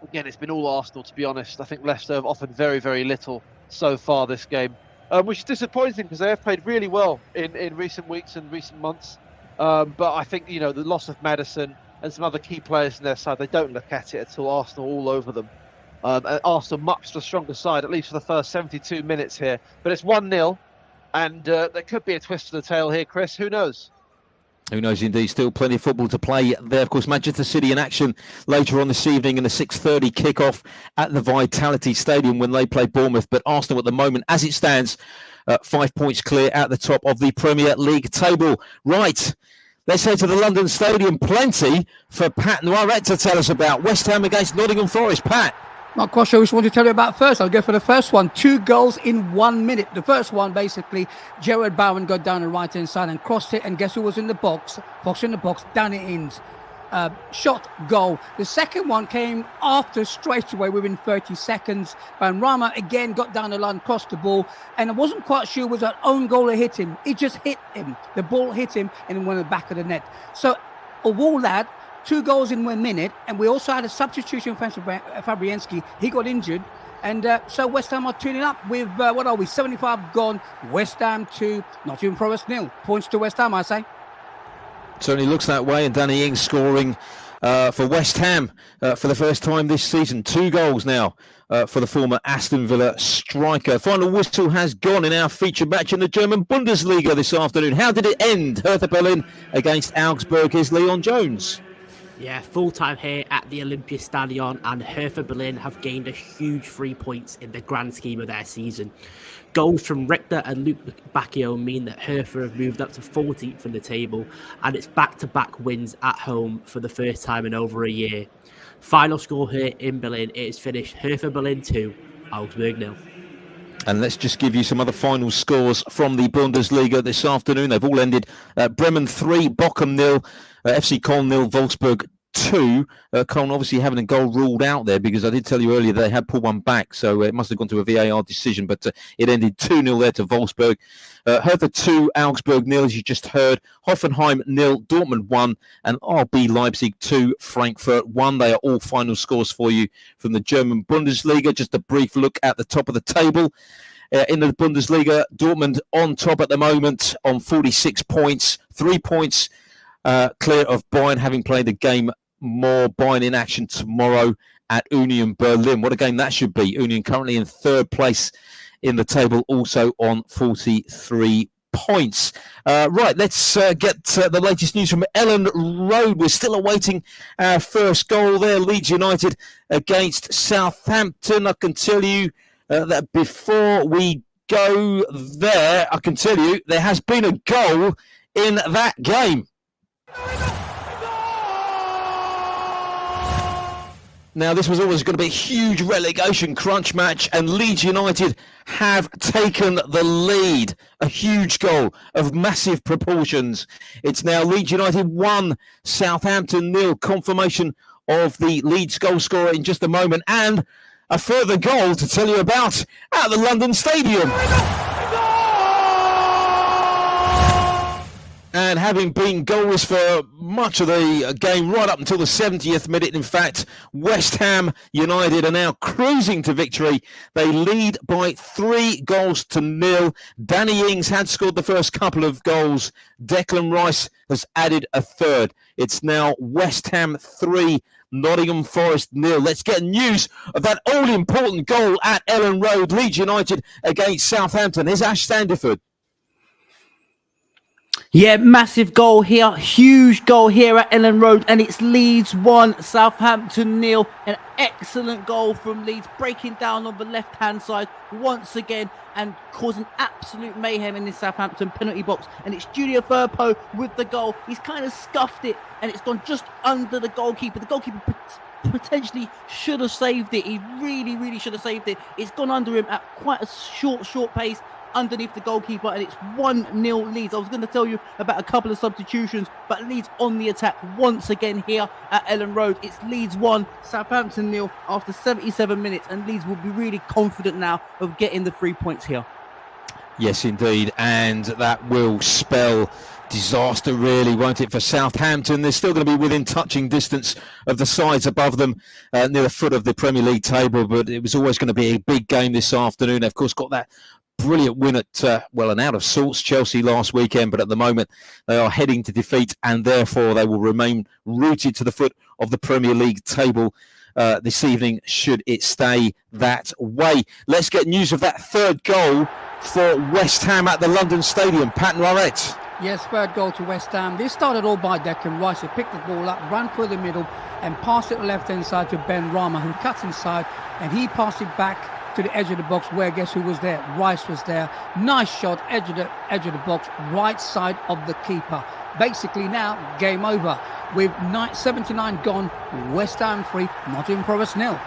again, it's been all Arsenal, to be honest. I think Leicester have offered very, very little so far this game, which is disappointing because they have played really well in recent weeks and recent months. But I think, the loss of Maddison and some other key players in their side, they don't look at it until Arsenal all over them. Arsenal much the stronger side, at least for the first 72 minutes here. But it's 1-0, and there could be a twist to the tail here, Chris. Who knows? Who knows indeed. Still plenty of football to play there. Of course, Manchester City in action later on this evening in the 6:30 kickoff at the Vitality Stadium when they play Bournemouth. But Arsenal at the moment, as it stands, 5 points clear at the top of the Premier League table. Right, let's head to the London Stadium. Plenty for Pat Noiret to tell us about. West Ham against Nottingham Forest. Pat. Not quite sure which one to tell you about first. I'll go for the first one. 2 goals in 1 minute. The first one, basically, Gerard Bowen got down the right-hand side and crossed it. And guess who was in the box? Fox in the box, Danny Ings. Shot, goal. The second one came after straight away within 30 seconds. And Rama again got down the line, crossed the ball. And I wasn't quite sure it was an own goal that hit him. It just hit him. The ball hit him and it went in the back of the net. So, of all that, 2 goals in 1 minute, and we also had a substitution for Fabianski. He got injured, and so West Ham are tuning up with, 75 gone. West Ham 2, Nottingham Forest 0. Points to West Ham, I say. Certainly looks that way, and Danny Ings scoring for West Ham for the first time this season. 2 goals now for the former Aston Villa striker. Final whistle has gone in our feature match in the German Bundesliga this afternoon. How did it end? Hertha Berlin against Augsburg. Here's Leon Jones. Yeah, full time here at the Olympiastadion, and Hertha Berlin have gained a huge 3 points in the grand scheme of their season. Goals from Richter and Luke Bacchio mean that Hertha have moved up to 14th in the table, and it's back-to-back wins at home for the first time in over a year. Final score here in Berlin, it is finished Hertha Berlin 2, Augsburg 0. And let's just give you some other final scores from the Bundesliga this afternoon. They've all ended Bremen 3, Bochum 0, FC Köln 0, Wolfsburg 2. Colin obviously having a goal ruled out there, because I did tell you earlier they had pulled one back, so it must have gone to a VAR decision, but it ended 2-0 there to Wolfsburg. Hertha 2, Augsburg 0, as you just heard. Hoffenheim 0, Dortmund 1, and RB Leipzig 2, Frankfurt 1. They are all final scores for you from the German Bundesliga. Just a brief look at the top of the table. In the Bundesliga, Dortmund on top at the moment on 46 points, 3 points clear of Bayern, having played the game more. Bayern in action tomorrow at Union Berlin. What a game that should be. Union currently in 3rd place in the table, also on 43 points. Right, let's get the latest news from Ellen Road. We're still awaiting our first goal there. Leeds United against Southampton. I can tell you that before we go there, I can tell you there has been a goal in that game. Now, this was always going to be a huge relegation crunch match, and Leeds United have taken the lead. A huge goal of massive proportions. It's now Leeds United 1, Southampton 0. Confirmation of the Leeds goal scorer in just a moment, and a further goal to tell you about at the London Stadium. And having been goalless for much of the game, right up until the 70th minute, in fact, West Ham United are now cruising to victory. They lead by 3-0. Danny Ings had scored the first couple of goals. Declan Rice has added a third. It's now West Ham 3, Nottingham Forest 0. Let's get news of that all-important goal at Ellen Road. Leeds United against Southampton. Here's Ash Standiford. Yeah, massive goal here, huge goal here at Ellen Road, and it's Leeds 1, Southampton 0. An excellent goal from Leeds, breaking down on the left-hand side once again and causing absolute mayhem in this Southampton penalty box. And it's Junior Firpo with the goal. He's kind of scuffed it, and it's gone just under the goalkeeper. The goalkeeper potentially should have saved it. He really should have saved it. It's gone under him at quite a short pace underneath the goalkeeper, and it's 1-0 Leeds. I was going to tell you about a couple of substitutions, but Leeds on the attack once again here at Ellen Road. It's Leeds 1, Southampton 0 after 77 minutes, and Leeds will be really confident now of getting the 3 points here. Yes, indeed, and that will spell disaster, really, won't it, for Southampton? They're still going to be within touching distance of the sides above them, near the foot of the Premier League table, but it was always going to be a big game this afternoon. They've, of course, got that brilliant win at, an out of sorts Chelsea last weekend, but at the moment they are heading to defeat, and therefore they will remain rooted to the foot of the Premier League table this evening, should it stay that way. Let's get news of that third goal for West Ham at the London Stadium. Pat Noirette. Yes, third goal to West Ham. This started all by Declan Rice, who picked the ball up, ran through the middle and passed it to the left-hand side to Ben Rama, who cuts inside, and he passed it back to the edge of the box, where guess who was there? Rice was there. Nice shot, edge of the box, right side of the keeper. Basically now, game over. With 79 gone, West Ham 3, Nottingham Forest 0.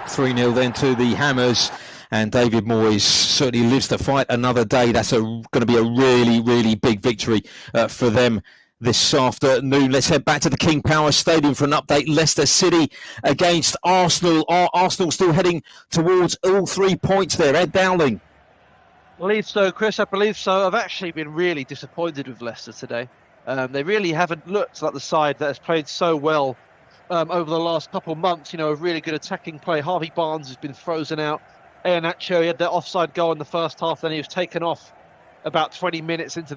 3-0 then to the Hammers. And David Moyes certainly lives to fight another day. That's going to be a really big victory for them this afternoon. Let's head back to the King Power Stadium for an update. Leicester City against Arsenal. Are Arsenal still heading towards all 3 points there? Ed Dowling. I believe so, Chris. I believe so. I've actually been really disappointed with Leicester today. They really haven't looked like the side that has played so well over the last couple of months. You know, a really good attacking play. Harvey Barnes has been frozen out. Iheanacho, he had that offside goal in the first half, then he was taken off about 20 minutes into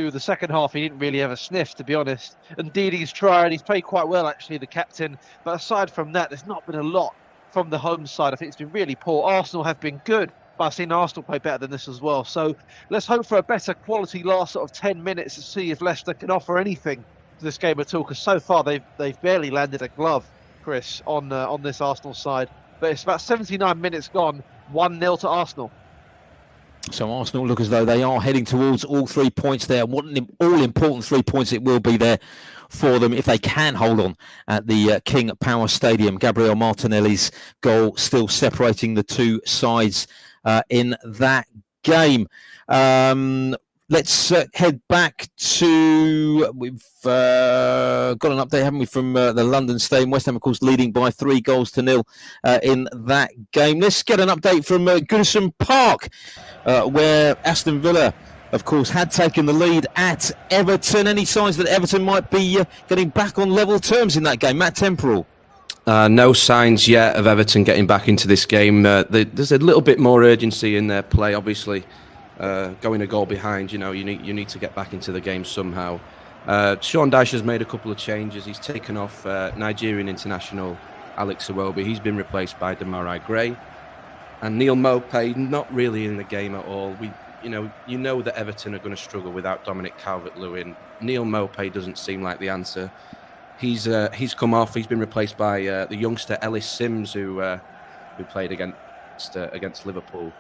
the second half. He didn't really have a sniff, to be honest. And Didi's tried, he's played quite well, actually, the captain. But aside from that, there's not been a lot from the home side. I think it's been really poor. Arsenal have been good, but I've seen Arsenal play better than this as well. So let's hope for a better quality last sort of 10 minutes to see if Leicester can offer anything to this game at all. Because so far they've barely landed a glove, Chris, on this Arsenal side. But it's about 79 minutes gone, 1-0 to Arsenal. So Arsenal look as though they are heading towards all 3 points there. What an all-important 3 points it will be there for them if they can hold on at the King Power Stadium. Gabriel Martinelli's goal still separating the two sides in that game. let's head back to, we've got an update, haven't we, from the London Stadium. West Ham, of course, leading by 3-0 in that game. Let's get an update from Goodison Park, where Aston Villa, of course, had taken the lead at Everton. Any signs that Everton might be getting back on level terms in that game? Matt Temporal. No signs yet of Everton getting back into this game. There's a little bit more urgency in their play, obviously. Going a goal behind, you need to get back into the game somehow. Shaun Dyche has made a couple of changes. He's taken off Nigerian international Alex Iwobi. He's been replaced by Demarai Gray. And Neil Maupay, not really in the game at all. You know that Everton are going to struggle without Dominic Calvert-Lewin. Neil Maupay doesn't seem like the answer. He's come off. He's been replaced by the youngster Ellis Sims, who played against Liverpool.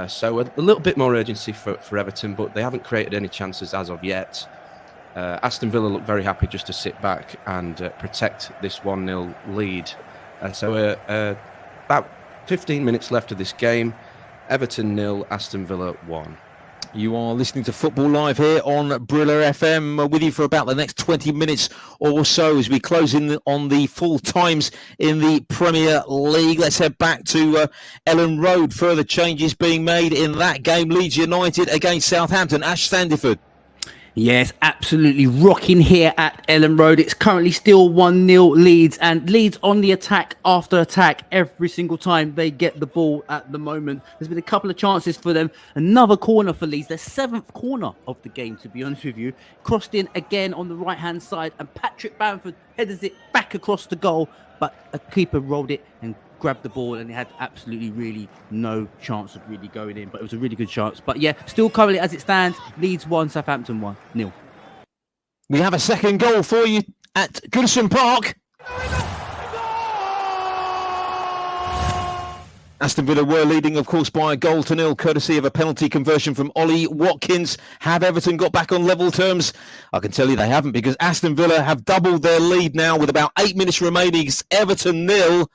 So a little bit more urgency for Everton, but they haven't created any chances as of yet. Aston Villa look very happy just to sit back and protect this 1-0 lead. So about 15 minutes left of this game. Everton 0, Aston Villa 1. You are listening to Football Live here on Brila FM, with you for about the next 20 minutes or so as we close in on the full times in the Premier League. Let's head back to Ellen Road. Further changes being made in that game. Leeds United against Southampton. Ash Sandiford. Yes, absolutely rocking here at Ellen Road. It's currently still 1-0 Leeds, and Leeds on the attack after attack every single time they get the ball at the moment. There's been a couple of chances for them. Another corner for Leeds, their 7th corner of the game, to be honest with you. Crossed in again on the right-hand side, and Patrick Bamford headers it back across the goal, but a keeper rolled it and grabbed the ball, and it had absolutely really no chance of really going in, but it was a really good chance. But yeah, still currently as it stands, Leeds 1, Southampton 1-0. We have a second goal for you at Goodison Park. Aston Villa were leading, of course, by 1-0, courtesy of a penalty conversion from Ollie Watkins. Have Everton got back on level terms? I can tell you they haven't, because Aston Villa have doubled their lead now with about 8 minutes remaining. It's Everton 0,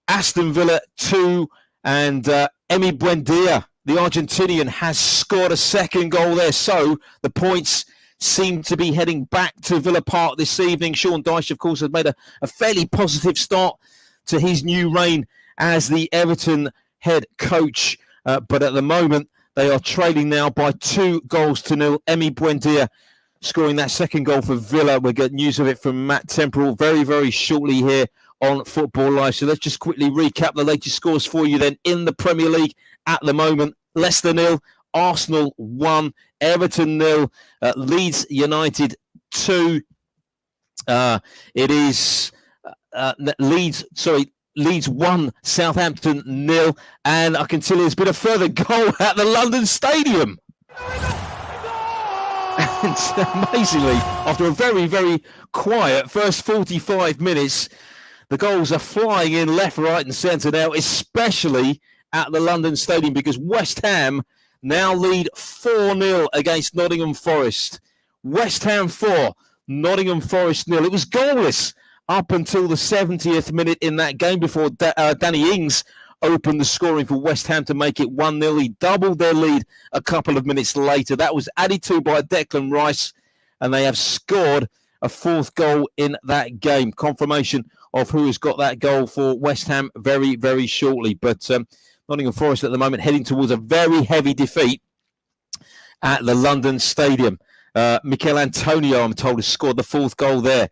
Aston Villa 2, and Emi Buendia, the Argentinian, has scored a second goal there. So the points seem to be heading back to Villa Park this evening. Shaun Dyche, of course, has made a fairly positive start to his new reign as the Everton head coach. But at the moment, they are trailing now by 2-0. Emi Buendia scoring that second goal for Villa. We'll get news of it from Matt Temporal very, very shortly here on Football Live. So let's just quickly recap the latest scores for you then in the Premier League at the moment. Leicester 0, Arsenal 1, Everton 0, Leeds United 2. It is Leeds 1, Southampton 0. And I can tell you there's been a further goal at the London Stadium. And amazingly, after a very, very quiet first 45 minutes, the goals are flying in left, right and centre now, especially at the London Stadium, because West Ham now lead 4-0 against Nottingham Forest. West Ham 4, Nottingham Forest 0. It was goalless up until the 70th minute in that game before Danny Ings opened the scoring for West Ham to make it 1-0. He doubled their lead a couple of minutes later. That was added to by Declan Rice, and they have scored a 4th goal in that game. Confirmation of who has got that goal for West Ham very, very shortly. But Nottingham Forest at the moment heading towards a very heavy defeat at the London Stadium. Mikel Antonio, I'm told, has scored the 4th goal there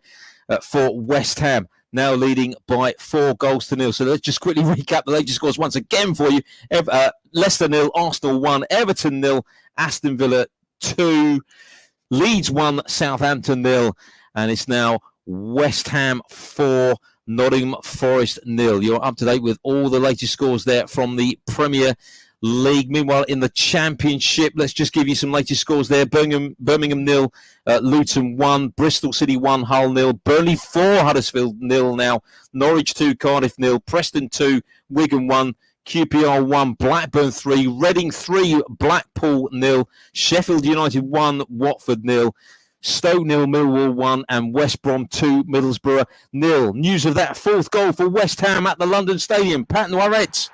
for West Ham, now leading by 4-0. So let's just quickly recap the latest scores once again for you. Leicester 0, Arsenal 1, Everton 0, Aston Villa 2, Leeds 1, Southampton 0, and it's now West Ham 4, Nottingham Forest 0. You're up to date with all the latest scores there from the Premier League. Meanwhile, in the Championship, let's just give you some latest scores there. Birmingham 0, Luton 1, Bristol City 1, Hull 0, Burnley 4, Huddersfield 0 now, Norwich 2, Cardiff 0, Preston 2, Wigan 1, QPR 1, Blackburn 3, Reading 3, Blackpool 0, Sheffield United 1, Watford 0, Stoke 0, Millwall 1, and West Brom 2, Middlesbrough 0. News of that 4th goal for West Ham at the London Stadium. Pat Noiret.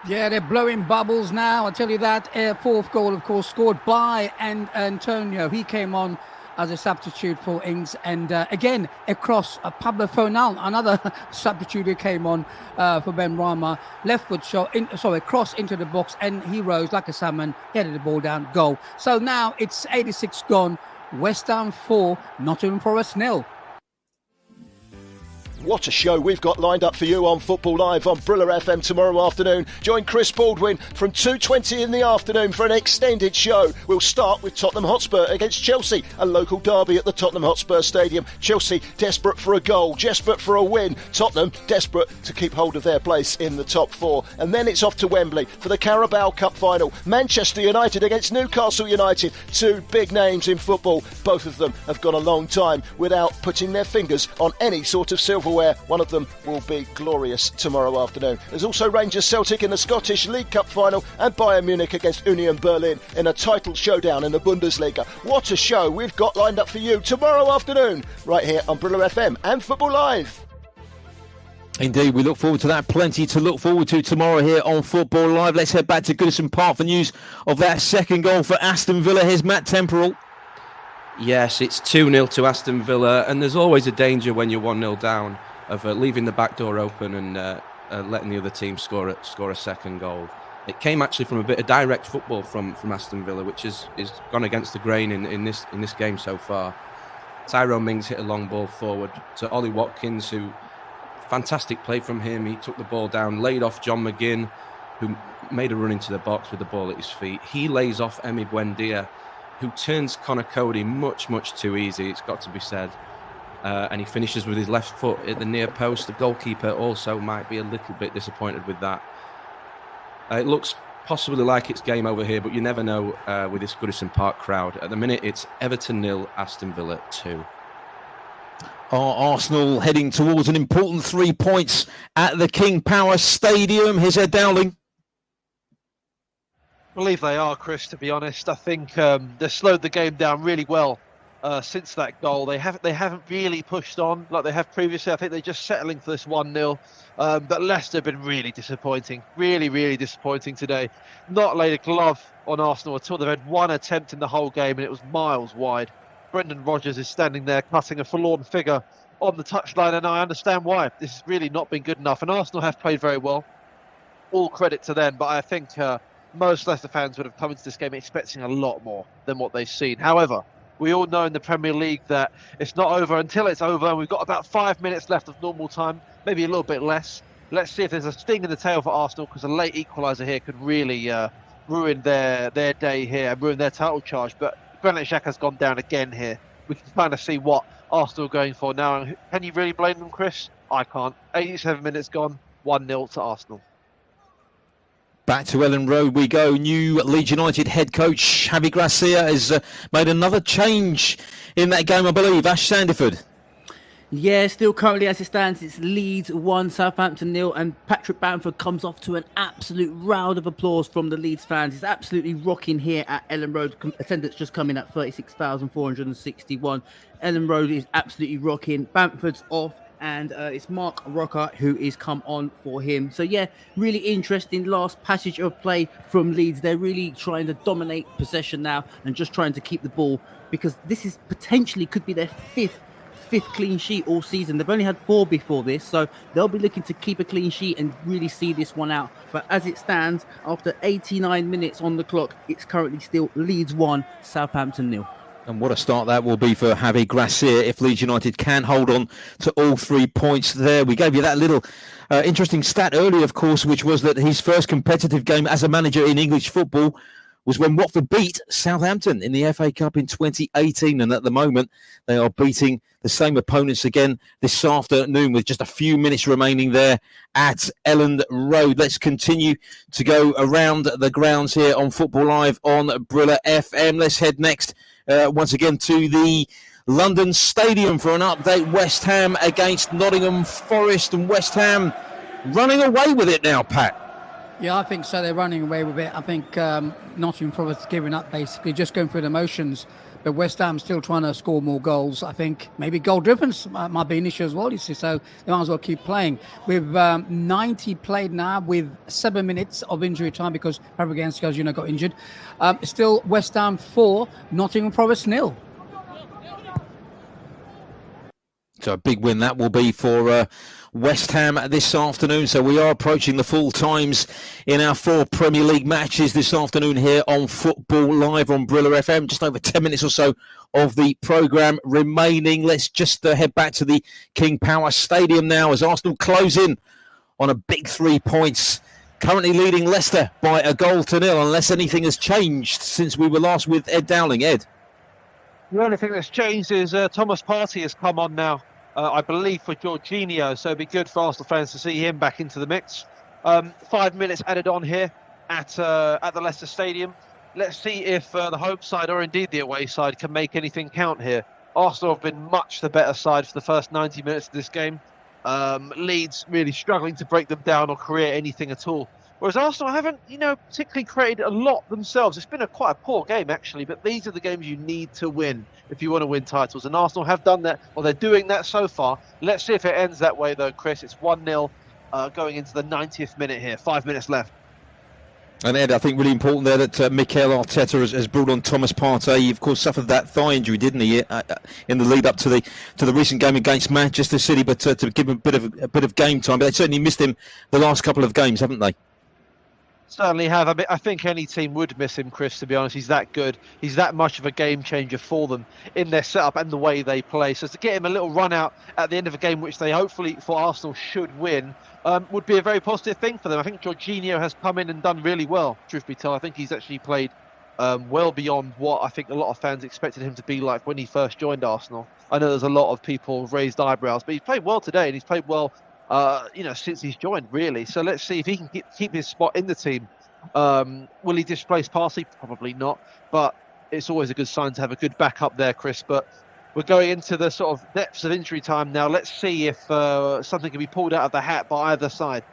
Yeah, they're blowing bubbles now. I tell you that. Fourth goal, of course, scored by Antonio. He came on as a substitute for Ings, and again across Pablo Fonal, another substitute who came on for Ben Rama, left foot shot, cross into the box, and he rose like a salmon, headed the ball down, goal. So now it's 86 gone, West Ham 4, Nottingham Forest 0. What a show we've got lined up for you on Football Live on Brila FM tomorrow afternoon. Join Chris Baldwin from 2:20 in the afternoon for an extended show. We'll start with Tottenham Hotspur against Chelsea, a local derby at the Tottenham Hotspur Stadium. Chelsea desperate for a goal, desperate for a win. Tottenham desperate to keep hold of their place in the top four. And then it's off to Wembley for the Carabao Cup final. Manchester United against Newcastle United. Two big names in football. Both of them have gone a long time without putting their fingers on any sort of silverware. One of them will be glorious tomorrow afternoon. There's also Rangers Celtic in the Scottish League Cup final and Bayern Munich against Union Berlin in a title showdown in the Bundesliga. What a show we've got lined up for you tomorrow afternoon right here on Brila FM and Football Live. Indeed, we look forward to that. Plenty to look forward to tomorrow here on Football Live. Let's head back to Goodison Park for news of that second goal for Aston Villa. Here's Matt Temporal. Yes, it's 2-0 to Aston Villa, and there's always a danger when you're 1-0 down of leaving the back door open and letting the other team score a second goal. It came actually from a bit of direct football from Aston Villa, which is gone against the grain in this game so far. Tyrone Mings hit a long ball forward to Ollie Watkins, who fantastic play from him. He took the ball down, laid off John McGinn, who made a run into the box with the ball at his feet. He lays off Emi Buendia, who turns Connor Cody much too easy, it's got to be said. And he finishes with his left foot at the near post. The goalkeeper also might be a little bit disappointed with that. It looks possibly like it's game over here, but you never know with this Goodison Park crowd. At the minute, it's Everton 0, Aston Villa 2. Arsenal heading towards an important 3 points at the King Power Stadium. Here's Ed Dowling. I believe they are, Chris, to be honest. I think they've slowed the game down really well since that goal. They haven't really pushed on like they have previously. I think they're just settling for this 1-0. But Leicester have been really disappointing. Really disappointing today. Not laid a glove on Arsenal at all. They've had one attempt in the whole game and it was miles wide. Brendan Rodgers is standing there cutting a forlorn figure on the touchline, and I understand why. This has really not been good enough. And Arsenal have played very well. All credit to them, but I think most Leicester fans would have come into this game expecting a lot more than what they've seen. However, we all know in the Premier League that it's not over until it's over. We've got about 5 minutes left of normal time, maybe a little bit less. Let's see if there's a sting in the tail for Arsenal, because a late equaliser here could really ruin their day here and ruin their title charge. But Granit Xhaka's gone down again here. We can kind of see what Arsenal are going for now. Can you really blame them, Chris? I can't. 87 minutes gone, 1-0 to Arsenal. Back to Ellen Road we go. New Leeds United head coach Javi Gracia has made another change in that game, I believe. Ash Sandiford. Yeah, still currently as it stands, it's Leeds 1, Southampton 0, and Patrick Bamford comes off to an absolute round of applause from the Leeds fans. It's absolutely rocking here at Ellen Road. Attendance just coming at 36,461. Ellen Road is absolutely rocking. Bamford's off, and it's Mark Rocker who is come on for him. So yeah, really interesting last passage of play from Leeds. They're really trying to dominate possession now and just trying to keep the ball, because this is potentially could be their fifth clean sheet all season. They've only had 4 before this, so they'll be looking to keep a clean sheet and really see this one out. But as it stands, after 89 minutes on the clock, it's currently still Leeds 1, Southampton 0. And what a start that will be for Javi Gracia if Leeds United can hold on to all 3 points there. We gave you that little interesting stat earlier, of course, which was that his first competitive game as a manager in English football was when Watford beat Southampton in the FA Cup in 2018. And at the moment, they are beating the same opponents again this afternoon with just a few minutes remaining there at Elland Road. Let's continue to go around the grounds here on Football Live on Brila FM. Let's head next once again to the London Stadium for an update. West Ham against Nottingham Forest, and West Ham running away with it now, Pat. Yeah, I think so. They're running away with it. I think Nottingham Forest giving up, basically, just going through the motions. but West Ham still trying to score more goals. I think maybe goal difference might be an issue as well, you see, so they might as well keep playing. With 90 played now, with 7 minutes of injury time because Fabregas, as you know, got injured. Still West Ham 4, Nottingham Forest 0. So a big win that will be for West Ham this afternoon. So we are approaching the full times in our 4 Premier League matches this afternoon here on Football Live on Brila FM. Just over 10 minutes or so of the programme remaining. Let's just head back to the King Power Stadium now as Arsenal close in on a big 3 points. Currently leading Leicester by a 1-0, unless anything has changed since we were last with Ed Dowling. Ed? The only thing that's changed is Thomas Partey has come on now, I believe, for Jorginho. So it'd be good for Arsenal fans to see him back into the mix. 5 minutes added on here at the Leicester Stadium. Let's see if the home side or indeed the away side can make anything count here. Arsenal have been much the better side for the first 90 minutes of this game. Leeds really struggling to break them down or create anything at all. Whereas Arsenal haven't, particularly created a lot themselves. It's been quite a poor game, actually, but these are the games you need to win if you want to win titles. And Arsenal have done that, or they're doing that so far. Let's see if it ends that way, though, Chris. It's 1-0 going into the 90th minute here. 5 minutes left. And Ed, I think really important there that Mikel Arteta has brought on Thomas Partey. He, of course, suffered that thigh injury, didn't he, in the lead up to the recent game against Manchester City, but to give him a bit of game time. But they certainly missed him the last couple of games, haven't they? Certainly have. I think any team would miss him, Chris, to be honest. He's that good. He's that much of a game changer for them in their setup and the way they play. So to get him a little run out at the end of a game, which they hopefully for Arsenal should win, would be a very positive thing for them. I think Jorginho has come in and done really well, truth be told. I think he's actually played well beyond what I think a lot of fans expected him to be like when he first joined Arsenal. I know there's a lot of people raised eyebrows, but he's played well today and he's played well since he's joined, really. So let's see if he can keep his spot in the team. Will he displace Partey? Probably not, but it's always a good sign to have a good backup there, Chris. But we're going into the sort of depths of injury time now. Let's see if something can be pulled out of the hat by either side.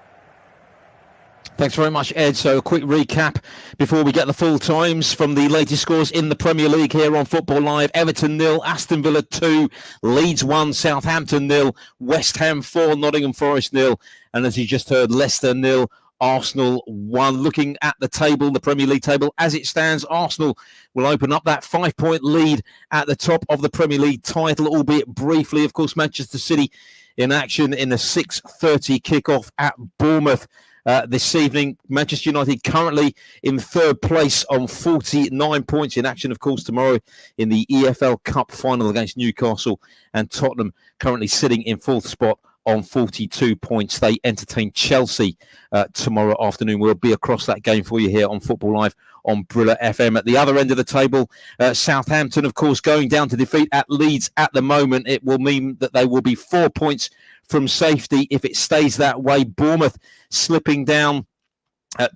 Thanks very much, Ed. So a quick recap before we get the full times from the latest scores in the Premier League here on Football Live. Everton 0, Aston Villa 2, Leeds 1, Southampton 0, West Ham 4, Nottingham Forest 0, and as you just heard, Leicester 0, Arsenal 1. Looking at the table, the Premier League table, as it stands, Arsenal will open up that 5-point lead at the top of the Premier League title, albeit briefly. Of course, Manchester City in action in the 6:30 kickoff at Bournemouth. This evening, Manchester United currently in third place on 49 points. In action, of course, tomorrow in the EFL Cup final against Newcastle, and Tottenham currently sitting in fourth spot on 42 points. They entertain Chelsea tomorrow afternoon. We'll be across that game for you here on Football Live on Brila FM. At the other end of the table, Southampton, of course, going down to defeat at Leeds at the moment. It will mean that they will be 4 points from safety if it stays that way. Bournemouth slipping down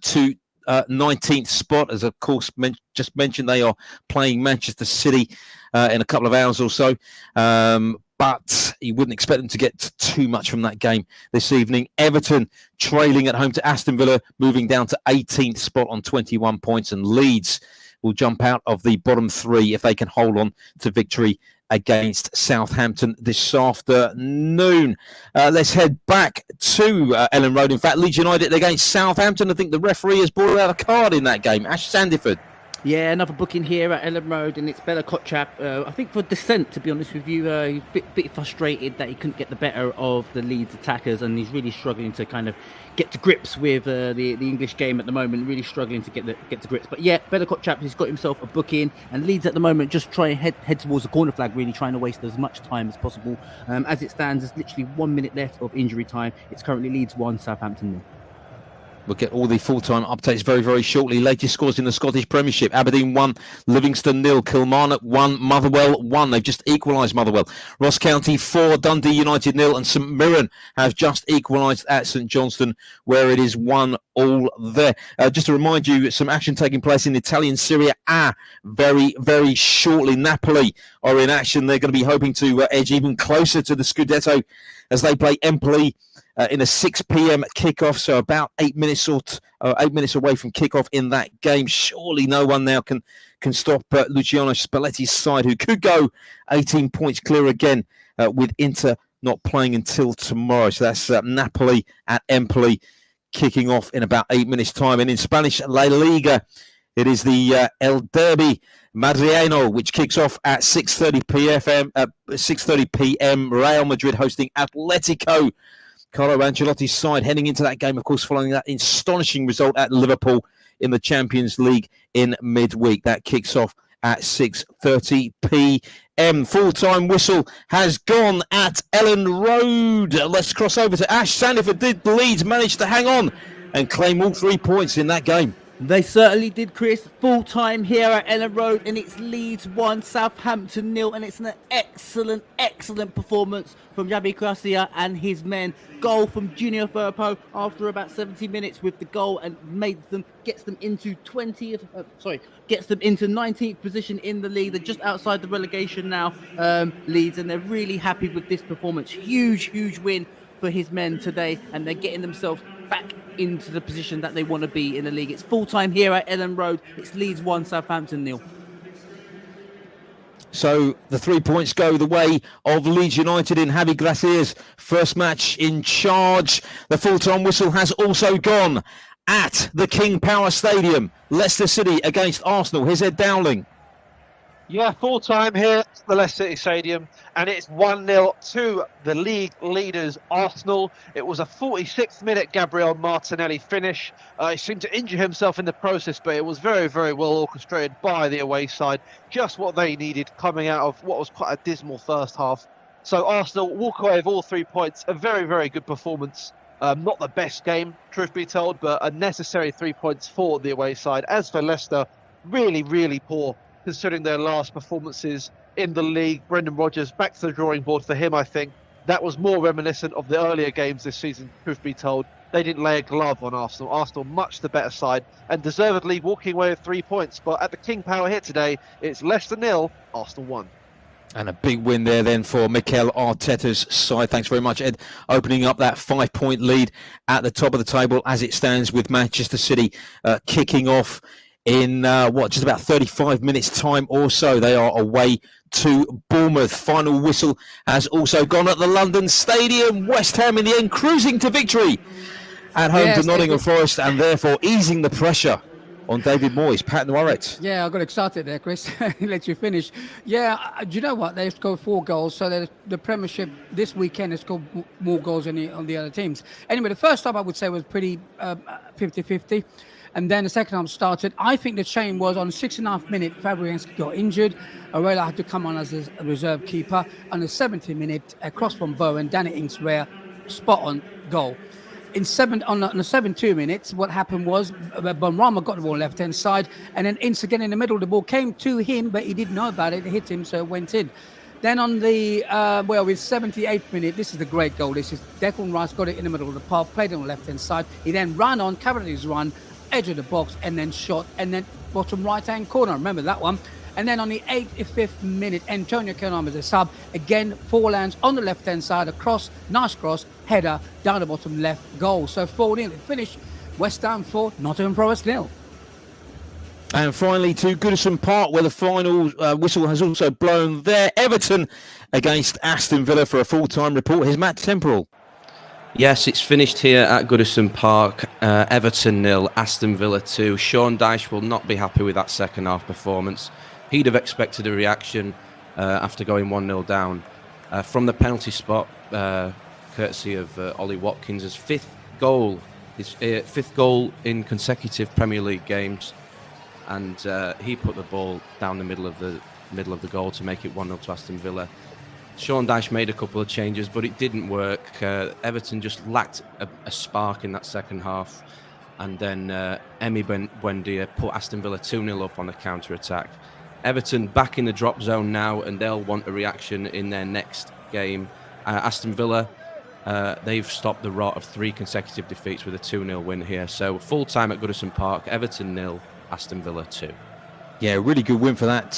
to 19th spot, as of course just mentioned, they are playing Manchester City in a couple of hours or so. But you wouldn't expect them to get too much from that game this evening. Everton trailing at home to Aston Villa, moving down to 18th spot on 21 points. And Leeds will jump out of the bottom 3 if they can hold on to victory against Southampton this afternoon. Let's head back to Ellen Road. In fact, Leeds United against Southampton. I think the referee has brought out a card in that game. Ash Sandiford. Yeah, another booking here at Ellen Road, and it's Bella Kotchap. I think for dissent, to be honest with you, he's a bit frustrated that he couldn't get the better of the Leeds attackers, and he's really struggling to kind of get to grips with the English game at the moment. Really struggling to get to grips. But yeah, Bella Kotchap has got himself a booking, and Leeds at the moment just try and head towards the corner flag, really trying to waste as much time as possible. As it stands, there's literally 1 minute left of injury time. It's currently Leeds 1, Southampton 0. We'll get all the full-time updates very, very shortly. Latest scores in the Scottish Premiership. Aberdeen 1, Livingston 0, Kilmarnock 1, Motherwell 1. They've just equalised Motherwell. Ross County 4, Dundee United 0, and St Mirren have just equalised at St Johnstone, where it is 1-1 there. Just to remind you, some action taking place in Italian Serie A very, very shortly. Napoli are in action. They're going to be hoping to edge even closer to the Scudetto as they play Empoli in a 6 p.m. kickoff, so about 8 minutes away from kickoff in that game. Surely no one now can stop Luciano Spalletti's side, who could go 18 points clear again with Inter not playing until tomorrow. So that's Napoli at Empoli kicking off in about 8 minutes' time. And in Spanish La Liga, it is the El Derby Madrileño, which kicks off at 6:30 p.m. Real Madrid hosting Atletico. Carlo Ancelotti's side heading into that game, of course, following that astonishing result at Liverpool in the Champions League in midweek. That kicks off at 6:30 p.m. Full-time whistle has gone at Ellen Road. Let's cross over to Ash Sandiford. Did Leeds manage to hang on and claim all 3 points in that game? They certainly did, Chris. Full time here at Ellen Road, and it's Leeds 1, Southampton 0, and it's an excellent performance from Javi Gracia and his men. Goal from Junior Firpo after about 70 minutes with the goal, and gets them into 19th position in the league. They're just outside the relegation now, Leeds, and they're really happy with this performance. Huge win for his men today, and they're getting themselves back into the position that they want to be in the league. It's full time here at Ellen Road. It's Leeds 1, Southampton 0. So the 3 points go the way of Leeds United in Javi Gracia's first match in charge. The full-time whistle has also gone at the King Power Stadium. Leicester City against Arsenal. Here's Ed Dowling. Yeah, full time here at the Leicester City Stadium, and it's 1-0 to the league leaders, Arsenal. It was a 46th minute Gabriel Martinelli finish. He seemed to injure himself in the process, but it was very, very well orchestrated by the away side. Just what they needed coming out of what was quite a dismal first half. So Arsenal walk away with all 3 points. A very, very good performance. Not the best game, truth be told, but a necessary 3 points for the away side. As for Leicester, really, really poor, considering their last performances in the league. Brendan Rodgers back to the drawing board for him, I think. That was more reminiscent of the earlier games this season, truth be told. They didn't lay a glove on Arsenal. Arsenal much the better side, and deservedly walking away with 3 points. But at the King Power here today, it's Leicester 0, Arsenal 1. And a big win there then for Mikel Arteta's side. Thanks very much, Ed. Opening up that 5-point lead at the top of the table as it stands, with Manchester City kicking off in just about 35 minutes time or so. They are away to Bournemouth. Final whistle has also gone at the London Stadium. West Ham in the end cruising to victory at home to Nottingham Forest, and therefore easing the pressure on David Moyes. Pat Noiret. Yeah, I got excited there, Chris. Let you finish. Yeah, do you know what? They've scored 4 goals, so the Premiership this weekend has scored more goals than on the other teams. Anyway, the first half I would say was pretty 50-50. And then the second half started. I think the change was on 6.5 minute, Fabianski got injured. Aurela had to come on as a reserve keeper. On the 70 minute, a cross from Bowen, Danny Ings rare, spot on goal. On the 7-2 minutes, what happened was Benrahma got the ball left hand side, and then Ings again in the middle. The ball came to him, but he didn't know about it. It hit him, so it went in. Then on the, with 78th minute, this is the great goal. This is Declan Rice got it in the middle of the park, played it on the left hand side. He then ran on, covered his run, edge of the box, and then shot, and then bottom right-hand corner. Remember that one. And then on the 85th minute, Antonio Canam as a sub. Again, Forlands on the left-hand side, a cross, nice cross, header, down the bottom left, goal. So 4-0. Finish, West Ham 4, Nottingham Forest 0. And finally to Goodison Park, where the final whistle has also blown there. Everton against Aston Villa for a full-time report. Here's Matt Temporal. Yes, it's finished here at Goodison Park. Everton 0, Aston Villa 2. Shaun Dyche will not be happy with that second half performance. He'd have expected a reaction after going 1-0 down. From the penalty spot, courtesy of Ollie Watkins, his fifth goal in consecutive Premier League games, and he put the ball down the middle of the goal to make it 1-0 to Aston Villa. Shaun Dyche made a couple of changes, but it didn't work. Everton just lacked a spark in that second half. And then Emi Buendia put Aston Villa 2-0 up on the counter-attack. Everton back in the drop zone now, and they'll want a reaction in their next game. Aston Villa, they've stopped the rot of 3 consecutive defeats with a 2-0 win here. So full-time at Goodison Park, Everton 0, Aston Villa 2. Yeah, really good win for that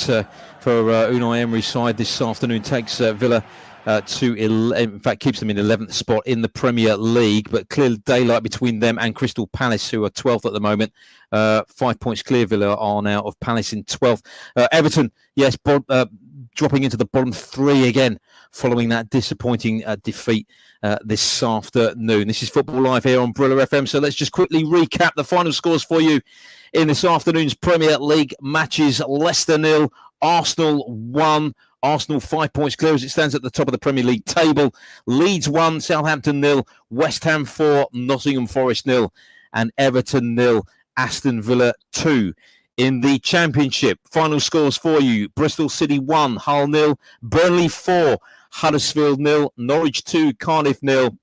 for Unai Emery's side this afternoon. Takes Villa in fact, keeps them in 11th spot in the Premier League, but clear daylight between them and Crystal Palace, who are 12th at the moment. 5 points clear. Villa are now of Palace in 12th. Everton, yes, dropping into the bottom 3 again, following that disappointing defeat this afternoon. This is Football Live here on Brila FM, so let's just quickly recap the final scores for you in this afternoon's Premier League matches. Leicester 0, Arsenal 1. Arsenal 5 points clear as it stands at the top of the Premier League table. Leeds 1, Southampton 0, West Ham 4, Nottingham Forest 0, and Everton 0, Aston Villa 2. In the Championship, final scores for you: Bristol City 1, Hull 0, Burnley 4, Huddersfield 0, Norwich 2, Cardiff 0,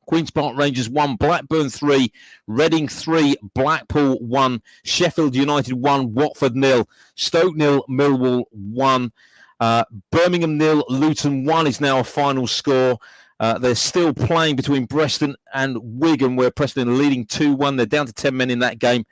Queen's Park Rangers 1, Blackburn 3, Reading 3, Blackpool 1, Sheffield United 1, Watford 0, Stoke 0, Millwall 1. Birmingham 0, Luton 1 is now a final score. They're still playing between Preston and Wigan, where Preston are leading 2-1. They're down to 10 men in that game.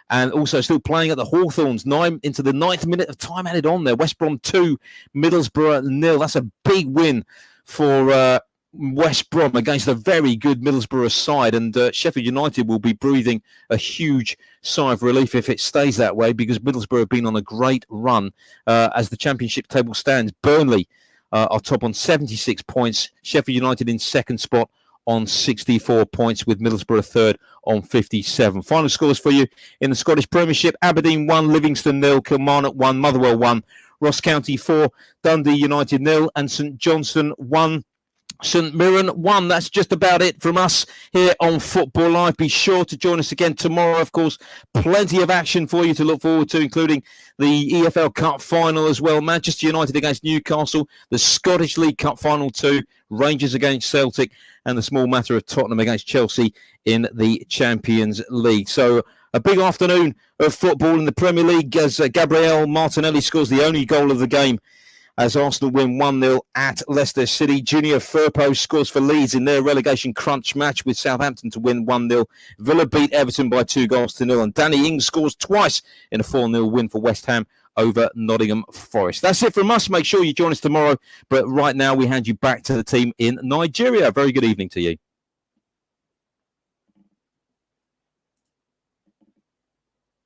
And also still playing at the Hawthorns, 9 into the 9th minute of time added on there. West Brom 2, Middlesbrough 0. That's a big win for West Brom against a very good Middlesbrough side, and Sheffield United will be breathing a huge sigh of relief if it stays that way, because Middlesbrough have been on a great run as the Championship table stands. Burnley are top on 76 points, Sheffield United in second spot on 64 points, with Middlesbrough third on 57. Final scores for you in the Scottish Premiership: Aberdeen 1, Livingston 0, Kilmarnock 1, Motherwell 1, Ross County 4, Dundee United 0, and St Johnstone 1. St Mirren 1. That's just about it from us here on Football Live. Be sure to join us again tomorrow. Of course, plenty of action for you to look forward to, including the EFL Cup final as well. Manchester United against Newcastle, the Scottish League Cup final 2, Rangers against Celtic, and the small matter of Tottenham against Chelsea in the Champions League. So a big afternoon of football in the Premier League as Gabriel Martinelli scores the only goal of the game as Arsenal win 1-0 at Leicester City. Junior Firpo scores for Leeds in their relegation crunch match with Southampton to win 1-0. Villa beat Everton by 2-0. And Danny Ings scores twice in a 4-0 win for West Ham over Nottingham Forest. That's it from us. Make sure you join us tomorrow. But right now we hand you back to the team in Nigeria. Very good evening to you.